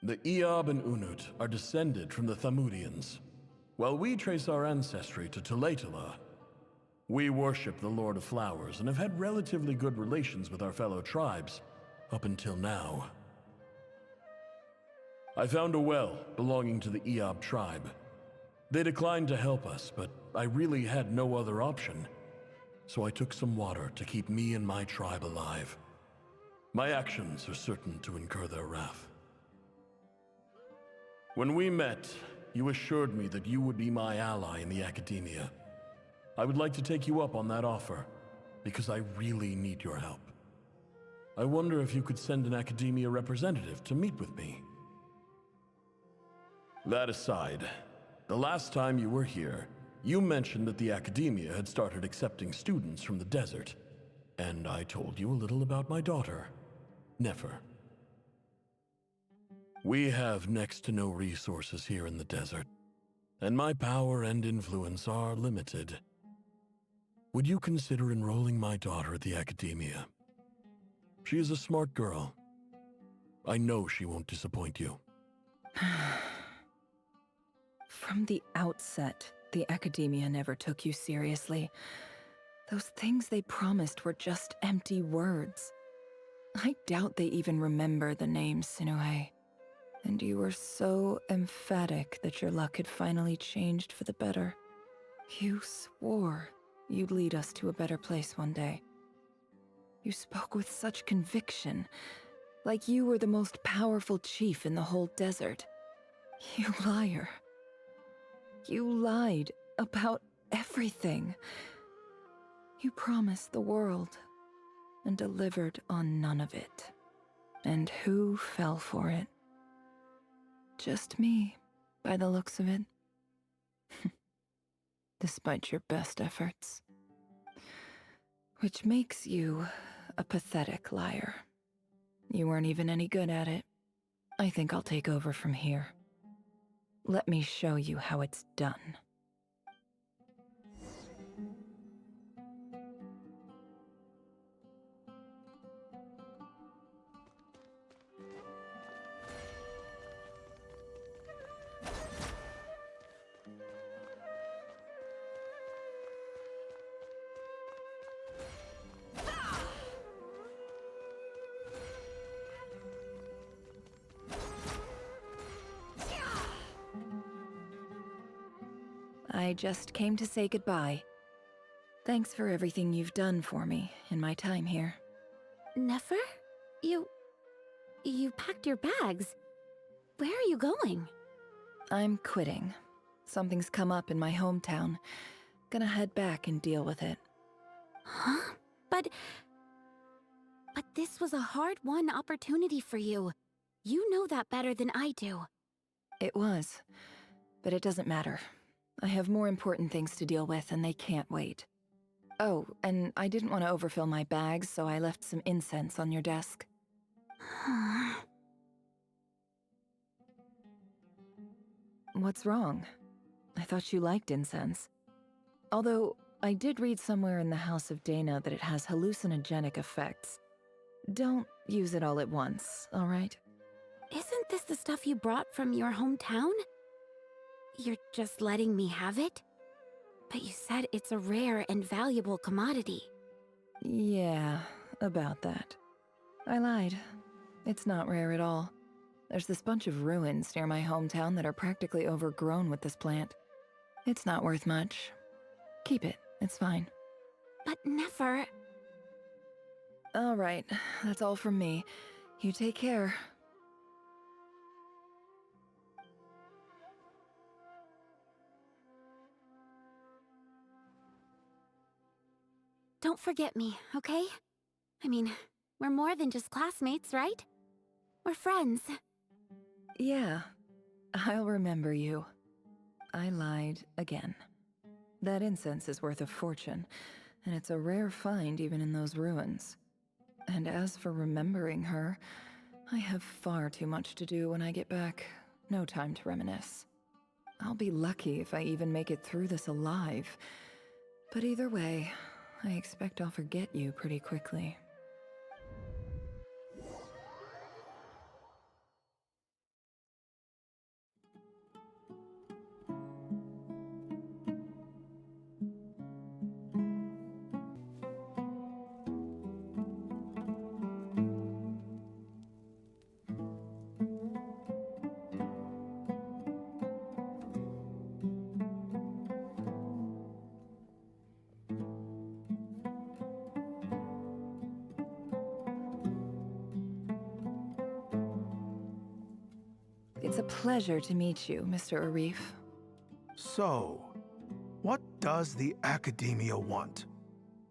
S23: The Iyab and Unut are descended from the Thamudians. While we trace our ancestry to Tulatala, we worship the Lord of Flowers and have had relatively good relations with our fellow tribes up until now. I found a well belonging to the Iyab tribe. They declined to help us, but I really had no other option, so I took some water to keep me and my tribe alive. My actions are certain to incur their wrath. When we met, you assured me that you would be my ally in the academia. I would like to take you up on that offer, because I really need your help. I wonder if you could send an academia representative to meet with me. That aside, the last time you were here, you mentioned that the academia had started accepting students from the desert, and I told you a little about my daughter, Neffer. We have next to no resources here in the desert, and my power and influence are limited. Would you consider enrolling my daughter at the academia? She is a smart girl. I know she won't disappoint you.
S11: From the outset, the academia never took you seriously. Those things they promised were just empty words. I doubt they even remember the name Sinuhe. And you were so emphatic that your luck had finally changed for the better. You swore you'd lead us to a better place one day. You spoke with such conviction, like you were the most powerful chief in the whole desert. You liar. You lied about everything. You promised the world and delivered on none of it. And who fell for it? Just me, by the looks of it. Despite your best efforts. Which makes you a pathetic liar. You weren't even any good at it. I think I'll take over from here. Let me show you how it's done. I just came to say goodbye. Thanks for everything you've done for me in my time here.
S3: Neffer? You packed your bags. Where are you going?
S11: I'm quitting. Something's come up in my hometown. Gonna head back and deal with it.
S3: Huh? But this was a hard-won opportunity for you. You know that better than I do.
S11: It was, but it doesn't matter. I have more important things to deal with, and they can't wait. Oh, and I didn't want to overfill my bags, so I left some incense on your desk. What's wrong? I thought you liked incense. Although, I did read somewhere in the House of Dana that it has hallucinogenic effects. Don't use it all at once, all right?
S3: Isn't this the stuff you brought from your hometown? You're just letting me have it? But you said it's a rare and valuable commodity.
S11: Yeah, about that. I lied. It's not rare at all. There's this bunch of ruins near my hometown that are practically overgrown with this plant. It's not worth much. Keep it, it's fine.
S3: But Neffer...
S11: All right, that's all from me. You take care.
S3: Don't forget me, okay? I mean, we're more than just classmates, right? We're friends.
S11: Yeah, I'll remember you. I lied again. That incense is worth a fortune, and it's a rare find even in those ruins. And as for remembering her, I have far too much to do when I get back. No time to reminisce. I'll be lucky if I even make it through this alive. But either way, I expect I'll forget you pretty quickly. It's a pleasure to meet you, Mr. Arif.
S22: So, what does the Academia want?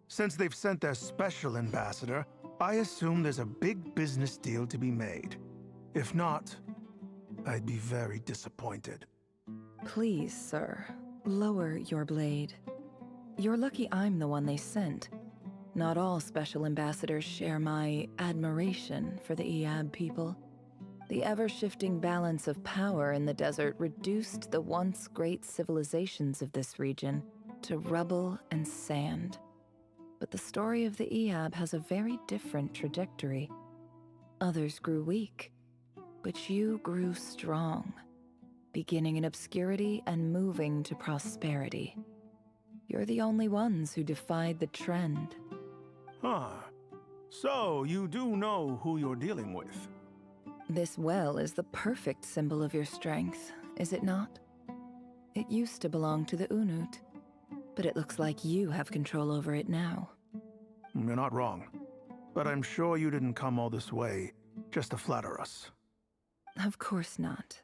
S22: Since they've sent their special ambassador, I assume there's a big business deal to be made. If not, I'd be very disappointed.
S11: Please, sir, lower your blade. You're lucky I'm the one they sent. Not all special ambassadors share my admiration for the Eab people. The ever-shifting balance of power in the desert reduced the once great civilizations of this region to rubble and sand. But the story of the Eab has a very different trajectory. Others grew weak, but you grew strong, beginning in obscurity and moving to prosperity. You're the only ones who defied the trend.
S22: Huh. So, you do know who you're dealing with.
S11: This well is the perfect symbol of your strength, is it not? It used to belong to the Unut, but it looks like you have control over it now.
S22: You're not wrong. But I'm sure you didn't come all this way just to flatter us.
S11: Of course not.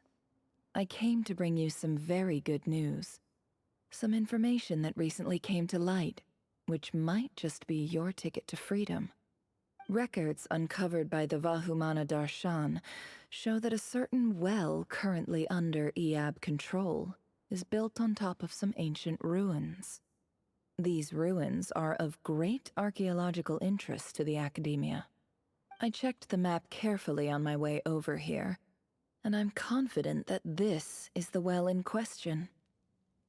S11: I came to bring you some very good news. Some information that recently came to light, which might just be your ticket to freedom. Records uncovered by the Vahumana Darshan show that a certain well currently under Iab control is built on top of some ancient ruins. These ruins are of great archaeological interest to the Academia. I checked the map carefully on my way over here, and I'm confident that this is the well in question.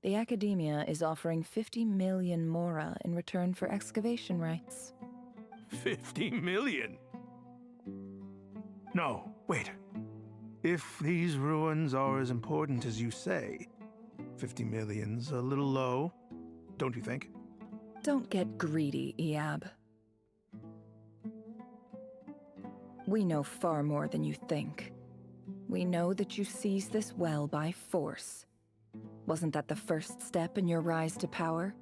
S11: The Academia is offering 50 million mora in return for excavation rights.
S22: 50 million? No, wait. If these ruins are as important as you say, 50 million's a little low, don't you think?
S11: Don't get greedy, Iab. We know far more than you think. We know that you seized this well by force. Wasn't that the first step in your rise to power?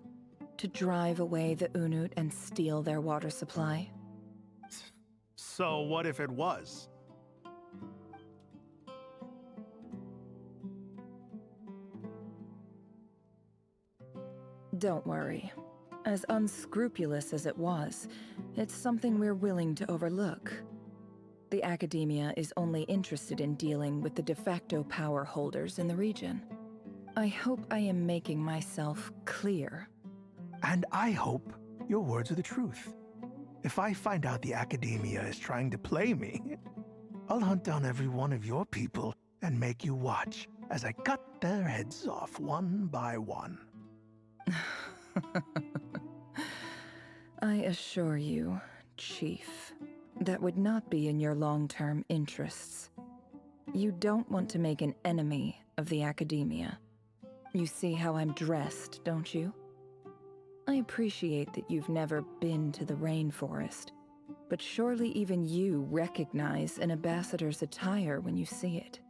S11: To drive away the Unut and steal their water supply?
S22: So what if it was?
S11: Don't worry. As unscrupulous as it was, it's something we're willing to overlook. The Academia is only interested in dealing with the de facto power holders in the region. I hope I am making myself clear.
S22: And I hope your words are the truth. If I find out the Academia is trying to play me, I'll hunt down every one of your people and make you watch as I cut their heads off one by one.
S11: I assure you, Chief, that would not be in your long-term interests. You don't want to make an enemy of the Academia. You see how I'm dressed, don't you? I appreciate that you've never been to the rainforest, but surely even you recognize an ambassador's attire when you see it.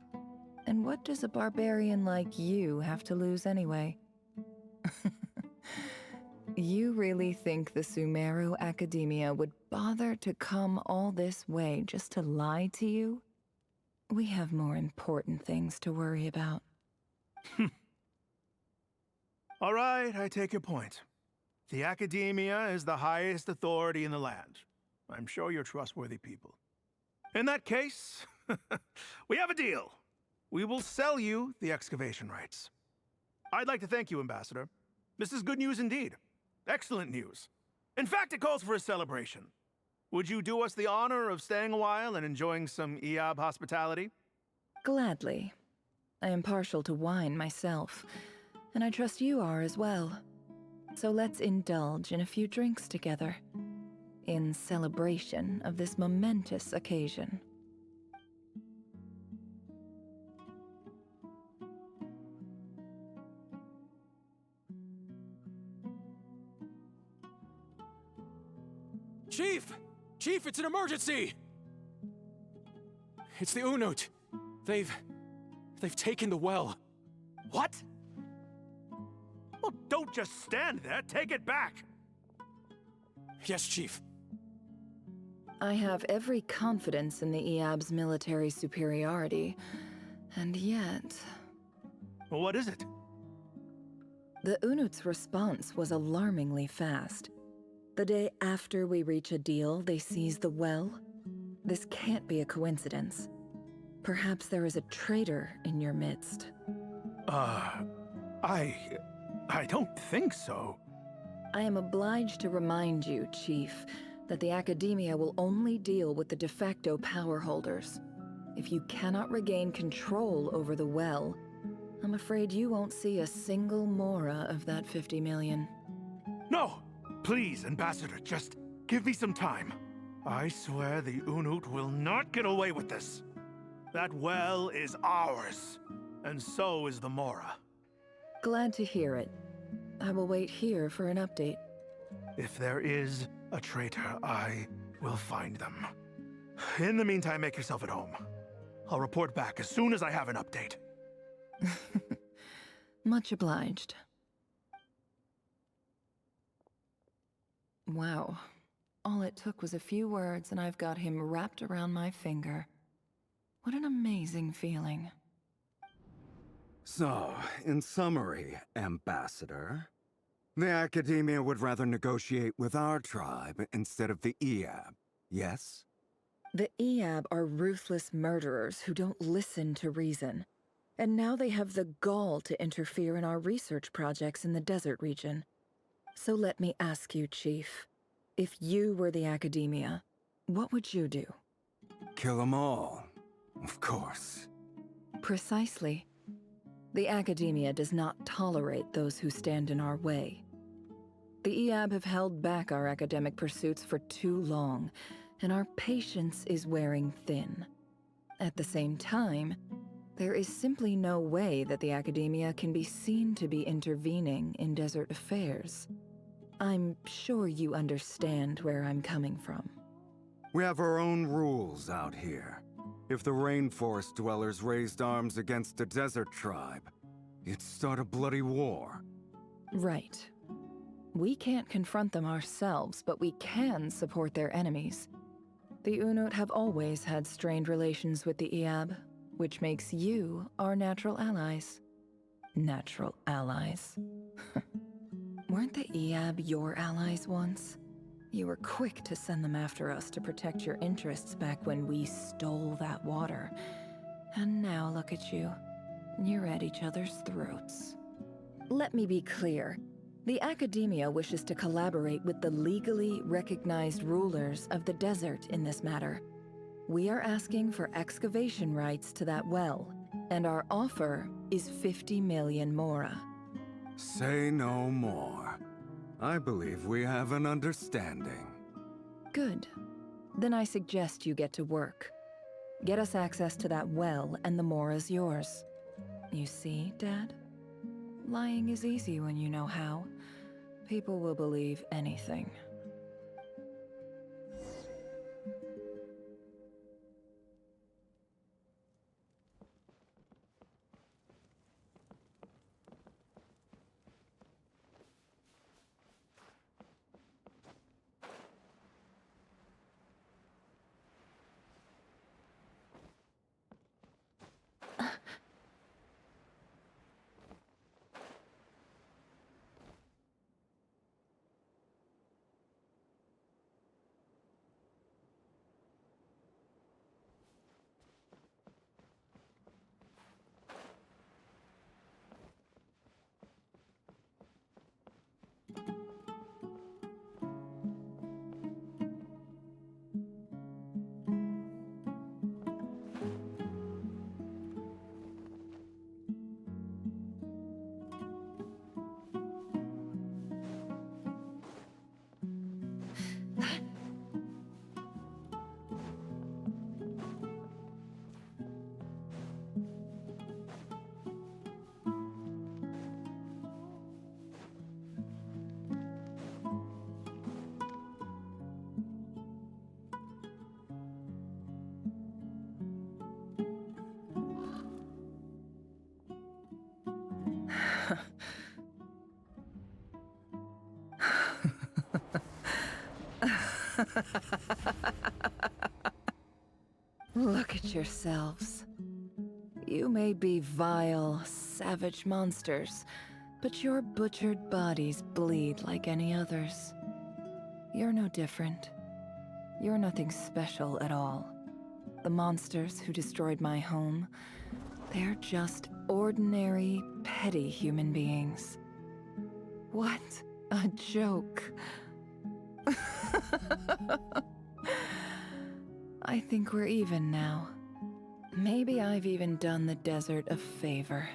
S11: And what does a barbarian like you have to lose anyway? You really think the Sumeru Academia would bother to come all this way just to lie to you? We have more important things to worry about.
S22: All right, I take your point. The Academia is the highest authority in the land. I'm sure you're trustworthy people. In that case, we have a deal. We will sell you the excavation rights. I'd like to thank you, Ambassador. This is good news indeed. Excellent news. In fact, it calls for a celebration. Would you do us the honor of staying a while and enjoying some Iab hospitality?
S11: Gladly. I am partial to wine myself, and I trust you are as well. So let's indulge in a few drinks together, in celebration of this momentous occasion.
S18: Chief! Chief, it's an emergency! It's the Unut. They've taken the well.
S22: What? Well, don't just stand there. Take it back.
S18: Yes, Chief.
S11: I have every confidence in the Iab's military superiority, and yet...
S22: What is it?
S11: The Unut's response was alarmingly fast. The day after we reach a deal, they seize the well. This can't be a coincidence. Perhaps there is a traitor in your midst.
S22: I don't think so.
S11: I am obliged to remind you, Chief, that the Academia will only deal with the de facto power holders. If you cannot regain control over the well, I'm afraid you won't see a single mora of that 50 million.
S22: No! Please, Ambassador, just give me some time. I swear the Unut will not get away with this. That well is ours, and so is the mora.
S11: Glad to hear it. I will wait here for an update.
S22: If there is a traitor, I We'll find them. In the meantime, make yourself at home. I'll report back as soon as I have an update.
S11: Much obliged. Wow. All it took was a few words and I've got him wrapped around my finger. What an amazing feeling.
S5: So, in summary, Ambassador, the Academia would rather negotiate with our tribe instead of the Eab, yes?
S11: The Eab are ruthless murderers who don't listen to reason. And now they have the gall to interfere in our research projects in the desert region. So let me ask you, Chief. If you were the Academia, what would you do?
S5: Kill them all, of course.
S11: Precisely. The Academia does not tolerate those who stand in our way. The Eab have held back our academic pursuits for too long, and our patience is wearing thin. At the same time, there is simply no way that the Academia can be seen to be intervening in desert affairs. I'm sure you understand where I'm coming from.
S5: We have our own rules out here. If the rainforest dwellers raised arms against a desert tribe, you'd start a bloody war.
S11: Right. We can't confront them ourselves, but we can support their enemies. The Unut have always had strained relations with the Eab, which makes you our natural allies. Natural allies. Weren't the Eab your allies once? You were quick to send them after us to protect your interests back when we stole that water. And now look at you. You're at each other's throats. Let me be clear. The Academia wishes to collaborate with the legally recognized rulers of the desert in this matter. We are asking for excavation rights to that well, and our offer is 50 million mora.
S5: Say no more. I believe we have an understanding.
S11: Good. Then I suggest you get to work. Get us access to that well, and the mora's yours. You see, Dad? Lying is easy when you know how. People will believe anything. Look at yourselves. You may be vile, savage monsters, but your butchered bodies bleed like any others. You're no different. You're nothing special at all. The monsters who destroyed my home, they're just ordinary, petty human beings. What a joke. I think we're even now. Maybe I've even done the desert a favor.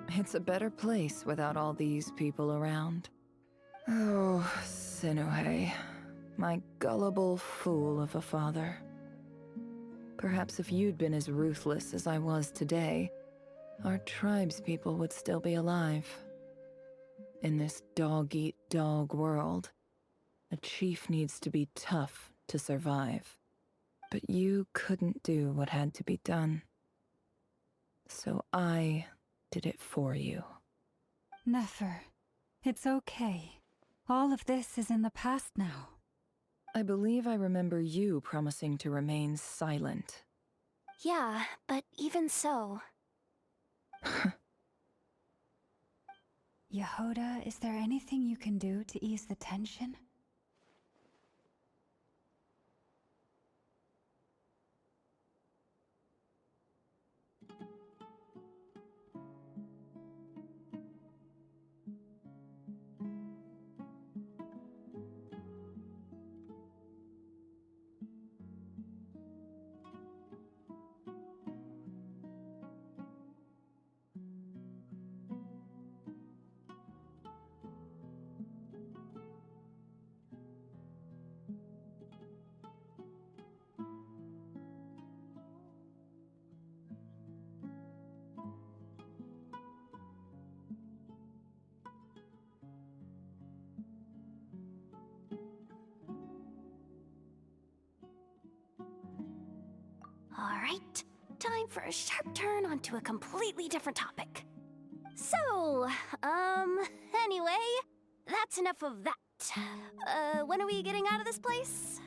S11: It's a better place without all these people around. Oh, Sinuhe, my gullible fool of a father. Perhaps if you'd been as ruthless as I was today, our tribespeople would still be alive. In this dog-eat-dog world, a chief needs to be tough to survive. But you couldn't do what had to be done. So I did it for you.
S2: Neffer, it's okay. All of this is in the past now.
S11: I believe I remember you promising to remain silent.
S12: Yeah, but even so...
S2: Yehoda, is there anything you can do to ease the tension?
S12: Alright, time for a sharp turn onto a completely different topic. So, anyway, that's enough of that. When are we getting out of this place?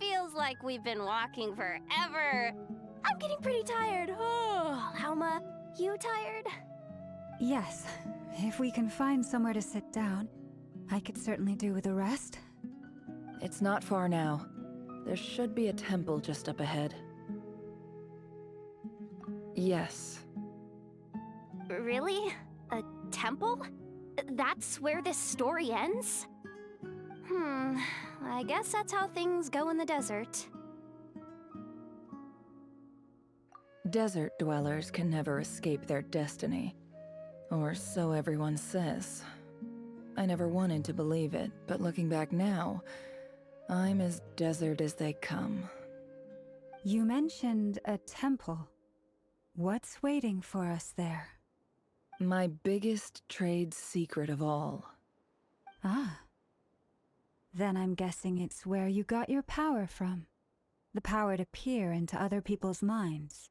S12: Feels like we've been walking forever. I'm getting pretty tired. Oh, Alma, you tired?
S2: Yes, if we can find somewhere to sit down, I could certainly do with a rest.
S11: It's not far now. There should be a temple just up ahead. Yes.
S12: Really? A temple? That's where this story ends? I guess that's how things go in the desert.
S11: Desert dwellers can never escape their destiny. Or so everyone says. I never wanted to believe it, but looking back now, I'm as desert as they come.
S2: You mentioned a temple. What's waiting for us there?
S11: My biggest trade secret of all.
S2: Ah. Then I'm guessing it's where you got your power from. The power to peer into other people's minds.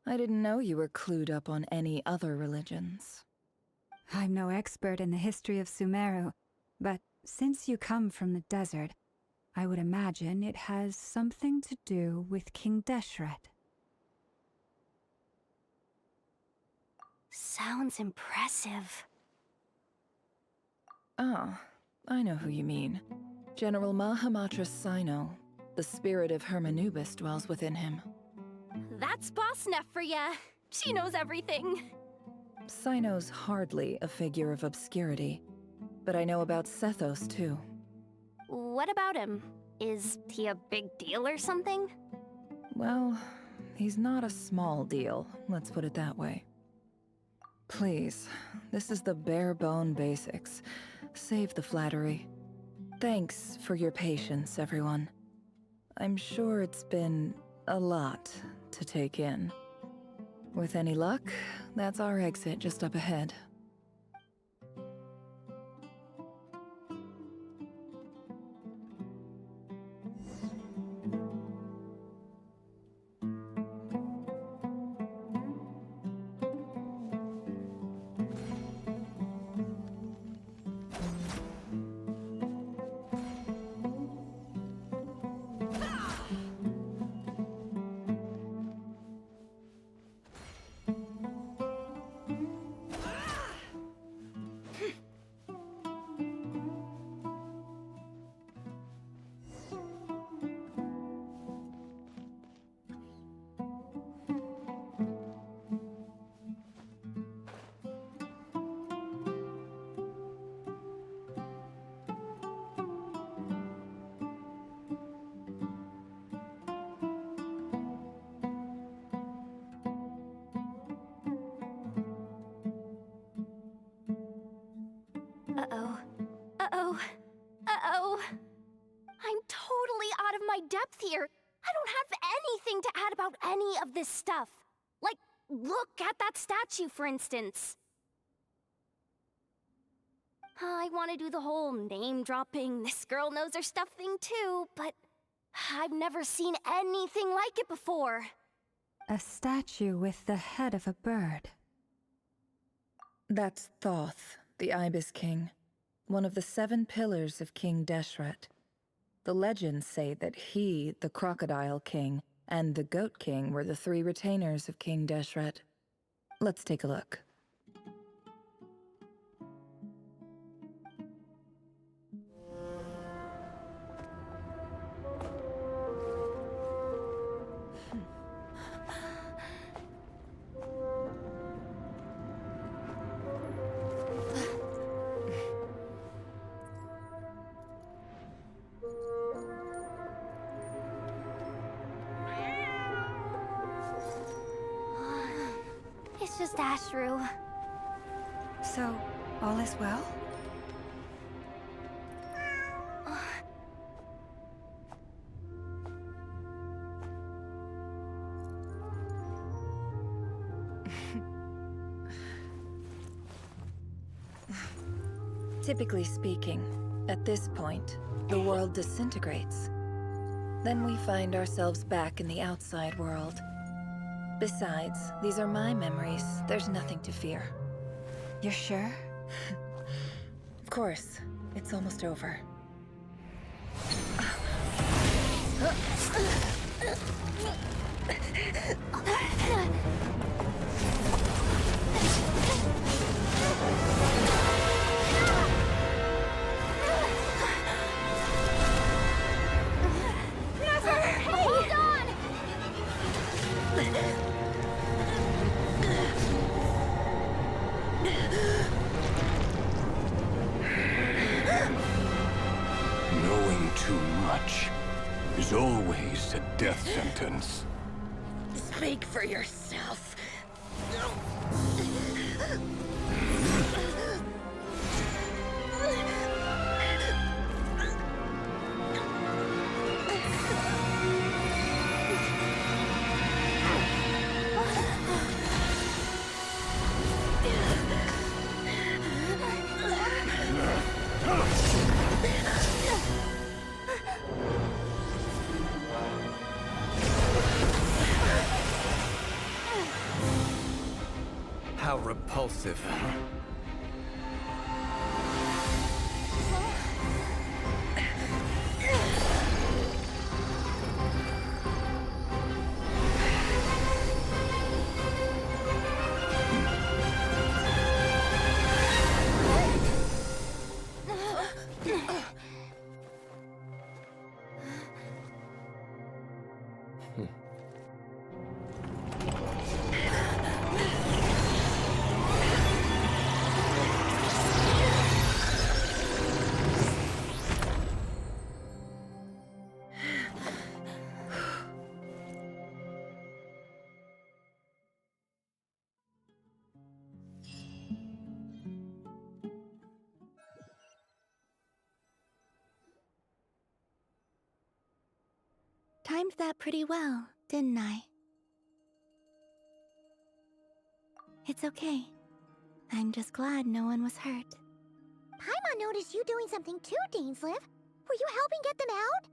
S11: I didn't know you were clued up on any other religions.
S2: I'm no expert in the history of Sumeru, but since you come from the desert, I would imagine it has something to do with King Deshret.
S12: Sounds impressive.
S11: Ah, I know who you mean. General Mahamatra Sino. The spirit of Hermanubis dwells within him.
S12: That's Boss Neff for ya. She knows everything.
S11: Sino's hardly a figure of obscurity, but I know about Sethos too.
S12: What about him? Is he a big deal or something?
S11: Well, he's not a small deal, let's put it that way. Please, this is the bare-bone basics. Save the flattery. Thanks for your patience, everyone. I'm sure it's been a lot to take in. With any luck, that's our exit just up ahead.
S12: Uh-oh. Uh-oh. Uh-oh. I'm totally out of my depth here. I don't have anything to add about any of this stuff. Like, look at that statue, for instance. I want to do the whole name-dropping, this girl knows her stuff thing too, but I've never seen anything like it before.
S2: A statue with the head of a bird.
S11: That's Thoth, the Ibis King, one of the 7 pillars of King Deshret. The legends say that he, the Crocodile King, and the Goat King were the 3 retainers of King Deshret. Let's take a look.
S12: It's just Ashru.
S2: So, all is well?
S11: Typically speaking, at this point, the world disintegrates. Then we find ourselves back in the outside world. Besides, these are my memories. There's nothing to fear.
S2: You're sure?
S11: Of course. It's almost over.
S14: Knowing too much is always a death sentence.
S11: Speak for yourself.
S10: How repulsive.
S6: Timed that pretty well, didn't I? It's okay. I'm just glad no one was hurt.
S1: Paimon noticed you doing something too, Dainsleif. Were you helping get them out?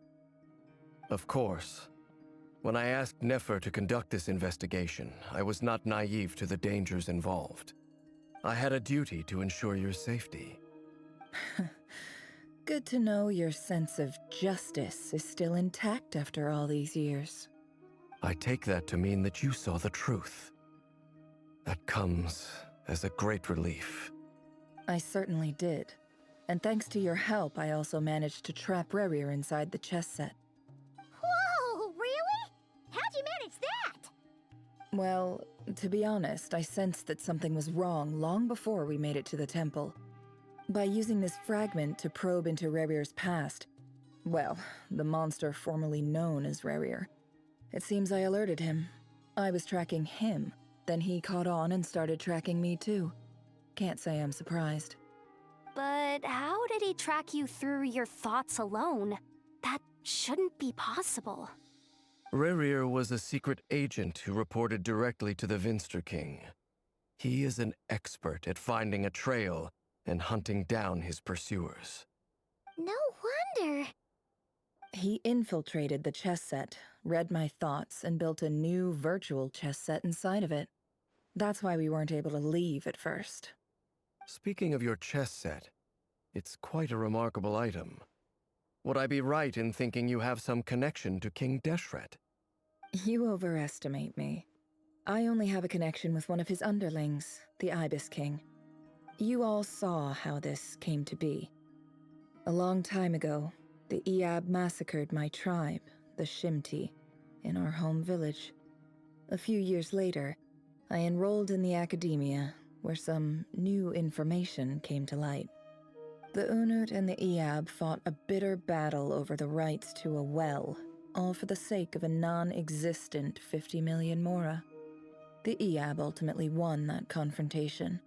S10: Of course. When I asked Neffer to conduct this investigation, I was not naive to the dangers involved. I had a duty to ensure your safety.
S11: Good to know your sense of justice is still intact after all these years.
S10: I take that to mean that you saw the truth. That comes as a great relief.
S11: I certainly did. And thanks to your help, I also managed to trap Reri inside the chess set.
S1: Whoa, really? How'd you manage that?
S11: Well, to be honest, I sensed that something was wrong long before we made it to the temple. By using this fragment to probe into Rerir's past, well, the monster formerly known as Rerir, it seems I alerted him. I was tracking him, then he caught on and started tracking me too. Can't say I'm surprised.
S12: But how did he track you through your thoughts alone? That shouldn't be possible.
S10: Rerir was a secret agent who reported directly to the Vinster King. He is an expert at finding a trail and hunting down his pursuers.
S1: No wonder.
S11: He infiltrated the chess set, read my thoughts, and built a new virtual chess set inside of it. That's why we weren't able to leave at first.
S10: Speaking of your chess set, it's quite a remarkable item. Would I be right in thinking you have some connection to King Deshret?
S11: You overestimate me. I only have a connection with one of his underlings, the Ibis King. You all saw how this came to be. A long time ago, the Iab massacred my tribe, the Shimti, in our home village. A few years later, I enrolled in the academia, where some new information came to light. The Unut and the Iab fought a bitter battle over the rights to a well, all for the sake of a non-existent 50 million mora. The Iab ultimately won that confrontation,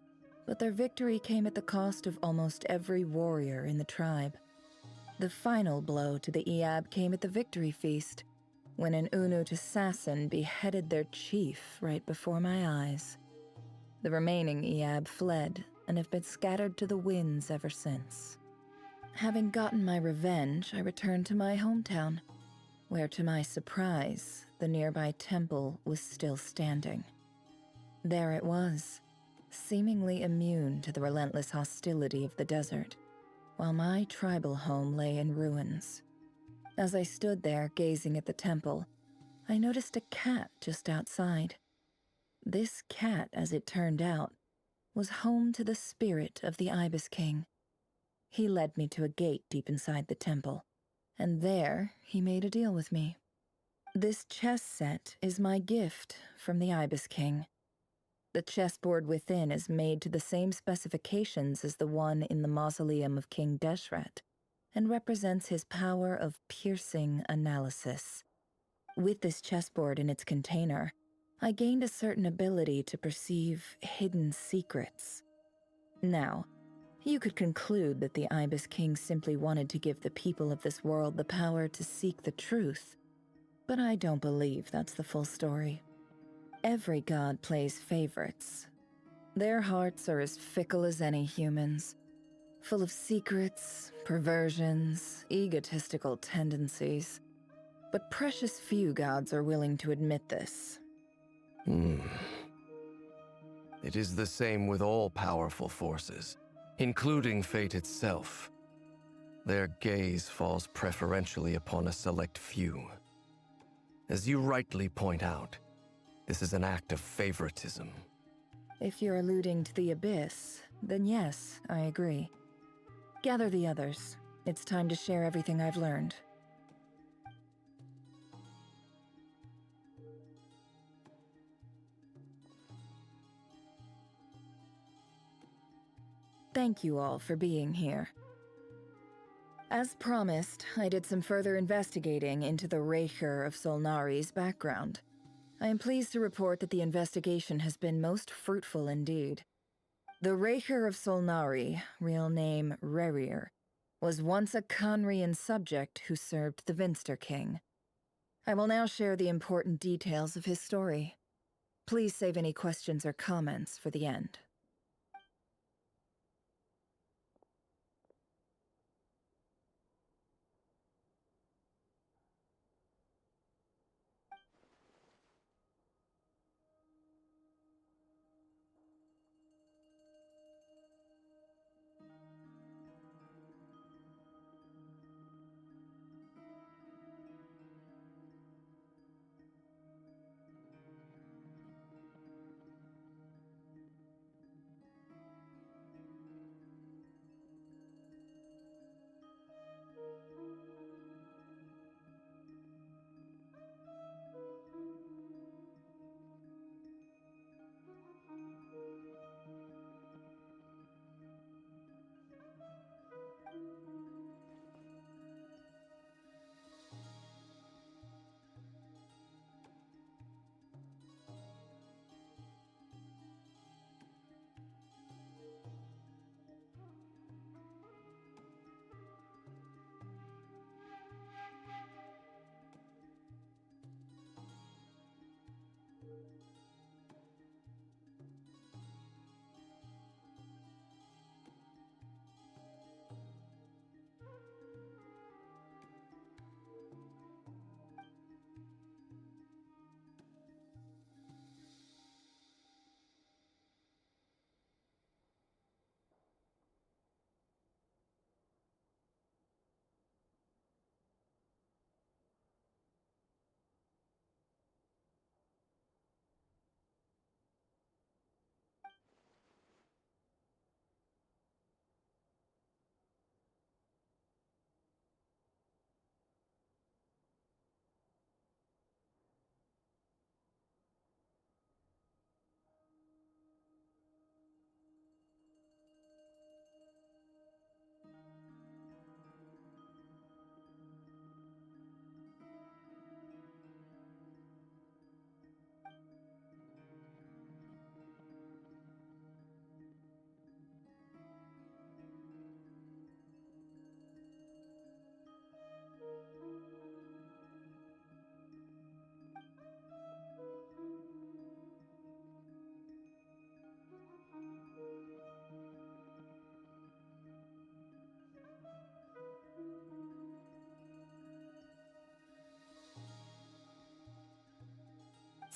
S11: but their victory came at the cost of almost every warrior in the tribe. The final blow to the Iab came at the victory feast, when an Unut assassin beheaded their chief right before my eyes. The remaining Iab fled and have been scattered to the winds ever since. Having gotten my revenge, I returned to my hometown, where to my surprise, the nearby temple was still standing. There it was, seemingly immune to the relentless hostility of the desert, while my tribal home lay in ruins. As I stood there gazing at the temple, I noticed a cat just outside. This cat, as it turned out, was home to the spirit of the Ibis King. He led me to a gate deep inside the temple, and there he made a deal with me. This chess set is my gift from the Ibis King. The chessboard within is made to the same specifications as the one in the mausoleum of King Deshret, and represents his power of piercing analysis. With this chessboard in its container, I gained a certain ability to perceive hidden secrets. Now, you could conclude that the Ibis King simply wanted to give the people of this world the power to seek the truth, but I don't believe that's the full story. Every god plays favorites. Their hearts are as fickle as any human's, full of secrets, perversions, egotistical tendencies. But precious few gods are willing to admit this.
S10: It is the same with all powerful forces, including fate itself. Their gaze falls preferentially upon a select few. As you rightly point out, this is an act of favoritism.
S11: If you're alluding to the Abyss, then yes, I agree. Gather the others. It's time to share everything I've learned. Thank you all for being here. As promised, I did some further investigating into the Rehur of Solnari's background. I am pleased to report that the investigation has been most fruitful indeed. The Rehur of Solnari, real name Reri, was once a Khanrian subject who served the Vinster King. I will now share the important details of his story. Please save any questions or comments for the end.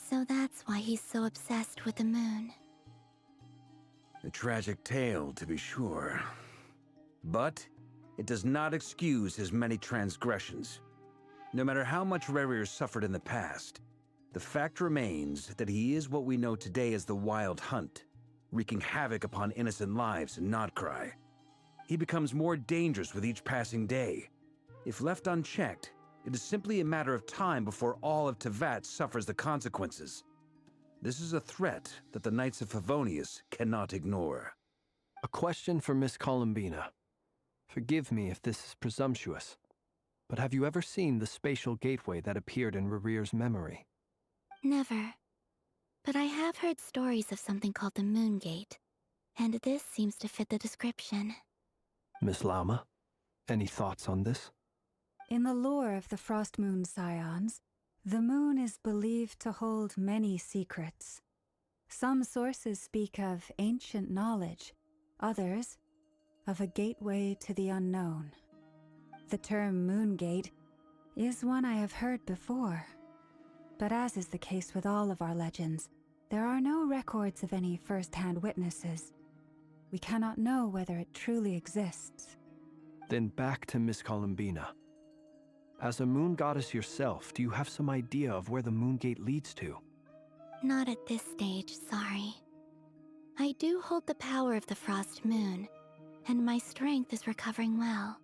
S6: So that's why he's so obsessed with the moon.
S9: A tragic tale, to be sure. But it does not excuse his many transgressions. No matter how much Reri suffered in the past, the fact remains that he is what we know today as the Wild Hunt, wreaking havoc upon innocent lives in Nod-Krае. He becomes more dangerous with each passing day. If left unchecked, it is simply a matter of time before all of Teyvat suffers the consequences. This is a threat that the Knights of Favonius cannot ignore.
S13: A question for Miss Columbina. Forgive me if this is presumptuous, but have you ever seen the spatial gateway that appeared in Rerir's memory?
S6: Never. But I have heard stories of something called the Moon Gate, and this seems to fit the description.
S13: Miss Lauma, any thoughts on this?
S2: In the lore of the Frost Moon Scions, the moon is believed to hold many secrets. Some sources speak of ancient knowledge, others of a gateway to the unknown. The term Moon Gate is one I have heard before, but as is the case with all of our legends, there are no records of any first-hand witnesses. We cannot know whether it truly exists.
S13: Then back to Miss Columbina. As a moon goddess yourself, do you have some idea of where the Moon Gate leads to?
S6: Not at this stage, sorry. I do hold the power of the Frost Moon, and my strength is recovering well.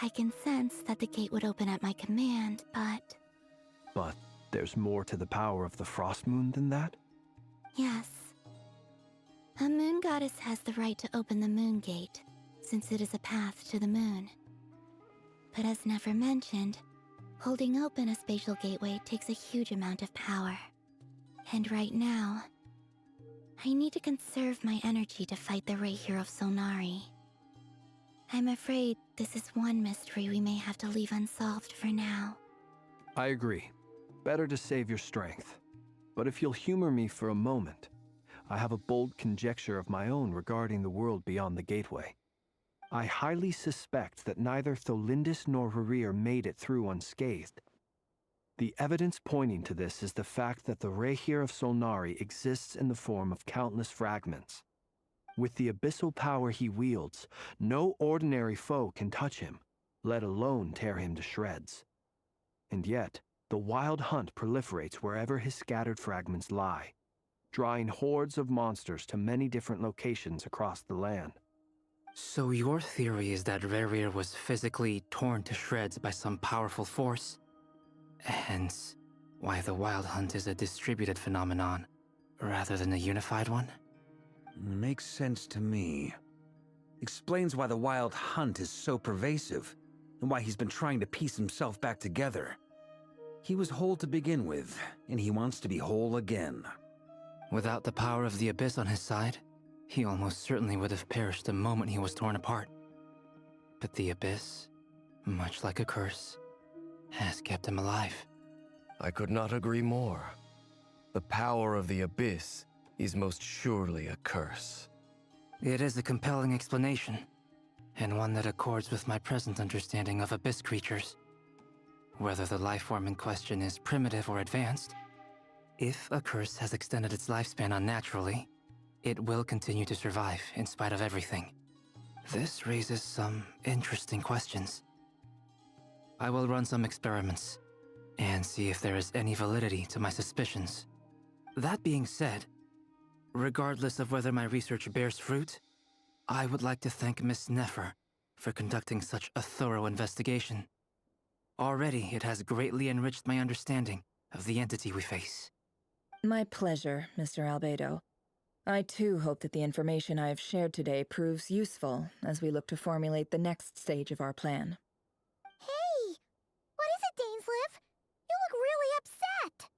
S6: I can sense that the gate would open at my command, but...
S13: But there's more to the power of the Frost Moon than that?
S6: Yes. A moon goddess has the right to open the Moon Gate, since it is a path to the moon. But as Neffer mentioned, holding open a spatial gateway takes a huge amount of power. And right now, I need to conserve my energy to fight the Reri of Solnari. I'm afraid this is one mystery we may have to leave unsolved for now.
S13: I agree. Better to save your strength. But if you'll humor me for a moment, I have a bold conjecture of my own regarding the world beyond the gateway. I highly suspect that neither Tholindis nor Rerir made it through unscathed. The evidence pointing to this is the fact that the Reri of Solnari exists in the form of countless fragments. With the abyssal power he wields, no ordinary foe can touch him, let alone tear him to shreds. And yet, the Wild Hunt proliferates wherever his scattered fragments lie, drawing hordes of monsters to many different locations across the land.
S19: So your theory is that Rerir was physically torn to shreds by some powerful force? Hence, why the Wild Hunt is a distributed phenomenon, rather than a unified one?
S9: Makes sense to me. Explains why the Wild Hunt is so pervasive, and why he's been trying to piece himself back together. He was whole to begin with, and he wants to be whole again.
S19: Without the power of the Abyss on his side, he almost certainly would have perished the moment he was torn apart. But the Abyss, much like a curse, has kept him alive.
S10: I could not agree more. The power of the Abyss is most surely a curse.
S19: It is a compelling explanation, and one that accords with my present understanding of Abyss creatures. Whether the life form in question is primitive or advanced, if a curse has extended its lifespan unnaturally, it will continue to survive in spite of everything. This raises some interesting questions. I will run some experiments and see if there is any validity to my suspicions. That being said, regardless of whether my research bears fruit, I would like to thank Miss Neffer for conducting such a thorough investigation. Already, it has greatly enriched my understanding of the entity we face.
S11: My pleasure, Mr. Albedo. I too hope that the information I have shared today proves useful as we look to formulate the next stage of our plan.
S1: Hey! What is it, Dainsleif? You look really upset!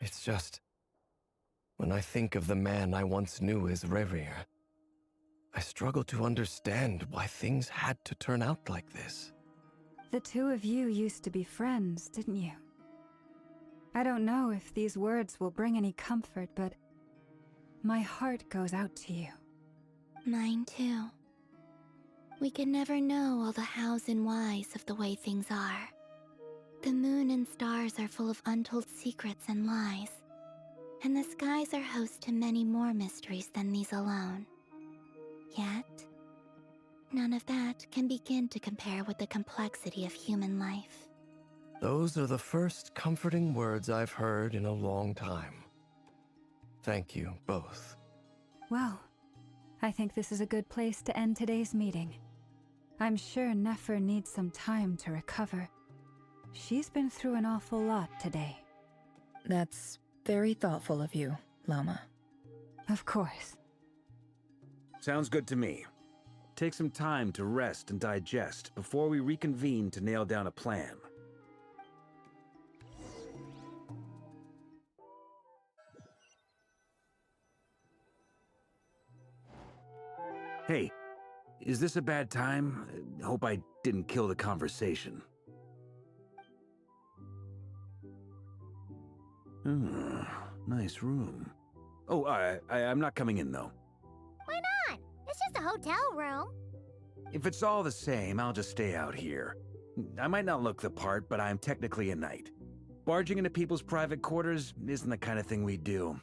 S10: It's just... when I think of the man I once knew as Rerir, I struggle to understand why things had to turn out like this.
S2: The two of you used to be friends, didn't you? I don't know if these words will bring any comfort, but my heart goes out to you.
S6: Mine too. We can never know all the hows and whys of the way things are. The moon and stars are full of untold secrets and lies, and the skies are host to many more mysteries than these alone. Yet, none of that can begin to compare with the complexity of human life.
S10: Those are the first comforting words I've heard in a long time. Thank you, both.
S2: Well, I think this is a good place to end today's meeting. I'm sure Neffer needs some time to recover. She's been through an awful lot today.
S11: That's very thoughtful of you, Lama.
S2: Of course.
S9: Sounds good to me. Take some time to rest and digest before we reconvene to nail down a plan. Hey, is this a bad time? Hope I didn't kill the conversation. Nice room. Oh, I'm not coming in, though.
S1: Why not? It's just a hotel room.
S9: If it's all the same, I'll just stay out here. I might not look the part, but I'm technically a knight. Barging into people's private quarters isn't the kind of thing we do.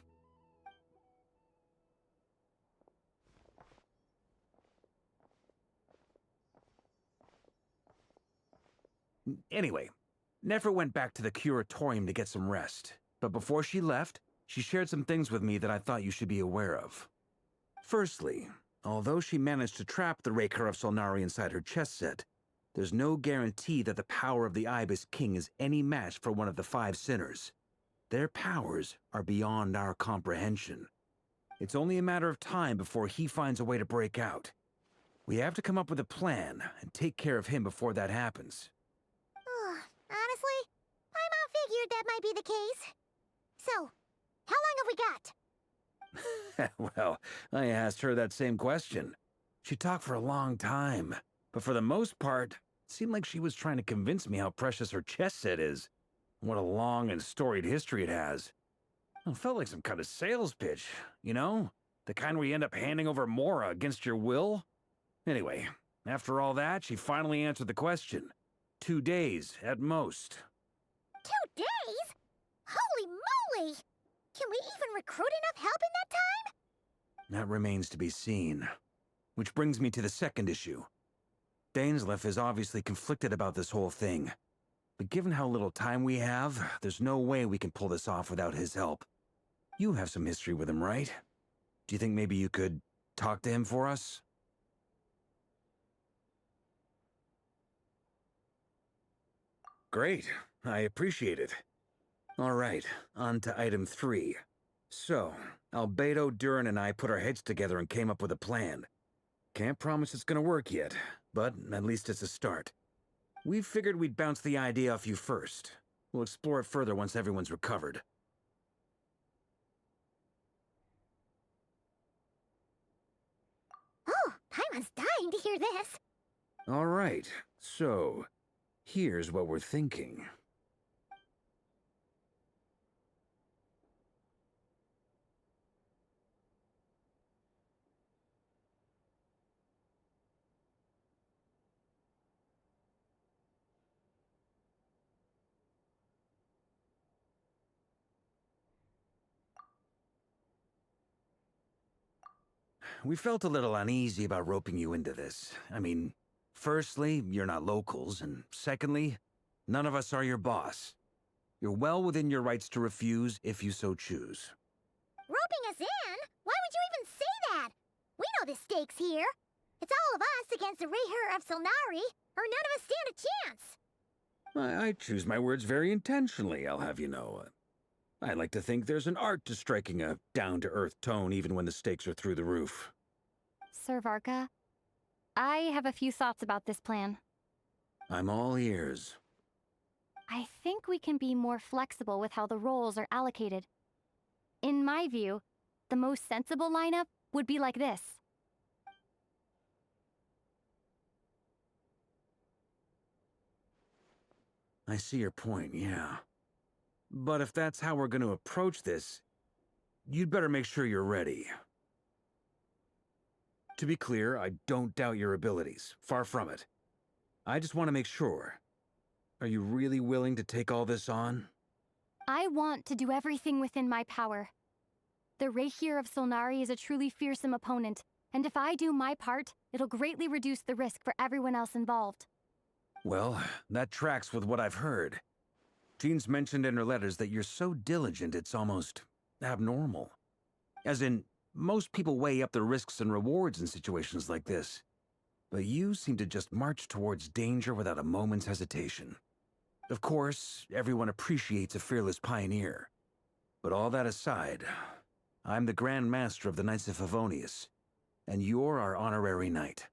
S9: Anyway, Neffer went back to the curatorium to get some rest. But before she left, she shared some things with me that I thought you should be aware of. Firstly, although she managed to trap the Raker of Solnari inside her chess set, there's no guarantee that the power of the Ibis King is any match for one of the 5 sinners. Their powers are beyond our comprehension. It's only a matter of time before he finds a way to break out. We have to come up with a plan and take care of him before that happens.
S1: Honestly, Paimon figured that might be the case. So, how long have we got?
S9: Well, I asked her that same question. She talked for a long time, but for the most part, it seemed like she was trying to convince me how precious her chess set is. What a long and storied history it has. It felt like some kind of sales pitch, you know? The kind where you end up handing over Mora against your will. Anyway, after all that, she finally answered the question. 2 days, at most.
S1: 2 days? Holy moly! Can we even recruit enough help in that time?
S9: That remains to be seen. Which brings me to the second issue. Dainsleif is obviously conflicted about this whole thing. But given how little time we have, there's no way we can pull this off without his help. You have some history with him, right? Do you think maybe you could talk to him for us? Great. I appreciate it. All right, on to item 3. So, Albedo, Durin, and I put our heads together and came up with a plan. Can't promise it's gonna work yet, but at least it's a start. We figured we'd bounce the idea off you first. We'll explore it further once everyone's recovered.
S1: Oh, Paimon's dying to hear this.
S9: All right, so here's what we're thinking. We felt a little uneasy about roping you into this. I mean, firstly, you're not locals, and secondly, none of us are your boss. You're well within your rights to refuse if you so choose.
S1: Roping us in? Why would you even say that? We know the stakes here. It's all of us against the Raher of Solnari, or none of us stand a chance.
S9: I choose my words very intentionally, I'll have you know. I like to think there's an art to striking a down-to-earth tone even when the stakes are through the roof.
S21: Sir Varka, I have a few thoughts about this plan.
S9: I'm all ears.
S21: I think we can be more flexible with how the roles are allocated. In my view, the most sensible lineup would be like this.
S9: I see your point, yeah. But if that's how we're going to approach this, you'd better make sure you're ready. To be clear, I don't doubt your abilities. Far from it. I just want to make sure. Are you really willing to take all this on?
S21: I want to do everything within my power. The Rehir of Solnari is a truly fearsome opponent, and if I do my part, it'll greatly reduce the risk for everyone else involved.
S9: Well, that tracks with what I've heard. Jean's mentioned in her letters that you're so diligent it's almost abnormal. As in, most people weigh up the risks and rewards in situations like this. But you seem to just march towards danger without a moment's hesitation. Of course, everyone appreciates a fearless pioneer. But all that aside, I'm the Grand Master of the Knights of Favonius, and you're our honorary knight.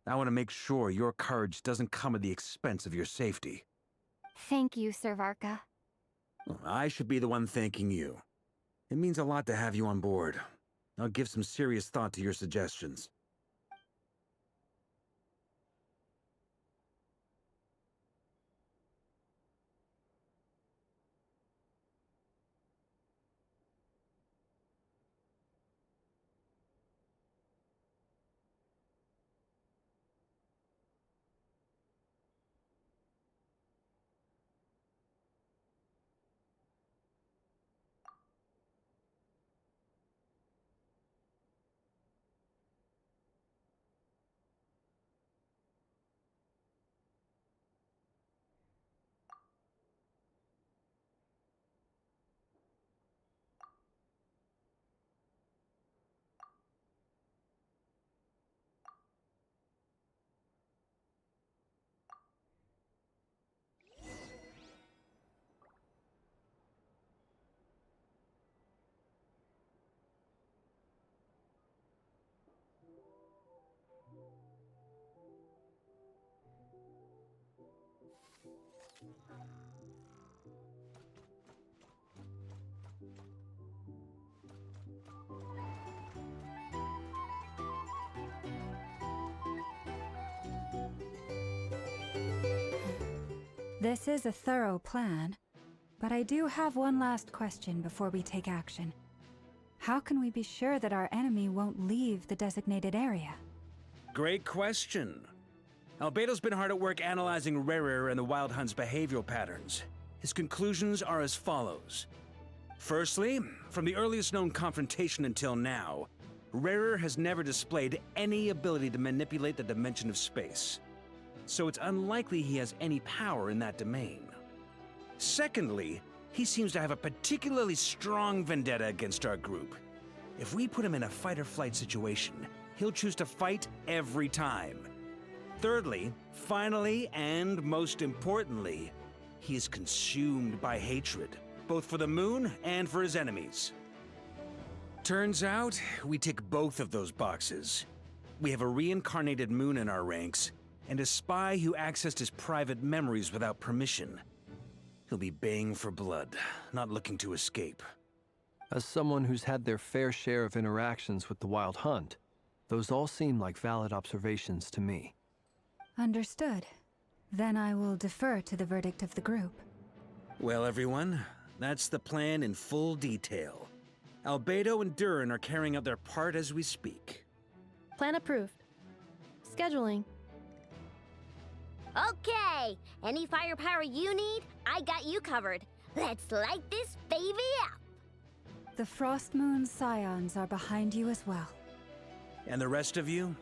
S9: I want to make sure your courage doesn't come at the expense of your safety.
S21: Thank you, Sir Varka.
S9: I should be the one thanking you. It means a lot to have you on board. I'll give some serious thought to your suggestions.
S2: This is a thorough plan, but I do have one last question before we take action. How can we be sure that our enemy won't leave the designated area?
S9: Great question. Albedo's been hard at work analyzing Reri and the Wild Hunt's behavioral patterns. His conclusions are as follows. Firstly, from the earliest known confrontation until now, Reri has never displayed any ability to manipulate the dimension of space. So it's unlikely he has any power in that domain. Secondly, he seems to have a particularly strong vendetta against our group. If we put him in a fight-or-flight situation, he'll choose to fight every time. Thirdly, finally, and most importantly, he is consumed by hatred, both for the moon and for his enemies. Turns out, we tick both of those boxes. We have a reincarnated moon in our ranks, and a spy who accessed his private memories without permission. He'll be baying for blood, not looking to escape.
S13: As someone who's had their fair share of interactions with the Wild Hunt, those all seem like valid observations to me.
S2: Understood. Then I will defer to the verdict of the group.
S9: Well, everyone, that's the plan in full detail. Albedo and Durin are carrying out their part as we speak.
S15: Plan approved. Scheduling.
S1: Okay, any firepower you need, I got you covered. Let's light this baby up.
S2: The Frost Moon Scions are behind you as well.
S9: And the rest of you?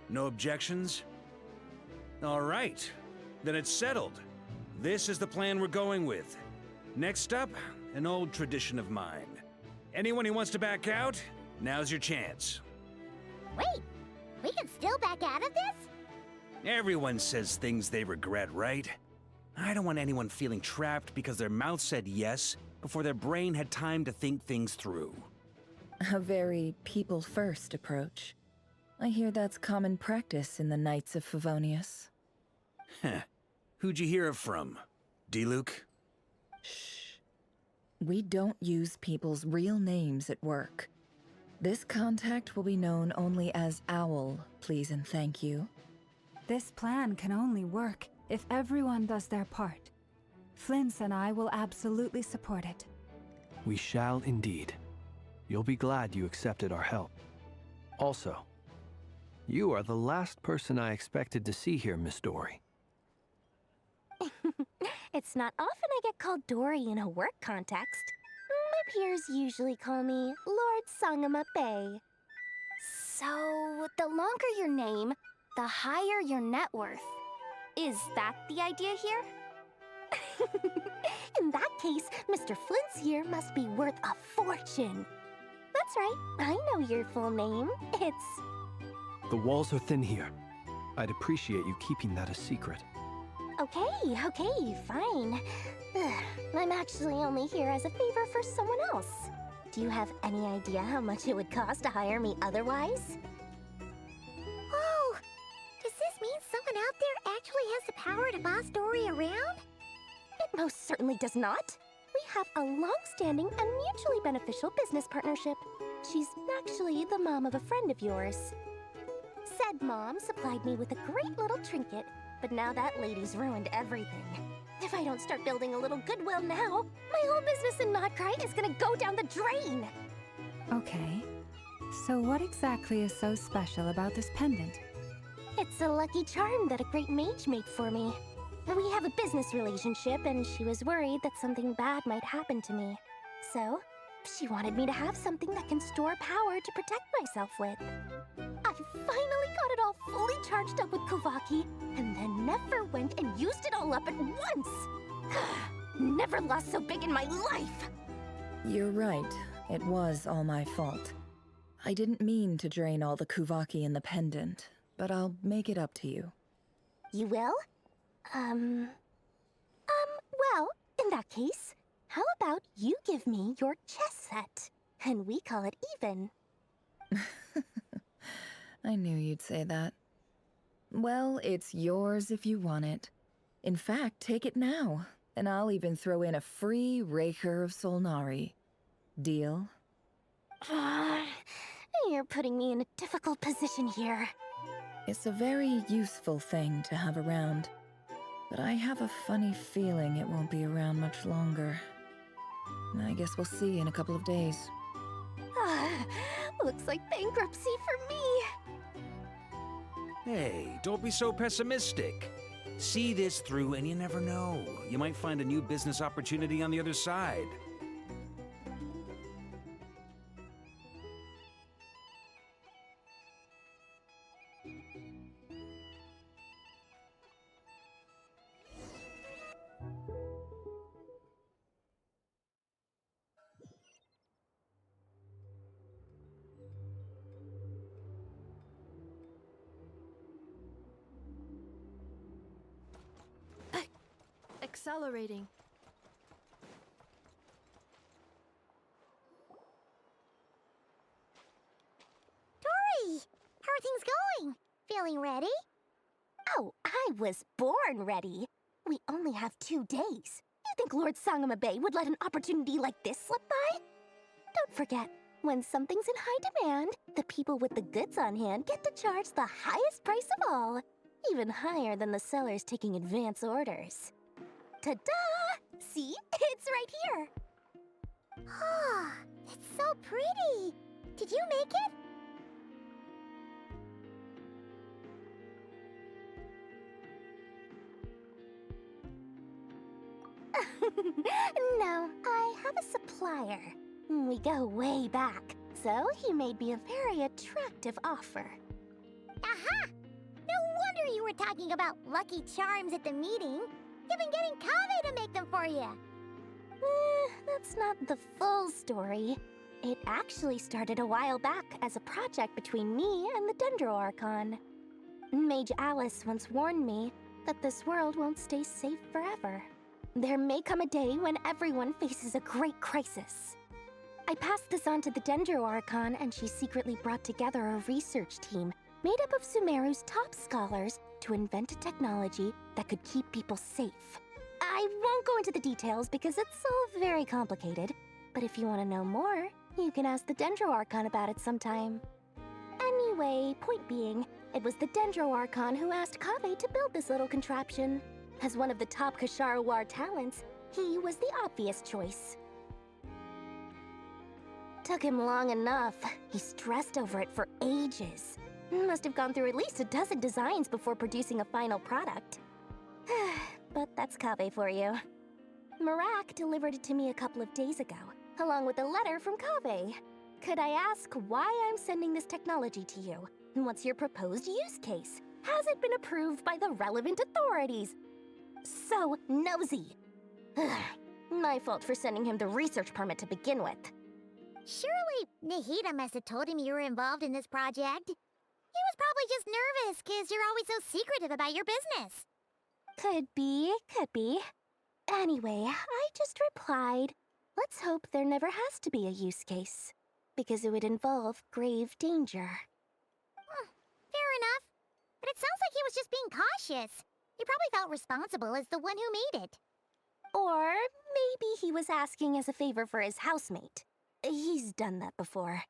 S9: No objections? All right, then it's settled. This is the plan we're going with. Next up, an old tradition of mine. Anyone who wants to back out, now's your chance.
S1: Wait, we can still back out of this?
S9: Everyone says things they regret, right? I don't want anyone feeling trapped because their mouth said yes before their brain had time to think things through.
S11: A very people-first approach. I hear that's common practice in the Knights of Favonius.
S9: Heh. Who'd you hear it from? D-Luke?
S11: Shh. We don't use people's real names at work. This contact will be known only as Owl, please and thank you.
S2: This plan can only work if everyone does their part. Flint's and I will absolutely support it.
S13: We shall indeed. You'll be glad you accepted our help. Also, You are the last person I expected to see here, Miss Dory.
S12: It's not often I get called Dory in a work context. My peers usually call me Lord Sangama Bay. So, the longer your name, the higher your net worth. Is that the idea here? In that case, Mr. Flint's here must be worth a fortune. That's right, I know your full name. It's...
S13: The walls are thin here. I'd appreciate you keeping that a secret.
S12: Okay, fine. I'm actually only here as a favor for someone else. Do you have any idea how much it would cost to hire me otherwise?
S1: Oh, does this mean someone out there actually has the power to boss Dory around?
S12: It most certainly does not. We have a long-standing and mutually beneficial business partnership. She's actually the mom of a friend of yours. Said mom supplied me with a great little trinket, but now that lady's ruined everything. If I don't start building a little goodwill now, my whole business in Nod-Krае is gonna go down the drain!
S2: Okay. So what exactly is so special about this pendant?
S12: It's a lucky charm that a great mage made for me. We have a business relationship, and she was worried that something bad might happen to me. So, she wanted me to have something that can store power to protect myself with. I finally got it all fully charged up with Kovaki, and then Neffer went and used it all up at once! Never lost so big in my life!
S11: You're right. It was all my fault. I didn't mean to drain all the Kovaki in the pendant, but I'll make it up to you.
S12: You will? Well, in that case, how about you give me your chess set, and we call it even?
S11: I knew you'd say that. Well, it's yours if you want it. In fact, take it now, and I'll even throw in a free Raker of Solnari. Deal?
S12: You're putting me in a difficult position here.
S11: It's a very useful thing to have around, but I have a funny feeling it won't be around much longer. I guess we'll see in a couple of days.
S12: Looks like bankruptcy for me.
S9: Hey, don't be so pessimistic. See this through and you never know. You might find a new business opportunity on the other side.
S15: Accelerating.
S1: Dory! How are things going? Feeling ready?
S12: Oh, I was born ready. We only have 2 days. You think Lord Sangama Bay would let an opportunity like this slip by? Don't forget, when something's in high demand, the people with the goods on hand get to charge the highest price of all. Even higher than the sellers taking advance orders. Ta-da! See? It's right here!
S1: Ah, it's so pretty! Did you make it?
S12: No, I have a supplier. We go way back, so he made me a very attractive offer.
S1: Aha! No wonder you were talking about lucky charms at the meeting. You've been getting Kaveh to make them for you.
S12: That's not the full story. It actually started a while back as a project between me and the Dendro Archon. Mage Alice once warned me that this world won't stay safe forever. There may come a day when everyone faces a great crisis. I passed this on to the Dendro Archon, and she secretly brought together a research team made up of Sumeru's top scholars to invent a technology that could keep people safe. I won't go into the details because it's all very complicated, but if you want to know more, you can ask the Dendro Archon about it sometime. Anyway, point being, it was the Dendro Archon who asked Kaveh to build this little contraption. As one of the top Kashara War talents, he was the obvious choice. Took him long enough. He stressed over it for ages. Must have gone through at least a dozen designs before producing a final product. But that's Kaveh for you. Marak delivered it to me a couple of days ago, along with a letter from Kaveh. Could I ask why I'm sending this technology to you? And what's your proposed use case? Has it been approved by the relevant authorities? So nosy. My fault for sending him the research permit to begin with.
S1: Surely Nahida must have told him you were involved in this project. He was probably just nervous because you're always so secretive about your business.
S12: Could be, could be. Anyway, I just replied, let's hope there never has to be a use case, because it would involve grave danger.
S1: Fair enough. But it sounds like he was just being cautious. He probably felt responsible as the one who made it.
S12: Or maybe he was asking as a favor for his housemate. He's done that before.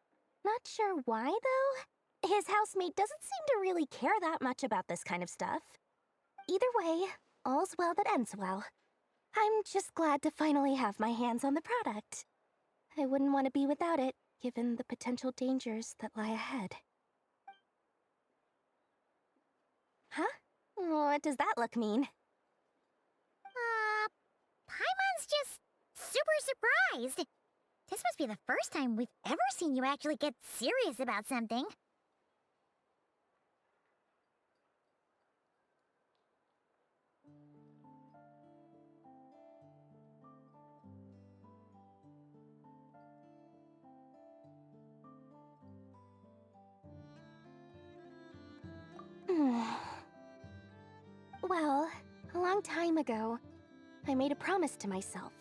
S12: Not sure why, though. His housemate doesn't seem to really care that much about this kind of stuff. Either way, all's well that ends well. I'm just glad to finally have my hands on the product. I wouldn't want to be without it, given the potential dangers that lie ahead. Huh? What does that look mean?
S1: Paimon's just super surprised. This must be the first time we've ever seen you actually get serious about something.
S12: Well, a long time ago, I made a promise to myself.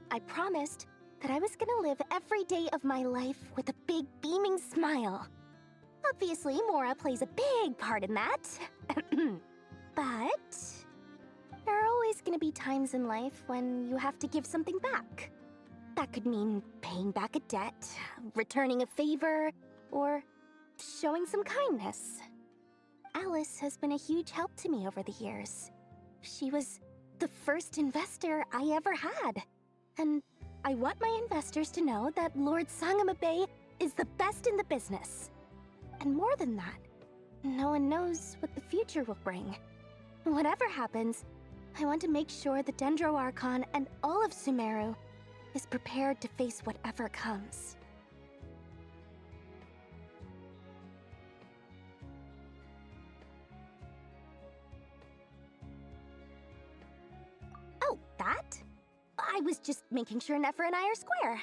S12: I promised that I was gonna live every day of my life with a big beaming smile. Obviously, Mora plays a big part in that. But there are always gonna be times in life when you have to give something back. That could mean paying back a debt, returning a favor, or showing some kindness. Alice has been a huge help to me over the years. She was the first investor I ever had. And I want my investors to know that Lord Sangamabe is the best in the business. And more than that, no one knows what the future will bring. Whatever happens, I want to make sure the Dendro Archon and all of Sumeru is prepared to face whatever comes. Oh, that? I was just making sure Neffer and I are square.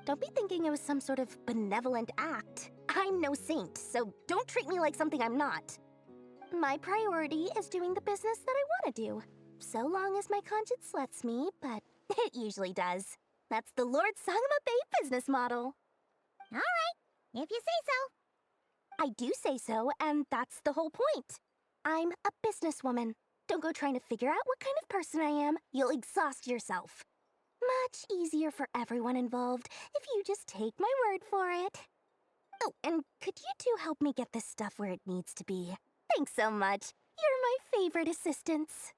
S12: Don't be thinking it was some sort of benevolent act. I'm no saint, so don't treat me like something I'm not. My priority is doing the business that I want to do, so long as my conscience lets me, but it usually does. That's the Lord Sangamabe business model.
S1: All right, if you say so.
S12: I do say so, and that's the whole point. I'm a businesswoman. Don't go trying to figure out what kind of person I am. You'll exhaust yourself. Much easier for everyone involved if you just take my word for it. Oh, and could you two help me get this stuff where it needs to be? Thanks so much. You're my favorite assistants.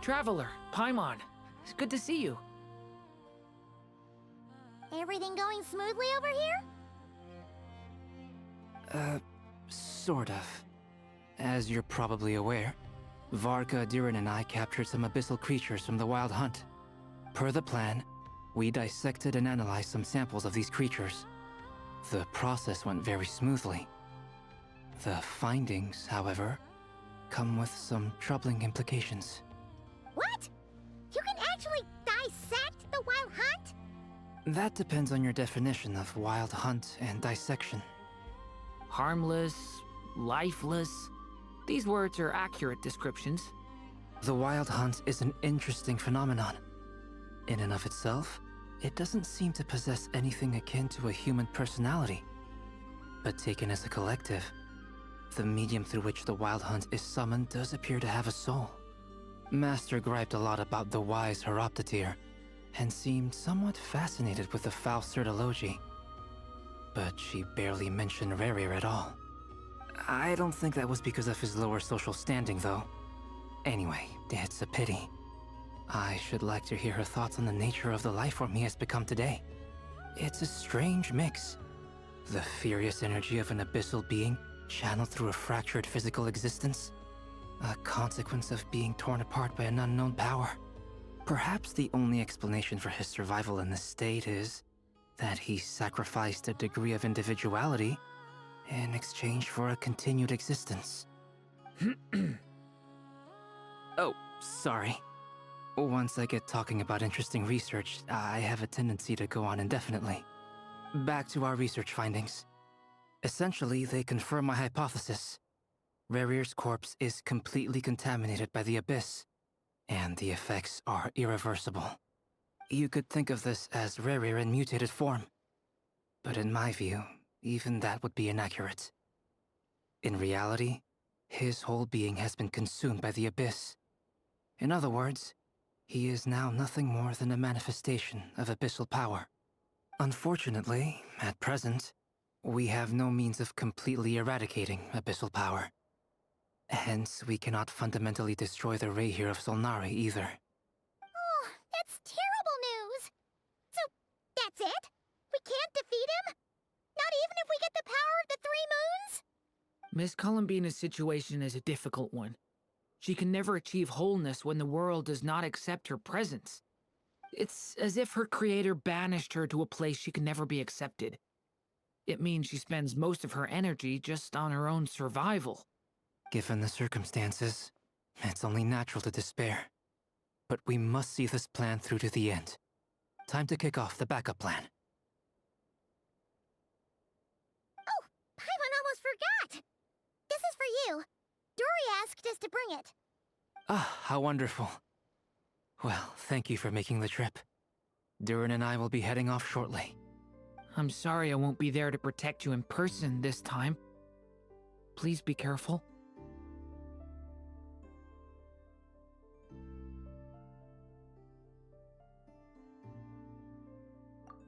S7: Traveler, Paimon, it's good to see you.
S1: Everything going smoothly over here?
S19: Sort of. As you're probably aware, Varka, Diren, and I captured some abyssal creatures from the Wild Hunt. Per the plan, we dissected and analyzed some samples of these creatures. The process went very smoothly. The findings, however, come with some troubling implications.
S1: What? You can actually dissect the Wild Hunt?
S19: That depends on your definition of Wild Hunt and dissection.
S7: Harmless, lifeless. These words are accurate descriptions.
S19: The Wild Hunt is an interesting phenomenon. In and of itself, it doesn't seem to possess anything akin to a human personality. But taken as a collective, the medium through which the Wild Hunt is summoned does appear to have a soul. Master griped a lot about the wise Nod-Krае, and seemed somewhat fascinated with the foul Certology. But she barely mentioned Reri at all. I don't think that was because of his lower social standing, though. Anyway, it's a pity. I should like to hear her thoughts on the nature of the life form he has become today. It's a strange mix. The furious energy of an abyssal being channeled through a fractured physical existence. A consequence of being torn apart by an unknown power. Perhaps the only explanation for his survival in this state is that he sacrificed a degree of individuality in exchange for a continued existence. Oh, sorry. Once I get talking about interesting research, I have a tendency to go on indefinitely. Back to our research findings. Essentially, they confirm my hypothesis. Rerir's corpse is completely contaminated by the Abyss, and the effects are irreversible. You could think of this as Rerir in mutated form. But in my view, even that would be inaccurate. In reality, his whole being has been consumed by the Abyss. In other words, he is now nothing more than a manifestation of abyssal power. Unfortunately, at present, we have no means of completely eradicating abyssal power. Hence, we cannot fundamentally destroy the Reri of Solnari either.
S1: Oh, that's terrible news! So, that's it? We can't defeat him? Not even if we get the power of the Three Moons?
S7: Miss Columbina's situation is a difficult one. She can never achieve wholeness when the world does not accept her presence. It's as if her creator banished her to a place she can never be accepted. It means she spends most of her energy just on her own survival.
S19: Given the circumstances, it's only natural to despair. But we must see this plan through to the end. Time to kick off the backup plan.
S1: Oh, Paimon almost forgot! This is for you. Dory asked us to bring it.
S19: Ah, how wonderful. Well, thank you for making the trip. Durin and I will be heading off shortly.
S7: I'm sorry I won't be there to protect you in person this time. Please be careful.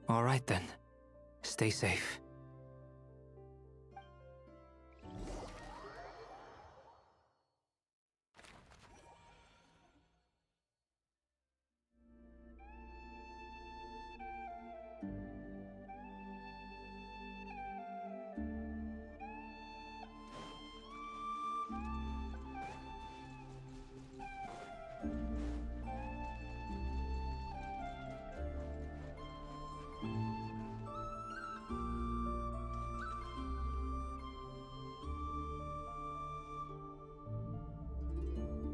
S19: All right then. Stay safe.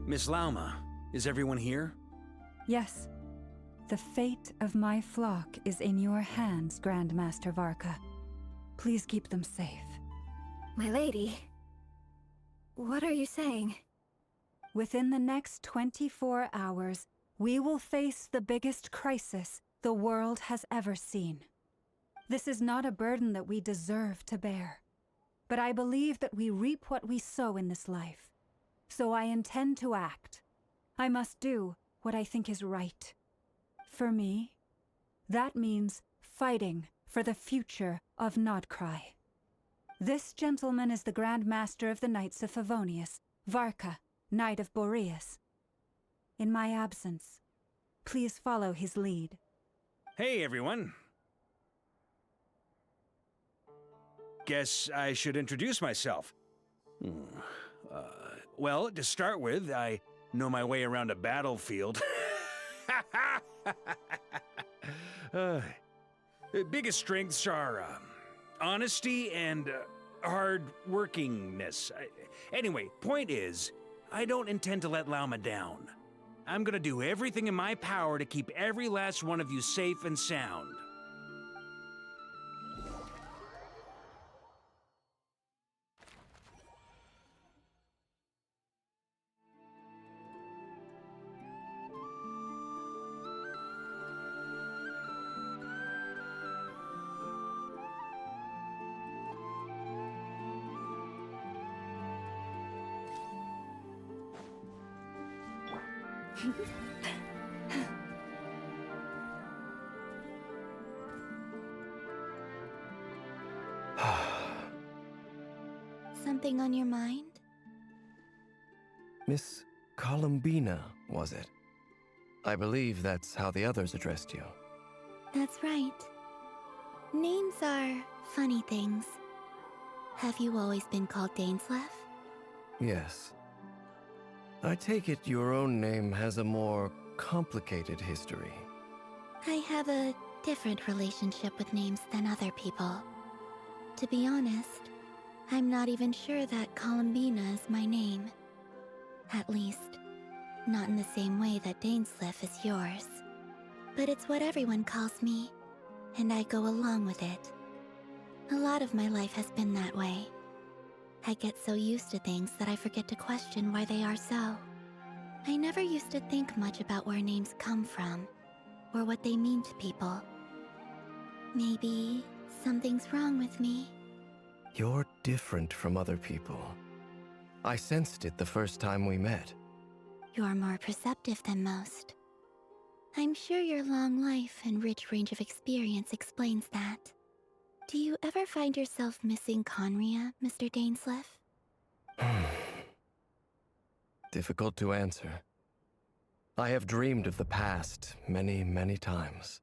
S9: Miss Lauma, is everyone here?
S2: Yes. The fate of my flock is in your hands, Grand Master Varka. Please keep them safe.
S6: My lady, what are you saying?
S2: Within the next 24 hours, we will face the biggest crisis the world has ever seen. This is not a burden that we deserve to bear, but I believe that we reap what we sow in this life. So I intend to act. I must do what I think is right. For me, that means fighting for the future of Nod-Krае. This gentleman is the Grand Master of the Knights of Favonius, Varka, Knight of Boreas. In my absence, please follow his lead.
S9: Hey, everyone. Guess I should introduce myself. Well, to start with, I know my way around a battlefield. Biggest strengths are honesty and hard-workingness. Anyway, point is, I don't intend to let Lauma down. I'm gonna do everything in my power to keep every last one of you safe and sound.
S6: Something on your mind?
S10: Miss Columbina, was it? I believe that's how the others addressed you.
S6: That's right. Names are funny things. Have you always been called Dainsleif?
S10: Yes. I take it your own name has a more complicated history.
S6: I have a different relationship with names than other people. To be honest, I'm not even sure that Columbina is my name. At least, not in the same way that Dainsleif is yours. But it's what everyone calls me, and I go along with it. A lot of my life has been that way. I get so used to things that I forget to question why they are so. I never used to think much about where names come from, or what they mean to people. Maybe something's wrong with me.
S10: You're different from other people. I sensed it the first time we met.
S6: You're more perceptive than most. I'm sure your long life and rich range of experience explains that. Do you ever find yourself missing Conria, Mr. Dainsleif?
S10: Difficult to answer. I have dreamed of the past many, many times.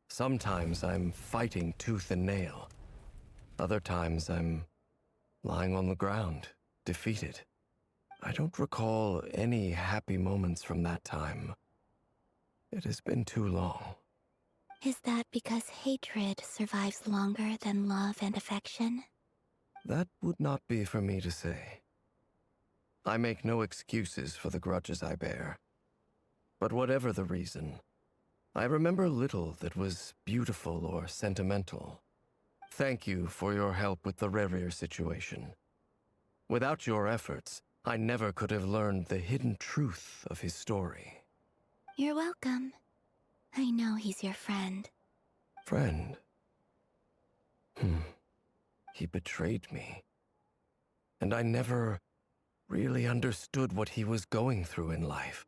S10: Sometimes I'm fighting tooth and nail. Other times I'm lying on the ground, defeated. I don't recall any happy moments from that time. It has been too long.
S6: Is that because hatred survives longer than love and affection?
S10: That would not be for me to say. I make no excuses for the grudges I bear. But whatever the reason, I remember little that was beautiful or sentimental. Thank you for your help with the Reri situation. Without your efforts, I never could have learned the hidden truth of his story.
S6: You're welcome. I know he's your friend.
S10: Friend? He betrayed me. And I never really understood what he was going through in life.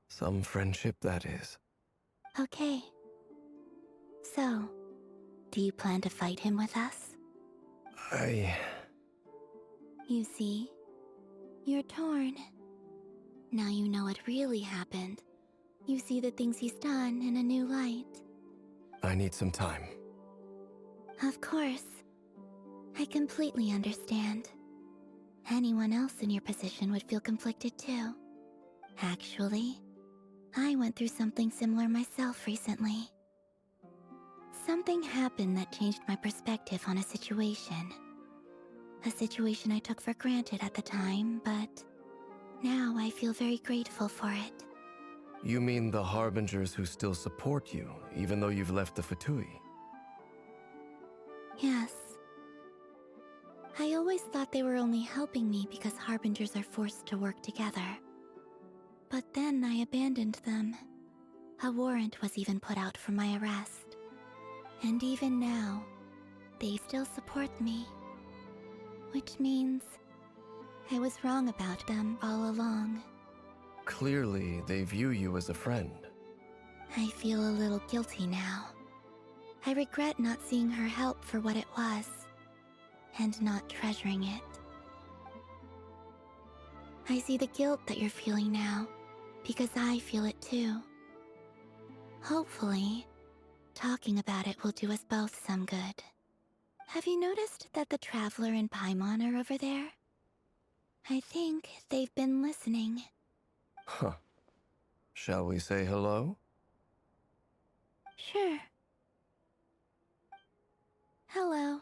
S10: Some friendship, that is.
S6: Okay. So, do you plan to fight him with us? You see, you're torn. Now you know what really happened. You see the things he's done in a new light.
S10: I need some time.
S6: Of course. I completely understand. Anyone else in your position would feel conflicted too. Actually, I went through something similar myself recently. Something happened that changed my perspective on a situation. A situation I took for granted at the time, but now I feel very grateful for it.
S10: You mean the Harbingers who still support you, even though you've left the Fatui?
S6: Yes. I always thought they were only helping me because Harbingers are forced to work together. But then I abandoned them. A warrant was even put out for my arrest. And even now, they still support me. Which means I was wrong about them all along.
S10: Clearly, they view you as a friend.
S6: I feel a little guilty now. I regret not seeing her help for what it was, and not treasuring it. I see the guilt that you're feeling now, because I feel it too. Hopefully, talking about it will do us both some good. Have you noticed that the Traveler and Paimon are over there? I think they've been listening.
S10: Huh. Shall we say hello?
S6: Sure. Hello.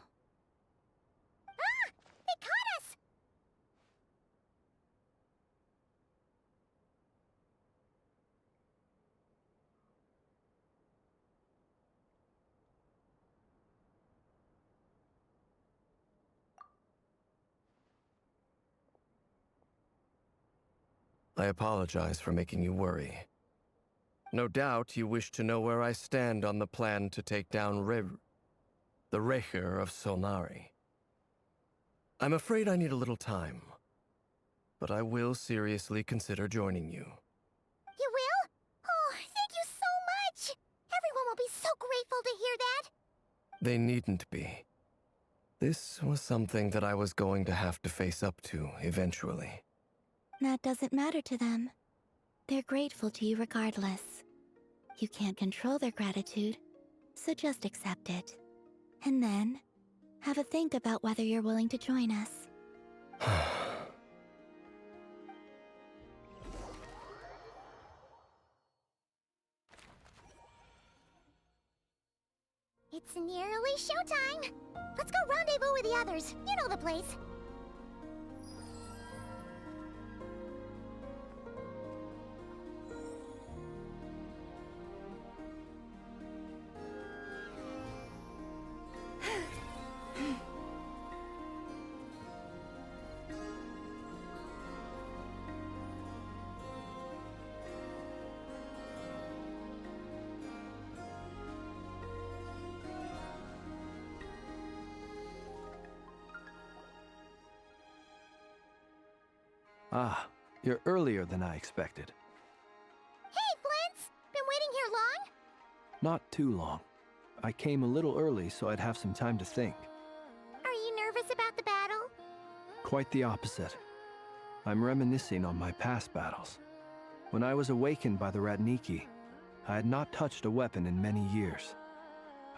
S1: Ah! They caught us!
S10: I apologize for making you worry. No doubt you wish to know where I stand on the plan to take down the Reri of Solnari. I'm afraid I need a little time. but I will seriously consider joining you.
S1: You will? Oh, thank you so much! Everyone will be so grateful to hear that!
S10: They needn't be. This was something that I was going to have to face up to eventually.
S6: That doesn't matter to them. They're grateful to you regardless. You can't control their gratitude, so just accept it. And then, have a think about whether you're willing to join us.
S1: It's nearly showtime! Let's go rendezvous with the others. You know the place.
S13: Ah, you're earlier than I expected.
S1: Hey, Flint's! Been waiting here long?
S13: Not too long. I came a little early so I'd have some time to think.
S1: Are you nervous about the battle?
S13: Quite the opposite. I'm reminiscing on my past battles. When I was awakened by the Ratniki, I had not touched a weapon in many years.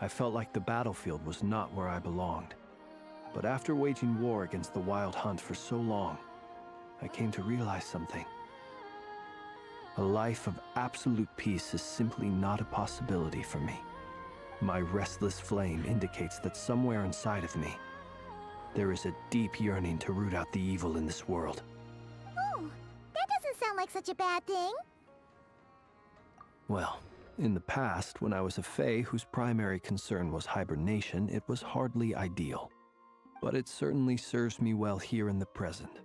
S13: I felt like the battlefield was not where I belonged. But after waging war against the Wild Hunt for so long, I came to realize something. A life of absolute peace is simply not a possibility for me. My restless flame indicates that somewhere inside of me, there is a deep yearning to root out the evil in this world.
S1: Oh, that doesn't sound like such a bad thing.
S13: Well, in the past, when I was a Fae whose primary concern was hibernation, it was hardly ideal. But it certainly serves me well here in the present.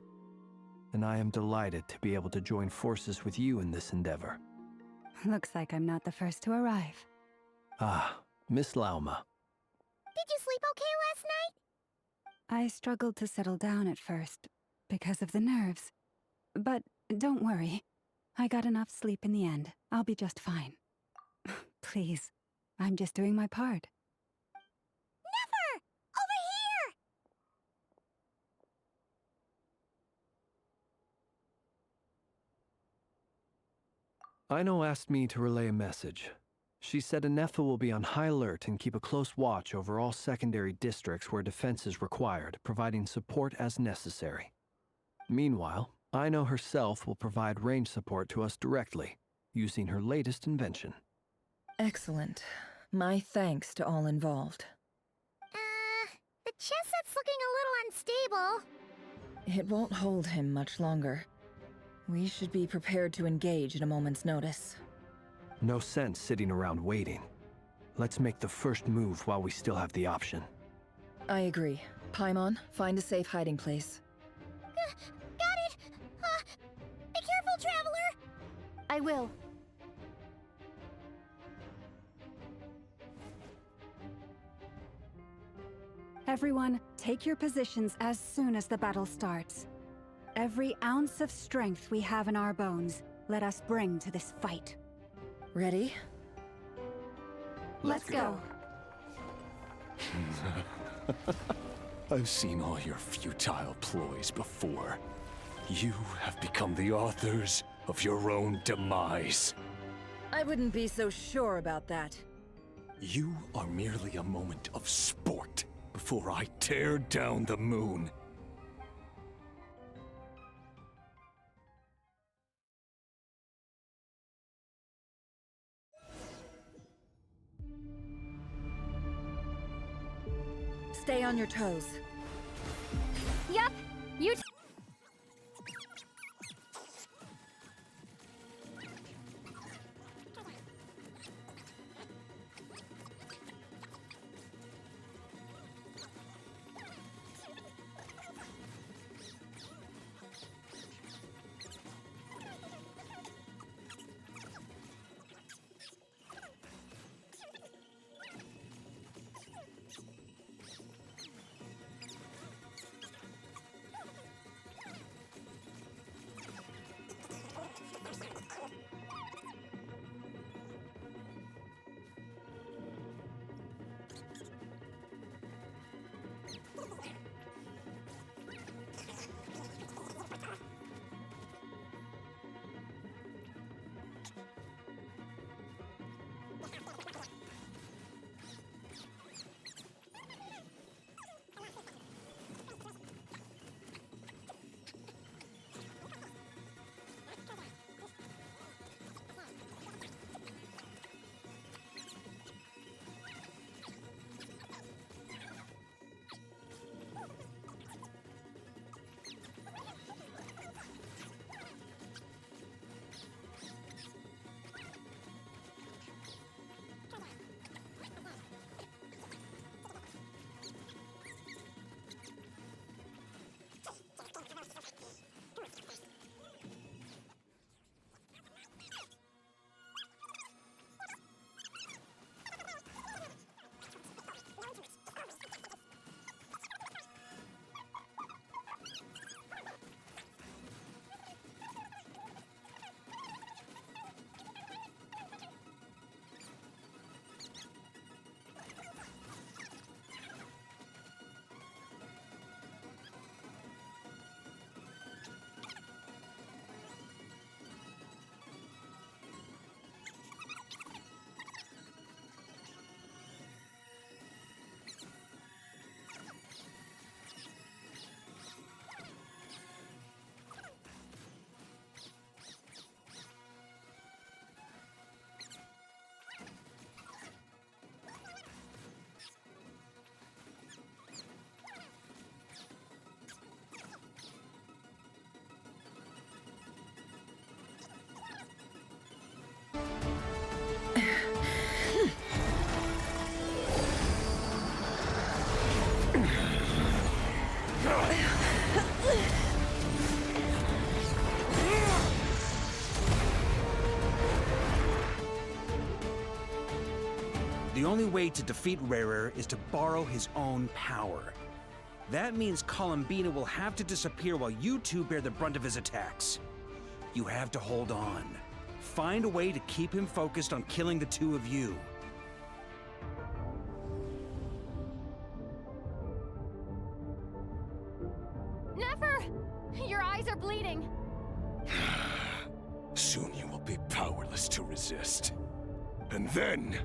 S13: And I am delighted to be able to join forces with you in this endeavor.
S2: Looks like I'm not the first to arrive.
S13: Ah, Miss Lauma.
S1: Did you sleep okay last night?
S2: I struggled to settle down at first, because of the nerves. But don't worry. I got enough sleep in the end. I'll be just fine. Please, I'm just doing my part.
S1: Neffer! Over here!
S13: Aino asked me to relay a message. She said Neffer will be on high alert and keep a close watch over all secondary districts where defense is required, providing support as necessary. Meanwhile, Aino herself will provide range support to us directly, using her latest invention.
S11: Excellent. My thanks to all involved.
S1: The chess set's looking a little unstable.
S11: It won't hold him much longer. We should be prepared to engage at a moment's notice.
S13: No sense sitting around waiting. Let's make the first move while we still have the option.
S11: I agree. Paimon, find a safe hiding place.
S1: Got it! Be careful, Traveler!
S21: I will.
S2: Everyone, take your positions as soon as the battle starts. Every ounce of strength we have in our bones, let us bring to this fight.
S11: Ready?
S2: Let's go.
S14: I've seen all your futile ploys before. You have become the authors of your own demise.
S11: I wouldn't be so sure about that.
S14: You are merely a moment of sport before I tear down the moon.
S11: Stay on your toes.
S21: Yup, you
S9: the only way to defeat Reri is to borrow his own power. That means Columbina will have to disappear while you two bear the brunt of his attacks. You have to hold on. Find a way to keep him focused on killing the two of you.
S21: Neffer! Your eyes are bleeding.
S18: Soon you will be powerless to resist. And then,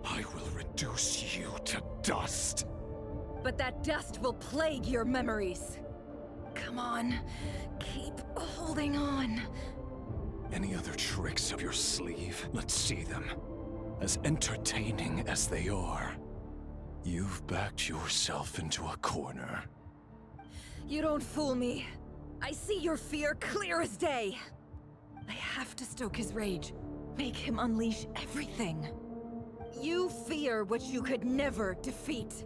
S18: I will reduce you to dust.
S11: But that dust will plague your memories. Come on, keep holding on.
S18: Any other tricks up your sleeve? Let's see them. As entertaining as they are, you've backed yourself into a corner.
S11: You don't fool me. I see your fear clear as day. I have to stoke his rage. Make him unleash everything. You fear what you could never defeat.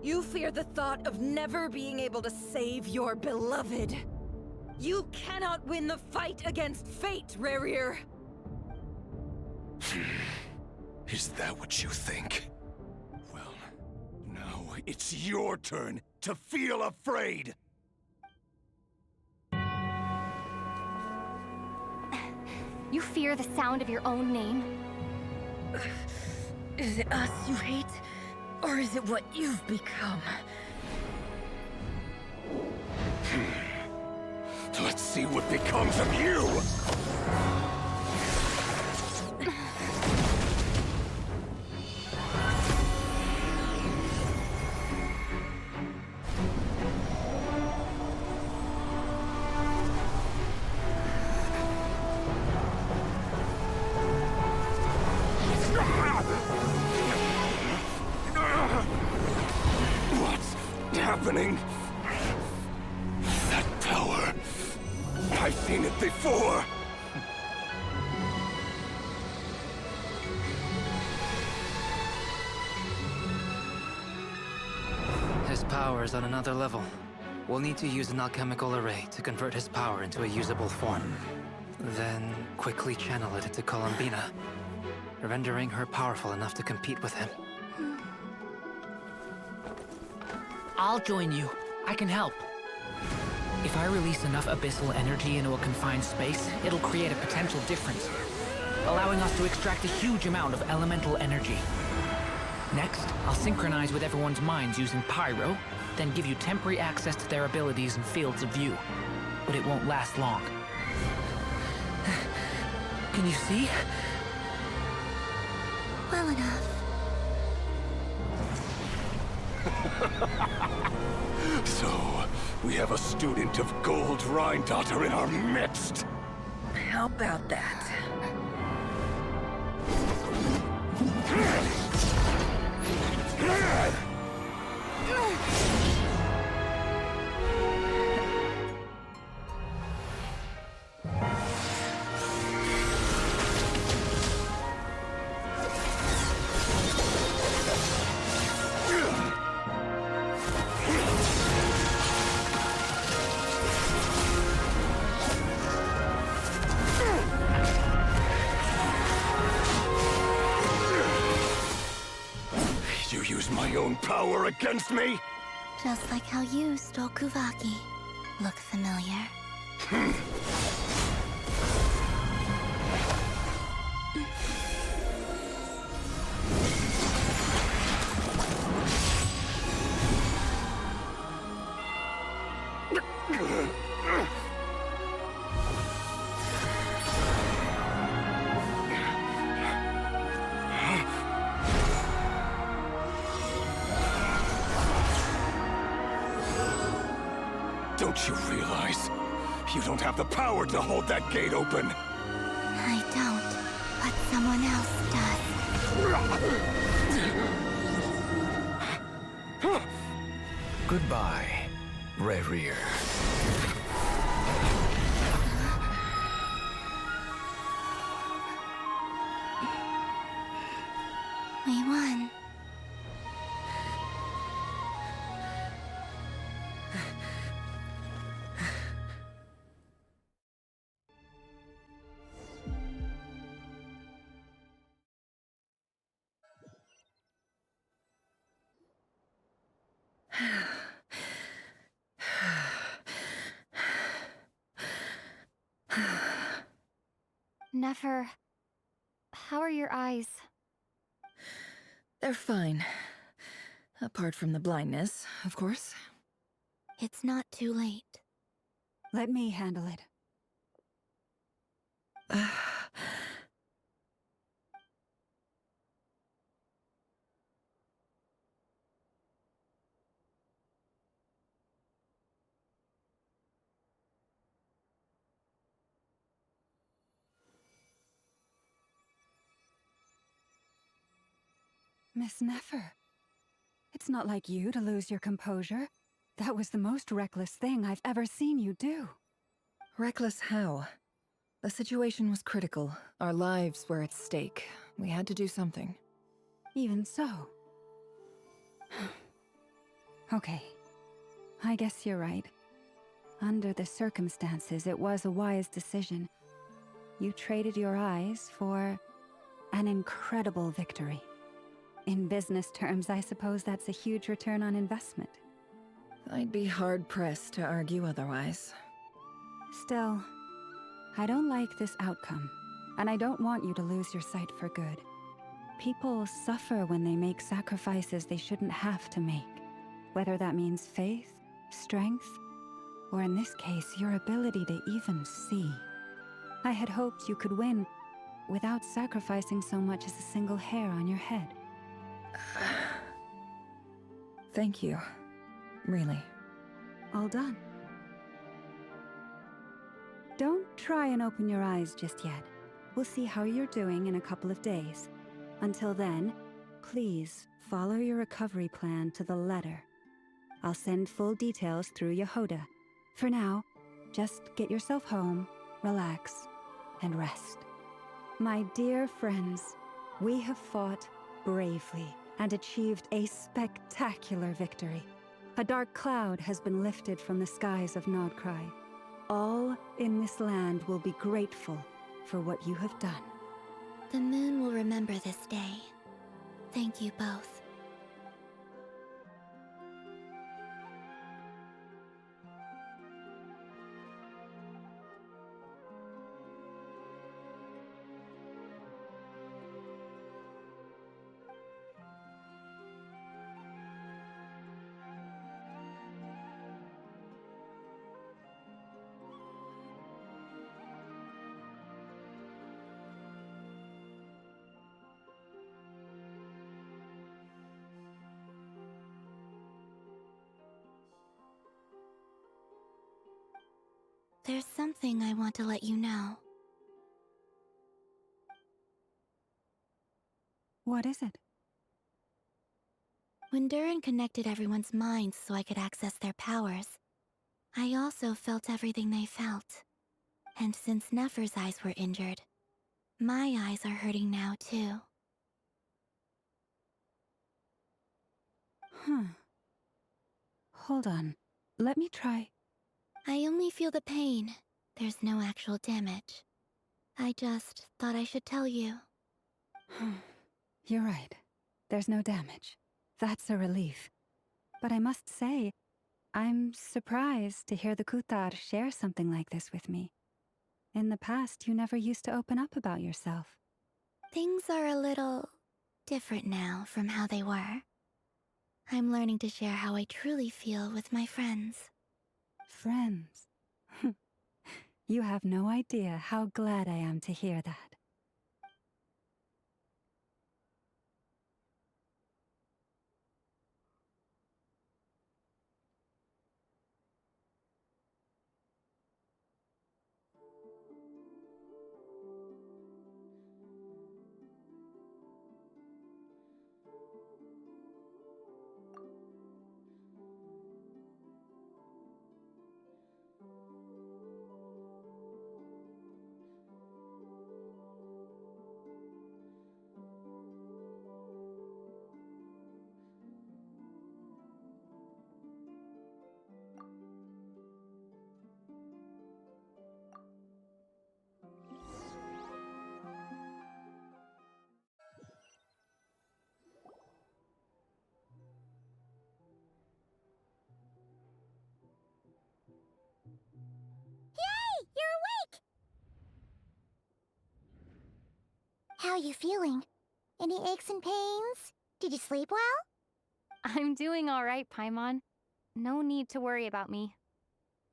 S11: You fear the thought of never being able to save your beloved. You cannot win the fight against fate, Reri.
S18: Is that what you think? Well, now it's your turn to feel afraid!
S21: You fear the sound of your own name?
S11: Is it us you hate? Or is it what you've become?
S18: Let's see what becomes of you! What's happening? That power... I've seen it before!
S19: His power is on another level. We'll need to use an alchemical array to convert his power into a usable form. Then quickly channel it into Columbina, rendering her powerful enough to compete with him.
S7: I'll join you. I can help. If I release enough abyssal energy into a confined space, it'll create a potential difference, allowing us to extract a huge amount of elemental energy. Next, I'll synchronize with everyone's minds using pyro, then give you temporary access to their abilities and fields of view. But it won't last long. Can you see?
S1: Well enough.
S18: So, we have a student of Gold Reyndottir in our midst!
S11: How about that?
S18: You use my own power against me?
S1: Just like how you stole Kuvaki. Look familiar?
S18: Don't you realize? You don't have the power to hold that gate open!
S1: I don't, but someone else does.
S10: Goodbye, Reri.
S1: We won.
S21: Neffer, how are your eyes?
S11: They're fine. Apart from the blindness, of course.
S6: It's not too late.
S2: Let me handle it. Miss Neffer, it's not like you to lose your composure. That was the most reckless thing I've ever seen you do.
S11: Reckless how? The situation was critical. Our lives were at stake. We had to do something.
S2: Even so. Okay. I guess you're right. Under the circumstances, it was a wise decision. You traded your eyes for an incredible victory. In business terms, I suppose that's a huge return on investment.
S11: I'd be hard-pressed to argue otherwise.
S2: Still, I don't like this outcome, and I don't want you to lose your sight for good. People suffer when they make sacrifices they shouldn't have to make, whether that means faith, strength, or in this case, your ability to even see. I had hoped you could win without sacrificing so much as a single hair on your head.
S11: Thank you. Really.
S2: All done. Don't try and open your eyes just yet. We'll see how you're doing in a couple of days. Until then, please follow your recovery plan to the letter. I'll send full details through Yehoda. For now, just get yourself home, relax, and rest. My dear friends, we have fought bravely and achieved a spectacular victory. A dark cloud has been lifted from the skies of Nod-Krае. All in this land will be grateful for what you have done.
S6: The moon will remember this day. Thank you both. There's something I want to let you know.
S2: What is it?
S6: When Durin connected everyone's minds so I could access their powers, I also felt everything they felt. And since Nefer's eyes were injured, my eyes are hurting now too.
S2: Hold on. Let me try.
S6: I only feel the pain. There's no actual damage. I just thought I should tell you.
S2: You're right. There's no damage. That's a relief. But I must say, I'm surprised to hear the Kutar share something like this with me. In the past, you never used to open up about yourself.
S6: Things are a little different now from how they were. I'm learning to share how I truly feel with my friends.
S2: Friends? You have no idea how glad I am to hear that.
S1: How are you feeling? Any aches and pains? Did you sleep well?
S21: I'm doing all right, Paimon. No need to worry about me.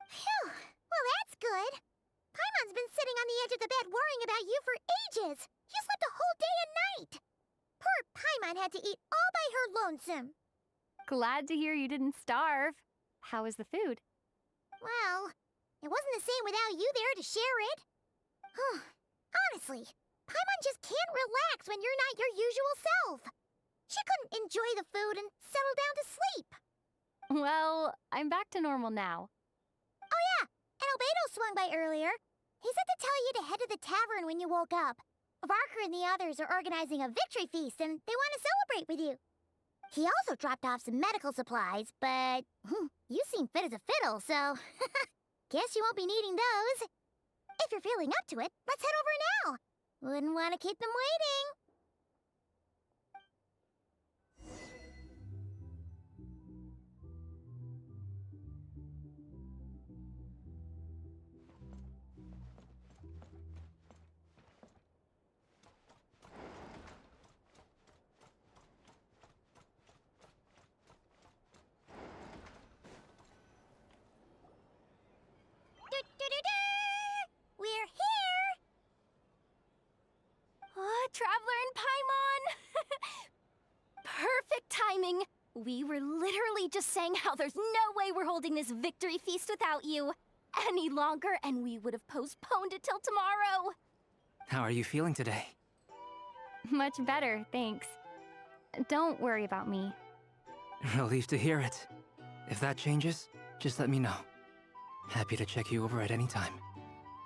S1: Phew, well that's good. Paimon's been sitting on the edge of the bed worrying about you for ages. You slept a whole day and night. Poor Paimon had to eat all by her lonesome.
S21: Glad to hear you didn't starve. How was the food?
S1: Well, it wasn't the same without you there to share it. Honestly, Paimon just can't relax when you're not your usual self. She couldn't enjoy the food and settle down to sleep.
S21: Well, I'm back to normal now.
S1: Oh yeah, and Albedo swung by earlier. He said to tell you to head to the tavern when you woke up. Varker and the others are organizing a victory feast and they want to celebrate with you. He also dropped off some medical supplies, but you seem fit as a fiddle, so guess you won't be needing those. If you're feeling up to it, let's head over now. Wouldn't want to keep them waiting. We're here!
S12: Oh, Traveler and Paimon! Perfect timing! We were literally just saying how there's no way we're holding this victory feast without you any longer, and we would have postponed it till tomorrow.
S19: How are you feeling today?
S21: Much better, thanks. Don't worry about me.
S19: Relieved to hear it. If that changes, just let me know. Happy to check you over at any time.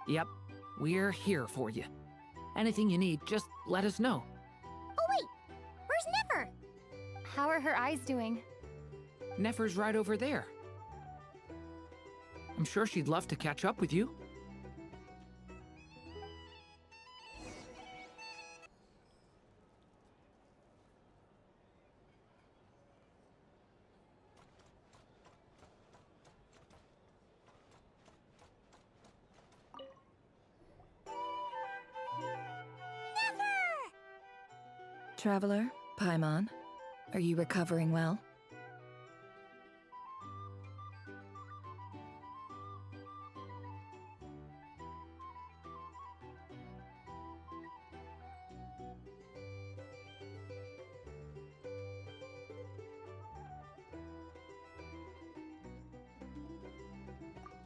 S7: Yep, we're here for you. Anything you need, just let us know.
S1: Oh wait, where's Neffer?
S21: How are her eyes doing?
S7: Nefer's right over there. I'm sure she'd love to catch up with you.
S11: Traveler, Paimon, are you recovering well?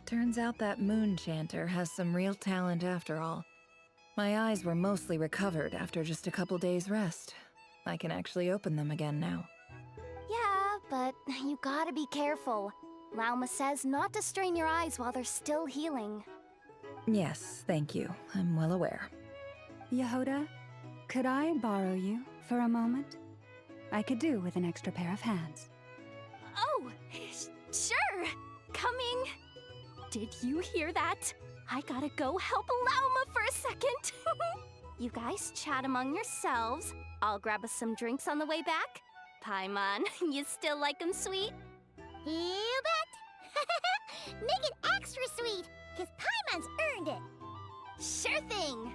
S11: Turns out that moon chanter has some real talent after all. My eyes were mostly recovered after just a couple days' rest. I can actually open them again now.
S12: Yeah, but you gotta be careful. Lauma says not to strain your eyes while they're still healing.
S11: Yes, thank you. I'm well aware.
S2: Yehoda, could I borrow you for a moment? I could do with an extra pair of hands.
S12: Oh, sure. Coming. Did you hear that? I gotta go help Lauma for a second. You guys chat among yourselves. I'll grab us some drinks on the way back. Paimon, you still like 'em sweet?
S1: You bet! Make it extra sweet, because Paimon's earned it.
S12: Sure thing!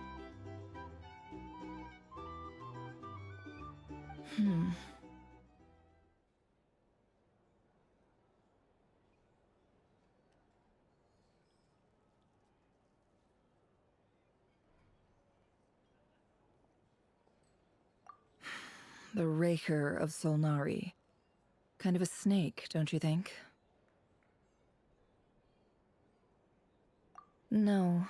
S11: The Raker of Solnari. Kind of a snake, don't you think? No,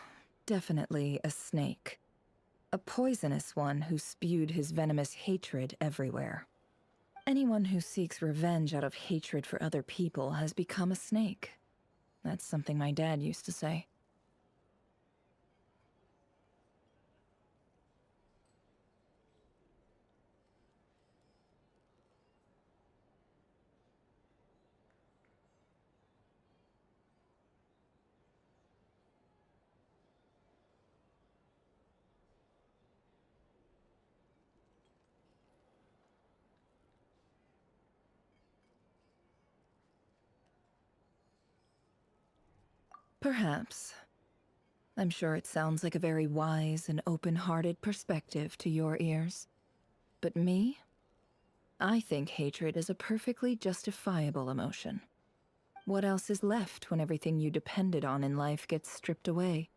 S11: definitely a snake. A poisonous one who spewed his venomous hatred everywhere. Anyone who seeks revenge out of hatred for other people has become a snake. That's something my dad used to say. Perhaps. I'm sure it sounds like a very wise and open-hearted perspective to your ears. But me? I think hatred is a perfectly justifiable emotion. What else is left when everything you depended on in life gets stripped away?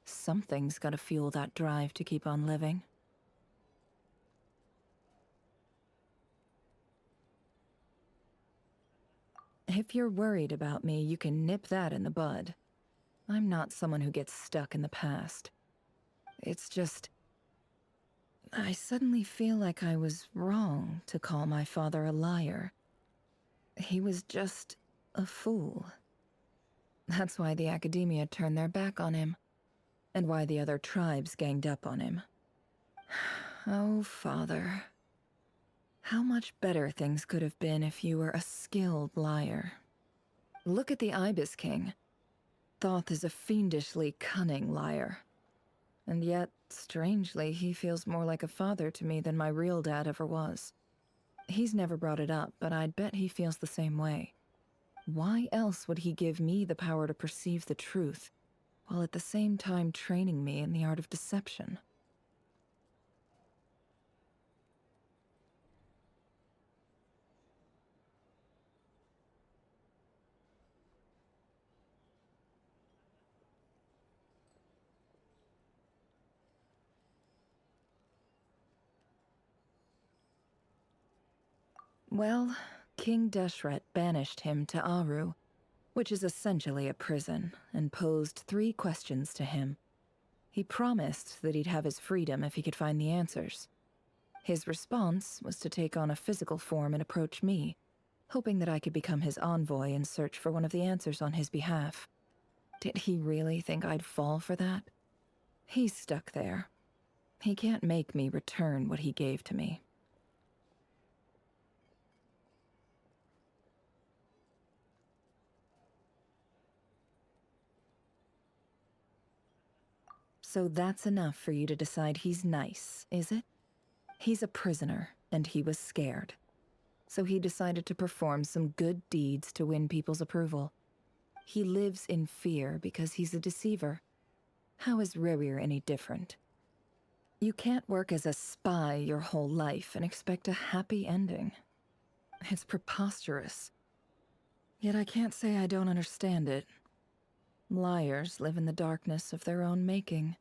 S11: Something's gotta fuel that drive to keep on living. If you're worried about me, you can nip that in the bud. I'm not someone who gets stuck in the past. It's just... I suddenly feel like I was wrong to call my father a liar. He was just a fool. That's why the academia turned their back on him, and why the other tribes ganged up on him. Oh, Father. How much better things could have been if you were a skilled liar. Look at the Ibis King. Thoth is a fiendishly cunning liar. And yet, strangely, he feels more like a father to me than my real dad ever was. He's never brought it up, but I'd bet he feels the same way. Why else would he give me the power to perceive the truth, while at the same time training me in the art of deception? Well, King Deshret banished him to Aru, which is essentially a prison, and posed 3 questions to him. He promised that he'd have his freedom if he could find the answers. His response was to take on a physical form and approach me, hoping that I could become his envoy and search for one of the answers on his behalf. Did he really think I'd fall for that? He's stuck there. He can't make me return what he gave to me. So that's enough for you to decide he's nice, is it? He's a prisoner, and he was scared. So he decided to perform some good deeds to win people's approval. He lives in fear because he's a deceiver. How is Reri any different? You can't work as a spy your whole life and expect a happy ending. It's preposterous. Yet I can't say I don't understand it. Liars live in the darkness of their own making,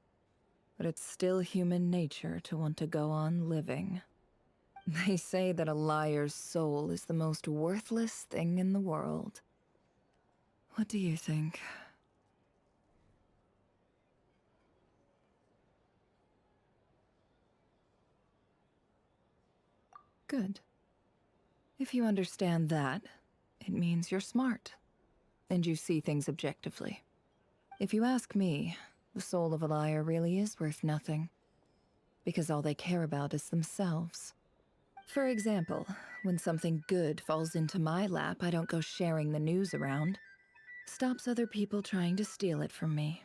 S11: but it's still human nature to want to go on living. They say that a liar's soul is the most worthless thing in the world. What do you think? Good. If you understand that, it means you're smart, and you see things objectively. If you ask me, the soul of a liar really is worth nothing, because all they care about is themselves. For example, when something good falls into my lap, I don't go sharing the news around. Stops other people trying to steal it from me.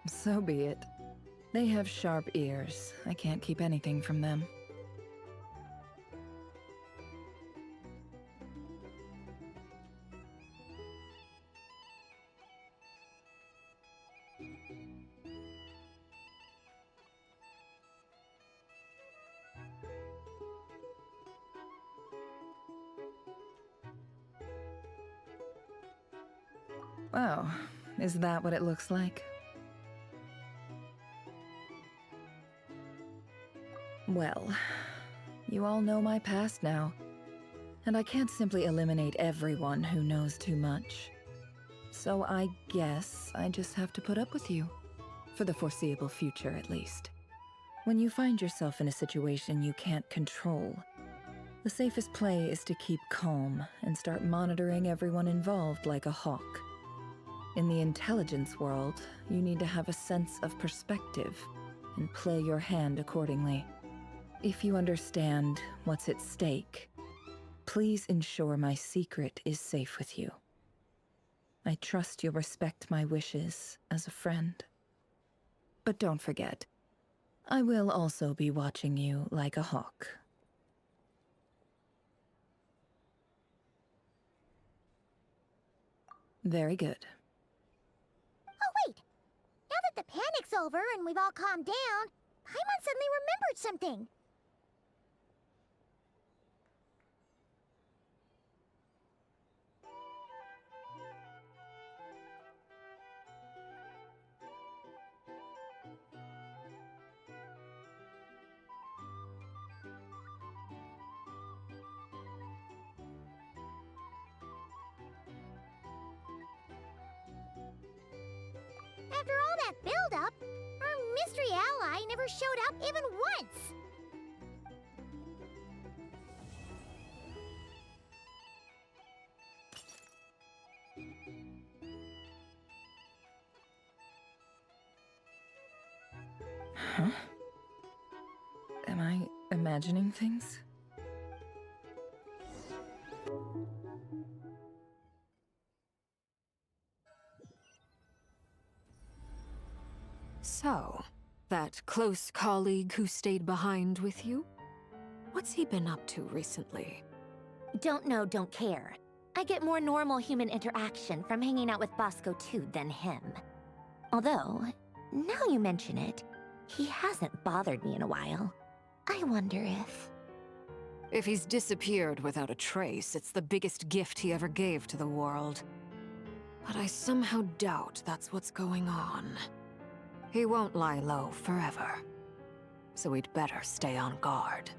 S11: So be it. They have sharp ears. I can't keep anything from them. Oh, is that what it looks like? Well, you all know my past now, and I can't simply eliminate everyone who knows too much. So I guess I just have to put up with you, for the foreseeable future at least. When you find yourself in a situation you can't control, the safest play is to keep calm and start monitoring everyone involved like a hawk. In the intelligence world, you need to have a sense of perspective and play your hand accordingly. If you understand what's at stake, please ensure my secret is safe with you. I trust you'll respect my wishes as a friend. But don't forget, I will also be watching you like a hawk. Very good.
S1: Oh, wait! Now that the panic's over and we've all calmed down, Paimon suddenly remembered something. After all that build-up, our mystery ally never showed up even once!
S11: Huh? Am I imagining things?
S8: So, that close colleague who stayed behind with you? What's he been up to recently?
S16: Don't know, don't care. I get more normal human interaction from hanging out with Bosco 2 than him. Although, now you mention it, he hasn't bothered me in a while. I wonder if...
S8: If he's disappeared without a trace, it's the biggest gift he ever gave to the world. But I somehow doubt that's what's going on. He won't lie low forever. So we'd better stay on guard.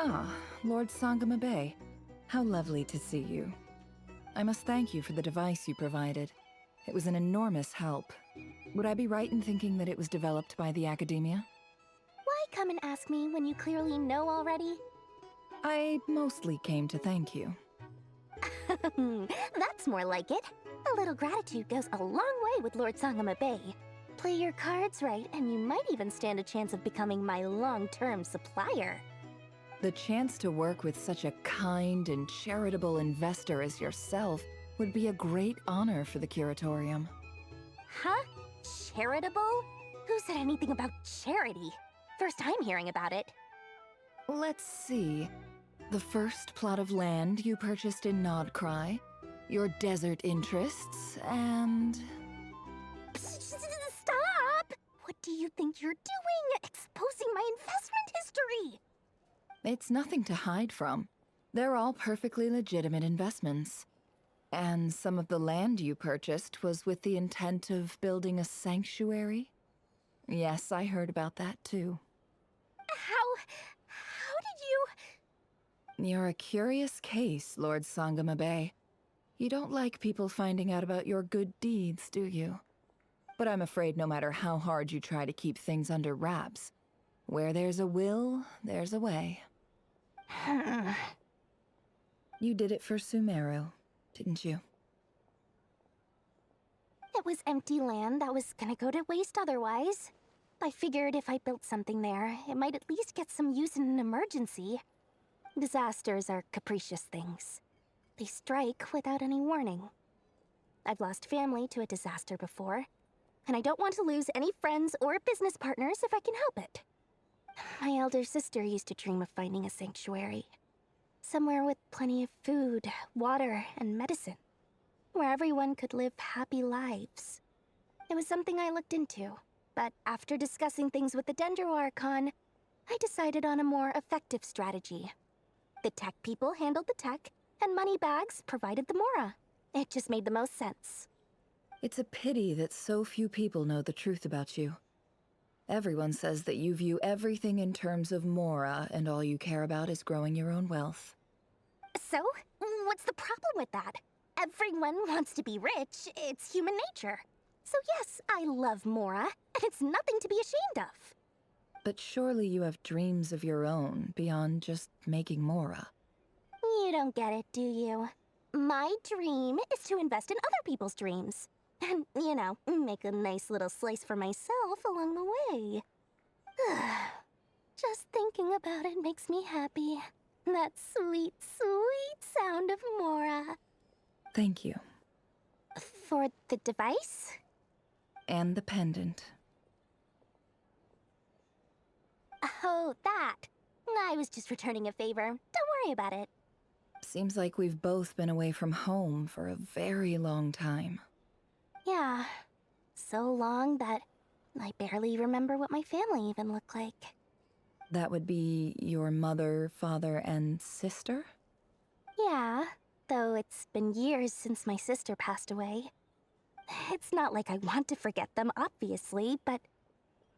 S11: Ah, Lord Sangamabe. How lovely to see you. I must thank you for the device you provided. It was an enormous help. Would I be right in thinking that it was developed by the Academia?
S16: Why come and ask me when you clearly know already?
S11: I mostly came to thank you.
S16: That's more like it. A little gratitude goes a long way with Lord Sangamabe. Play your cards right, and you might even stand a chance of becoming my long-term supplier.
S11: The chance to work with such a kind and charitable investor as yourself would be a great honor for the Curatorium.
S16: Huh? Charitable? Who said anything about charity? First time hearing about it.
S11: Let's see. The first plot of land you purchased in Nod-Crае, your desert interests, and...
S16: Stop! What do you think you're doing? Exposing my investment history!
S11: It's nothing to hide from. They're all perfectly legitimate investments. And some of the land you purchased was with the intent of building a sanctuary? Yes, I heard about that too.
S16: How did you...
S11: You're a curious case, Lord Sangamabe. You don't like people finding out about your good deeds, do you? But I'm afraid no matter how hard you try to keep things under wraps, where there's a will, there's a way. You did it for Sumeru, didn't you?
S16: It was empty land that was gonna go to waste otherwise. I figured if I built something there, it might at least get some use in an emergency. Disasters are capricious things. They strike without any warning. I've lost family to a disaster before, and I don't want to lose any friends or business partners if I can help it. My elder sister used to dream of finding a sanctuary. Somewhere with plenty of food, water, and medicine. Where everyone could live happy lives. It was something I looked into, but after discussing things with the Dendro Archon, I decided on a more effective strategy. The tech people handled the tech, and Moneybags provided the Mora. It just made the most sense.
S11: It's a pity that so few people know the truth about you. Everyone says that you view everything in terms of Mora, and all you care about is growing your own wealth.
S16: So, what's the problem with that? Everyone wants to be rich. It's human nature. So yes, I love Mora, and it's nothing to be ashamed of.
S11: But surely you have dreams of your own beyond just making Mora.
S16: You don't get it, do you? My dream is to invest in other people's dreams. And, you know, make a nice little slice for myself along the way. Just thinking about it makes me happy. That sweet, sweet sound of Mora.
S11: Thank you.
S16: For the device?
S11: And the pendant.
S16: Oh, that. I was just returning a favor. Don't worry about it.
S11: Seems like we've both been away from home for a very long time.
S16: Yeah. So long that I barely remember what my family even looked like.
S11: That would be your mother, father, and sister?
S16: Yeah, though it's been years since my sister passed away. It's not like I want to forget them, obviously, but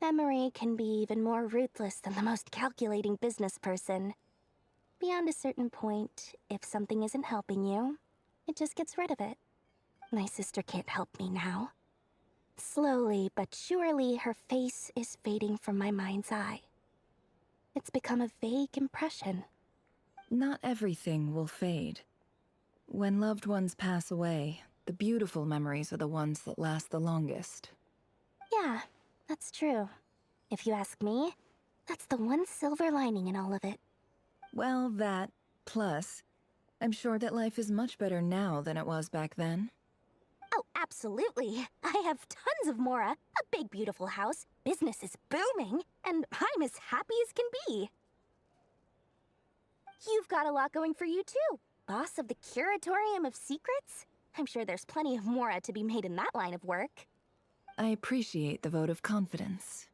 S16: memory can be even more ruthless than the most calculating business person. Beyond a certain point, if something isn't helping you, it just gets rid of it. My sister can't help me now. Slowly but surely, her face is fading from my mind's eye. It's become a vague impression.
S11: Not everything will fade. When loved ones pass away, the beautiful memories are the ones that last the longest.
S16: Yeah, that's true. If you ask me, that's the one silver lining in all of it.
S11: Well, that, plus, I'm sure that life is much better now than it was back then.
S16: Oh, absolutely. I have tons of Mora, a big beautiful house, business is booming, and I'm as happy as can be. You've got a lot going for you too. Boss of the Curatorium of Secrets? I'm sure there's plenty of Mora to be made in that line of work.
S11: I appreciate the vote of confidence.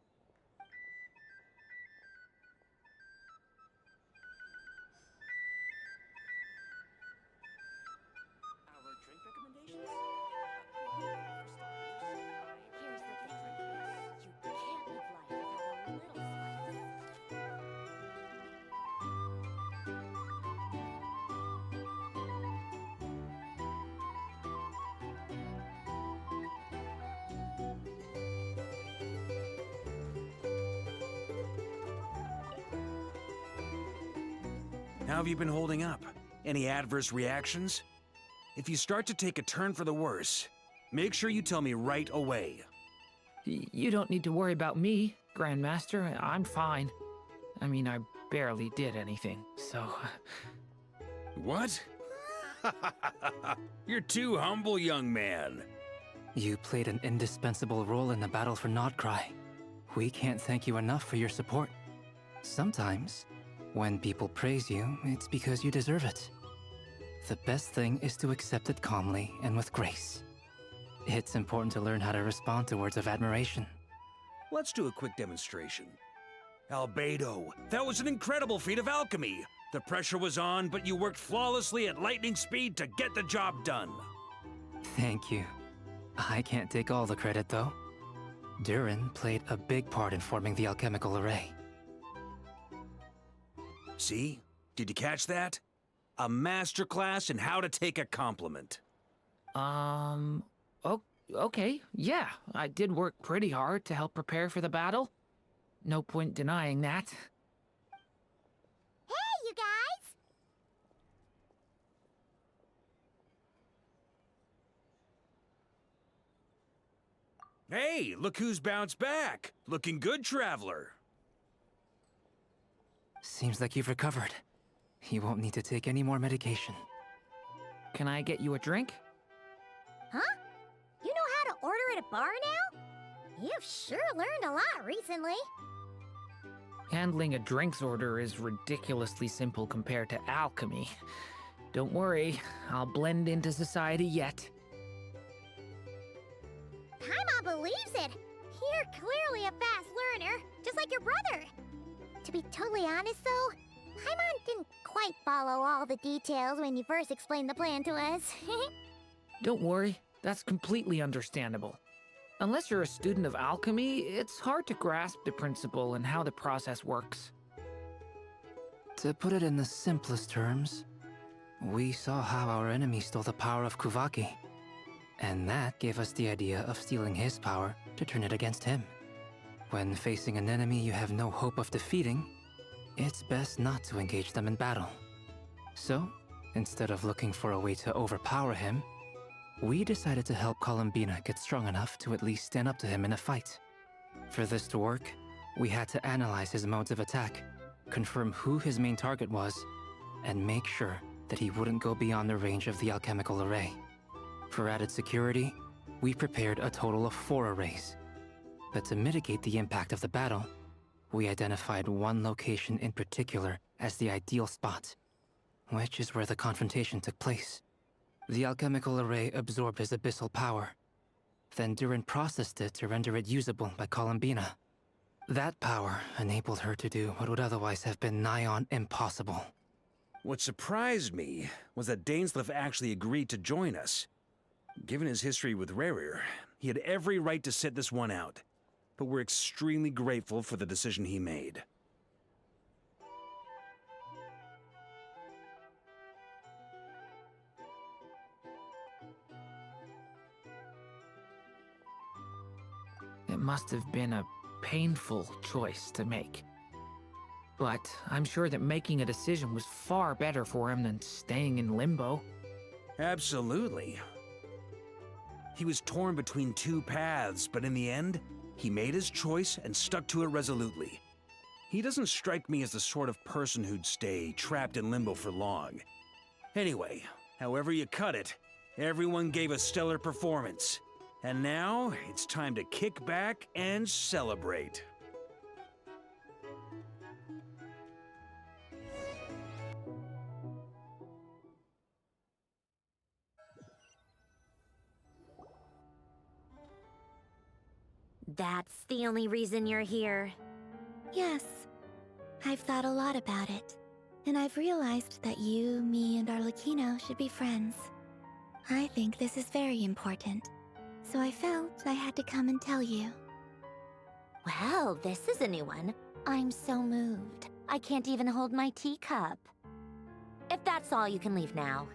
S9: How have you been holding up? Any adverse reactions? If you start to take a turn for the worse, make sure you tell me right away.
S7: You don't need to worry about me, Grandmaster. I'm fine. I mean, I barely did anything, so...
S9: What? You're too humble, young man.
S19: You played an indispensable role in the battle for Nod-Krае. We can't thank you enough for your support. Sometimes, when people praise you, it's because you deserve it. The best thing is to accept it calmly and with grace. It's important to learn how to respond to words of admiration.
S9: Let's do a quick demonstration. Albedo, that was an incredible feat of alchemy. The pressure was on, but you worked flawlessly at lightning speed to get the job done.
S19: Thank you. I can't take all the credit, though. Durin played a big part in forming the alchemical array.
S9: See? Did you catch that? A masterclass in how to take a compliment.
S7: Okay, yeah. I did work pretty hard to help prepare for the battle. No point denying that.
S1: Hey, you guys!
S9: Hey, look who's bounced back. Looking good, traveler.
S19: Seems like you've recovered. You won't need to take any more medication.
S7: Can I get you a drink?
S1: Huh? You know how to order at a bar now? You've sure learned a lot recently.
S7: Handling a drinks order is ridiculously simple compared to alchemy. Don't worry, I'll blend into society yet.
S1: Paimon believes it. You're clearly a fast learner, just like your brother. To be totally honest though, Paimon didn't quite follow all the details when you first explained the plan to us.
S7: Don't worry, that's completely understandable. Unless you're a student of alchemy, it's hard to grasp the principle and how the process works.
S19: To put it in the simplest terms, We saw how our enemy stole the power of Kuvaki, and that gave us the idea of stealing his power to turn it against him. When facing an enemy you have no hope of defeating, it's best not to engage them in battle. So, instead of looking for a way to overpower him, we decided to help Columbina get strong enough to at least stand up to him in a fight. For this to work, we had to analyze his modes of attack, confirm who his main target was, and make sure that he wouldn't go beyond the range of the alchemical array. For added security, we prepared a total of 4 arrays. But to mitigate the impact of the battle, we identified one location in particular as the ideal spot, which is where the confrontation took place. The alchemical array absorbed his abyssal power, then Durin processed it to render it usable by Columbina. That power enabled her to do what would otherwise have been nigh on impossible.
S9: What surprised me was that Dainsleif actually agreed to join us. Given his history with Reri, he had every right to sit this one out, but we're extremely grateful for the decision he made.
S7: It must have been a painful choice to make. But I'm sure that making a decision was far better for him than staying in limbo.
S9: Absolutely. He was torn between 2 paths, but in the end, he made his choice and stuck to it resolutely. He doesn't strike me as the sort of person who'd stay trapped in limbo for long. Anyway, however you cut it, everyone gave a stellar performance. And now, it's time to kick back and celebrate.
S4: That's the only reason you're here.
S6: Yes. I've thought a lot about it. And I've realized that you, me, and Arlecchino should be friends. I think this is very important. So I felt I had to come and tell you.
S4: Well, this is a new one. I'm so moved. I can't even hold my teacup. If that's all, you can leave now.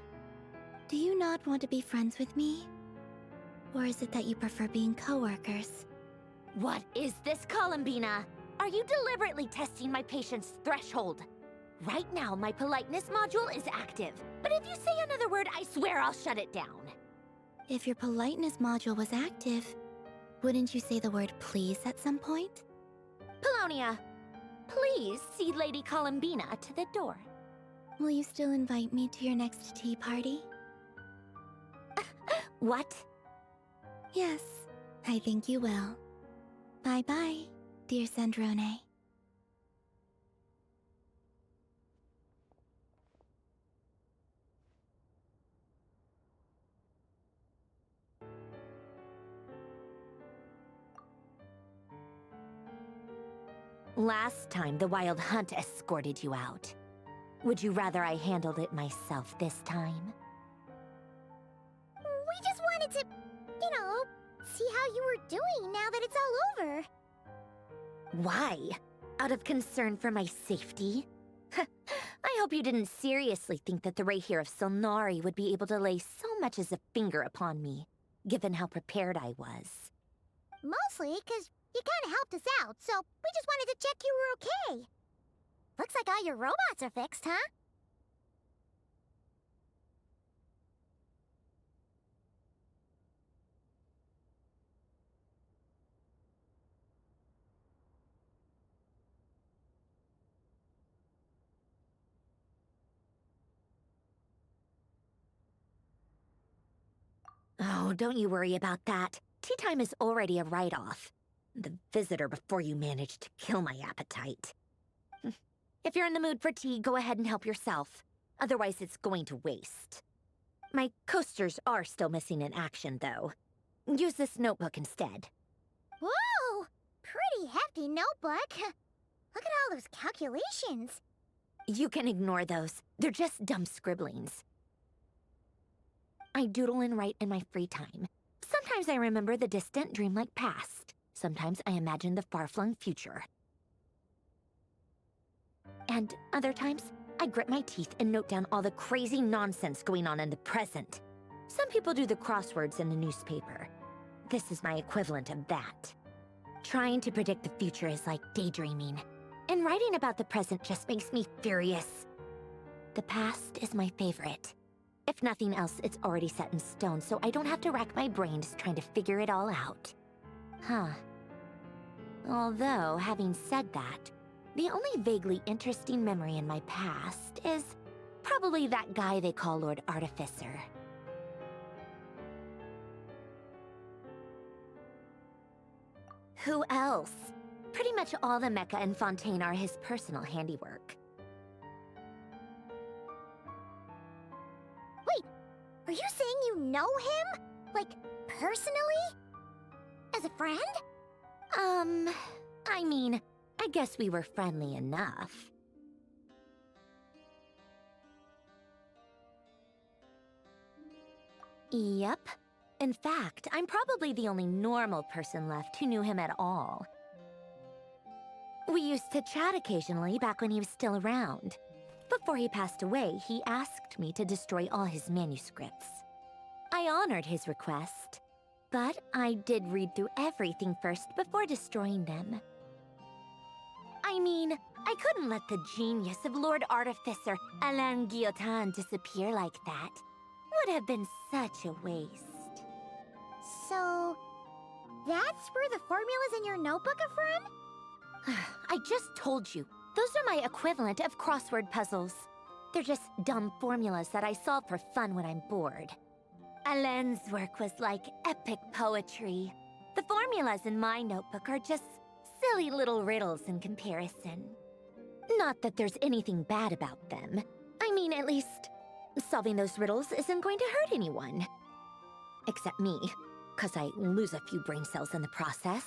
S6: Do you not want to be friends with me? Or is it that you prefer being co-workers?
S4: What is this, Columbina? Are you deliberately testing my patience threshold? Right now, my politeness module is active. But if you say another word, I swear I'll shut it down.
S6: If your politeness module was active, wouldn't you say the word please at some point?
S4: Polonia, please see Lady Columbina to the door.
S6: Will you still invite me to your next tea party?
S4: What?
S6: Yes, I think you will. Bye-bye, dear Sandrone.
S4: Last time, the Wild Hunt escorted you out. Would you rather I handled it myself this time?
S1: We just wanted to, see how you were doing now that it's all over.
S4: Why? Out of concern for my safety? I hope you didn't seriously think that the Rehir of Solnari would be able to lay so much as a finger upon me, given how prepared I was.
S1: Mostly because you kind of helped us out, so we just wanted to check you were okay. Looks like all your robots are fixed, huh?
S4: Oh, don't you worry about that. Tea time is already a write-off. The visitor before you managed to kill my appetite. If you're in the mood for tea, go ahead and help yourself. Otherwise, it's going to waste. My coasters are still missing in action, though. Use this notebook instead.
S1: Whoa! Pretty hefty notebook. Look at all those calculations.
S4: You can ignore those. They're just dumb scribblings. I doodle and write in my free time. Sometimes I remember the distant, dreamlike past. Sometimes I imagine the far-flung future. And other times, I I grit my teeth and note down all the crazy nonsense going on in the present. Some people do the crosswords in the newspaper. This is my equivalent of that. Trying to predict the future is like daydreaming, and writing about the present just makes me furious. The past is my favorite. If nothing else, it's already set in stone, so I don't have to rack my brains trying to figure it all out. Huh. Although, having said that, the only vaguely interesting memory in my past is probably that guy they call Lord Artificer. Who else? Pretty much all the mecha in Fontaine are his personal handiwork.
S1: Wait, are you saying you know him? Like, personally? As a friend?
S4: I mean, I guess we were friendly enough. Yep. In fact, I'm probably the only normal person left who knew him at all. We used to chat occasionally back when he was still around. Before he passed away, he asked me to destroy all his manuscripts. I honored his request, but I did read through everything first before destroying them. I mean, I couldn't let the genius of Lord Artificer Alain Guillotin disappear like that. Would have been such a waste.
S1: So, that's where the formula's in your notebook are from?
S4: I just told you. Those are my equivalent of crossword puzzles. They're just dumb formulas that I solve for fun when I'm bored. Alain's work was like epic poetry. The formulas in my notebook are just silly little riddles in comparison. Not that there's anything bad about them. I mean, at least, solving those riddles isn't going to hurt anyone. Except me, 'cause I lose a few brain cells in the process.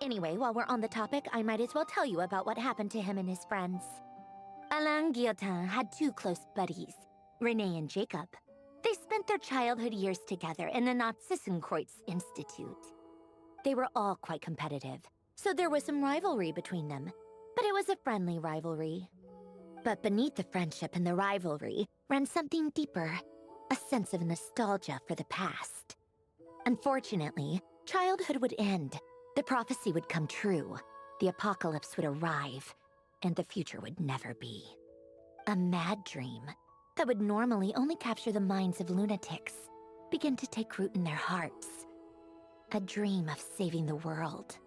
S4: Anyway, while we're on the topic, I might as well tell you about what happened to him and his friends. Alain Guillotin had two close buddies, Rene and Jacob. They spent their childhood years together in the Narzissenkreuz Institute. They were all quite competitive, so there was some rivalry between them, but it was a friendly rivalry. But beneath the friendship and the rivalry ran something deeper, a sense of nostalgia for the past. Unfortunately, childhood would end, the prophecy would come true, the apocalypse would arrive, and the future would never be. A mad dream that would normally only capture the minds of lunatics begin to take root in their hearts. A dream of saving the world.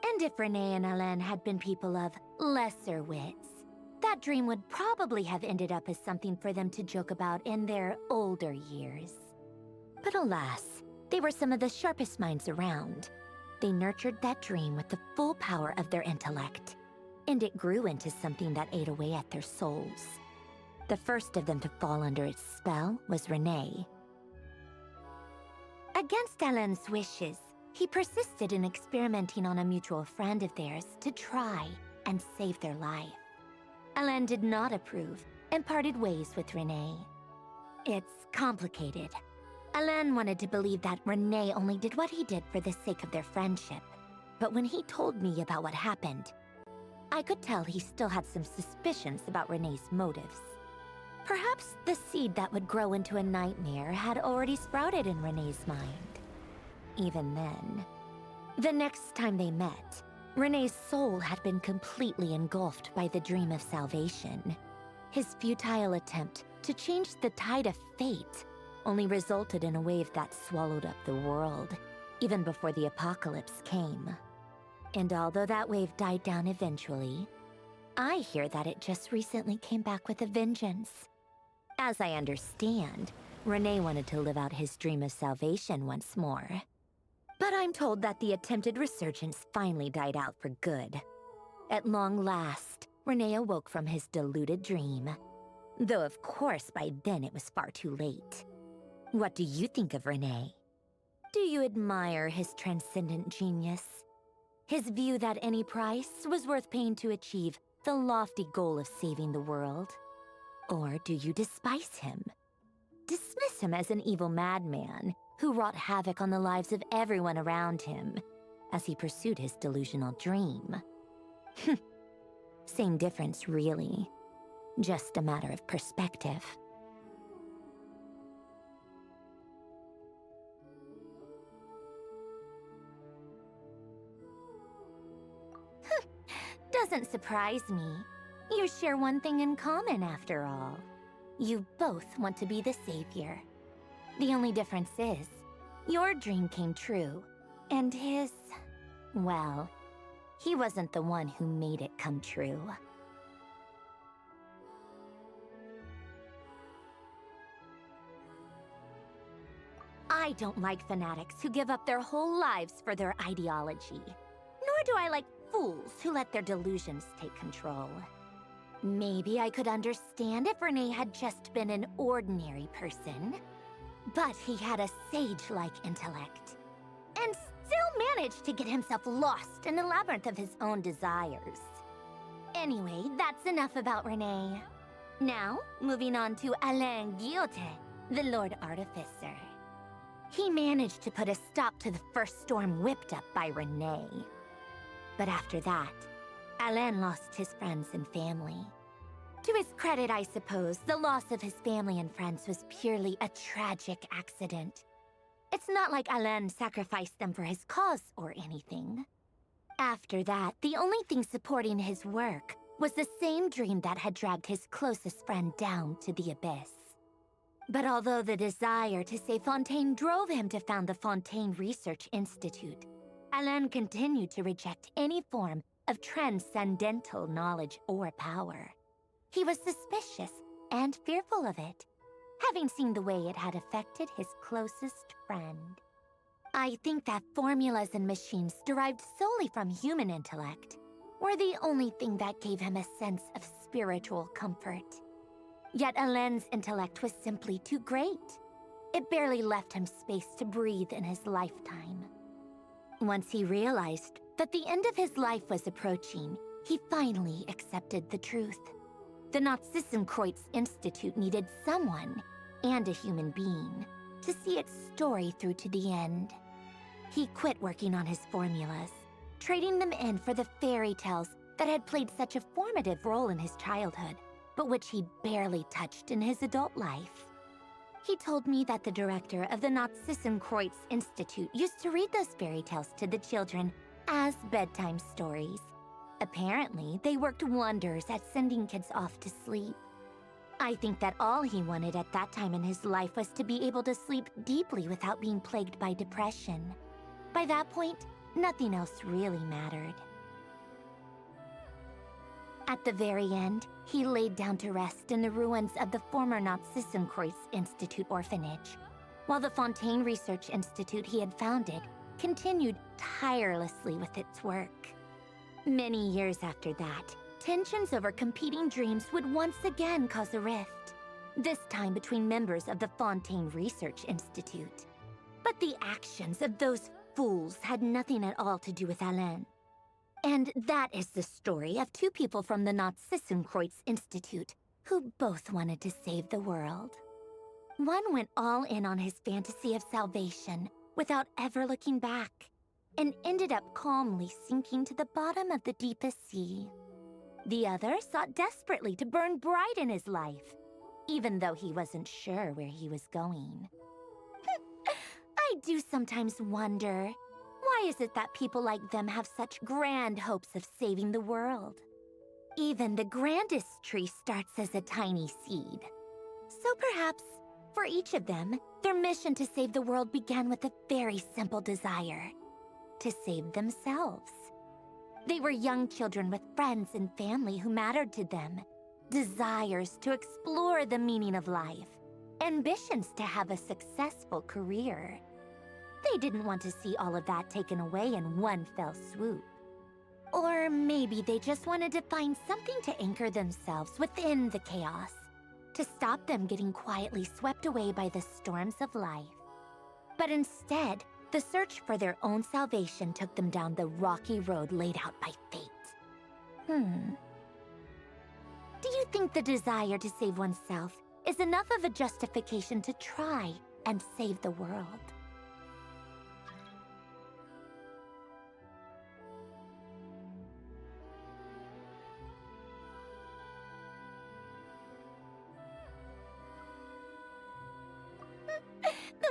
S4: And if Rene and Alain had been people of lesser wits, that dream would probably have ended up as something for them to joke about in their older years. But alas, they were some of the sharpest minds around. They nurtured that dream with the full power of their intellect, and it grew into something that ate away at their souls. The first of them to fall under its spell was Rene. Against Alain's wishes, he persisted in experimenting on a mutual friend of theirs to try and save their life. Alain did not approve and parted ways with Rene. It's complicated. Alain wanted to believe that Rene only did what he did for the sake of their friendship. But when he told me about what happened, I could tell he still had some suspicions about Rene's motives. Perhaps the seed that would grow into a nightmare had already sprouted in Rene's mind. Even then, the next time they met, Rene's soul had been completely engulfed by the dream of salvation. His futile attempt to change the tide of fate only resulted in a wave that swallowed up the world, even before the apocalypse came. And although that wave died down eventually, I hear that it just recently came back with a vengeance. As I understand, Rene wanted to live out his dream of salvation once more. But I'm told that the attempted resurgence finally died out for good. At long last, Rene awoke from his deluded dream. Though of course by then it was far too late. What do you think of Rene? Do you admire his transcendent genius? His view that any price was worth paying to achieve the lofty goal of saving the world? Or do you despise him? Dismiss him as an evil madman who wrought havoc on the lives of everyone around him as he pursued his delusional dream? Same difference, really. Just a matter of perspective. Doesn't surprise me. You share one thing in common, after all. You both want to be the savior. The only difference is, your dream came true, and his... well, he wasn't the one who made it come true. I don't like fanatics who give up their whole lives for their ideology. Nor do I like fools who let their delusions take control. Maybe I could understand if Rene had just been an ordinary person. But he had a sage-like intellect. And still managed to get himself lost in the labyrinth of his own desires. Anyway, that's enough about Rene. Now, moving on to Alain Guillotin, the Lord Artificer. He managed to put a stop to the first storm whipped up by Rene. But after that, Alain lost his friends and family. To his credit, I suppose, the loss of his family and friends was purely a tragic accident. It's not like Alain sacrificed them for his cause or anything. After that, the only thing supporting his work was the same dream that had dragged his closest friend down to the abyss. But although the desire to save Fontaine drove him to found the Fontaine Research Institute, Alain continued to reject any form of transcendental knowledge or power. He was suspicious and fearful of it, having seen the way it had affected his closest friend. I think that formulas and machines derived solely from human intellect were the only thing that gave him a sense of spiritual comfort. Yet Alain's intellect was simply too great. It barely left him space to breathe in his lifetime. Once he realized that the end of his life was approaching, he finally accepted the truth. The Nod-Krае Institute needed someone, and a human being, to see its story through to the end. He quit working on his formulas, trading them in for the fairy tales that had played such a formative role in his childhood, but which he barely touched in his adult life. He told me that the director of the Nod-Krае Institute used to read those fairy tales to the children as bedtime stories. Apparently, they worked wonders at sending kids off to sleep. I think that all he wanted at that time in his life was to be able to sleep deeply without being plagued by depression. By that point, nothing else really mattered. At the very end, he laid down to rest in the ruins of the former Nod-Krае Institute orphanage, while the Fontaine Research Institute he had founded continued tirelessly with its work. Many years after that, tensions over competing dreams would once again cause a rift, this time between members of the Fontaine Research Institute. But the actions of those fools had nothing at all to do with Alain. And that is the story of two people from the Nod-Krае Institute who both wanted to save the world. One went all in on his fantasy of salvation without ever looking back, and ended up calmly sinking to the bottom of the deepest sea. The other sought desperately to burn bright in his life, even though he wasn't sure where he was going. I do sometimes wonder, why is it that people like them have such grand hopes of saving the world? Even the grandest tree starts as a tiny seed. So perhaps, for each of them, their mission to save the world began with a very simple desire: to save themselves. They were young children with friends and family who mattered to them, desires to explore the meaning of life, ambitions to have a successful career. They didn't want to see all of that taken away in one fell swoop. Or maybe they just wanted to find something to anchor themselves within the chaos, to stop them getting quietly swept away by the storms of life. But instead, the search for their own salvation took them down the rocky road laid out by fate. Do you think the desire to save oneself is enough of a justification to try and save the world?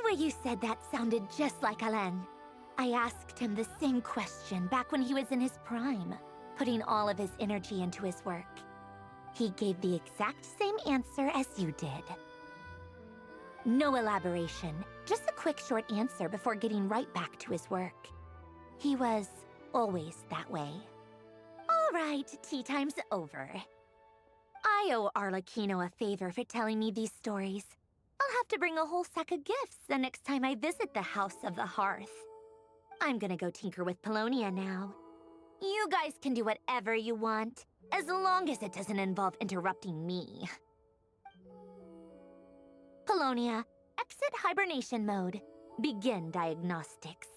S4: The way you said that sounded just like Alain. I asked him the same question back when he was in his prime, putting all of his energy into his work. He gave the exact same answer as you did. No elaboration, just a quick short answer before getting right back to his work. He was always that way. All right, tea time's over. I owe Arlecchino a favor for telling me these stories. I'll have to bring a whole sack of gifts the next time I visit the House of the Hearth. I'm gonna go tinker with Pollonia now. You guys can do whatever you want, as long as it doesn't involve interrupting me. Pollonia, exit hibernation mode. Begin diagnostics.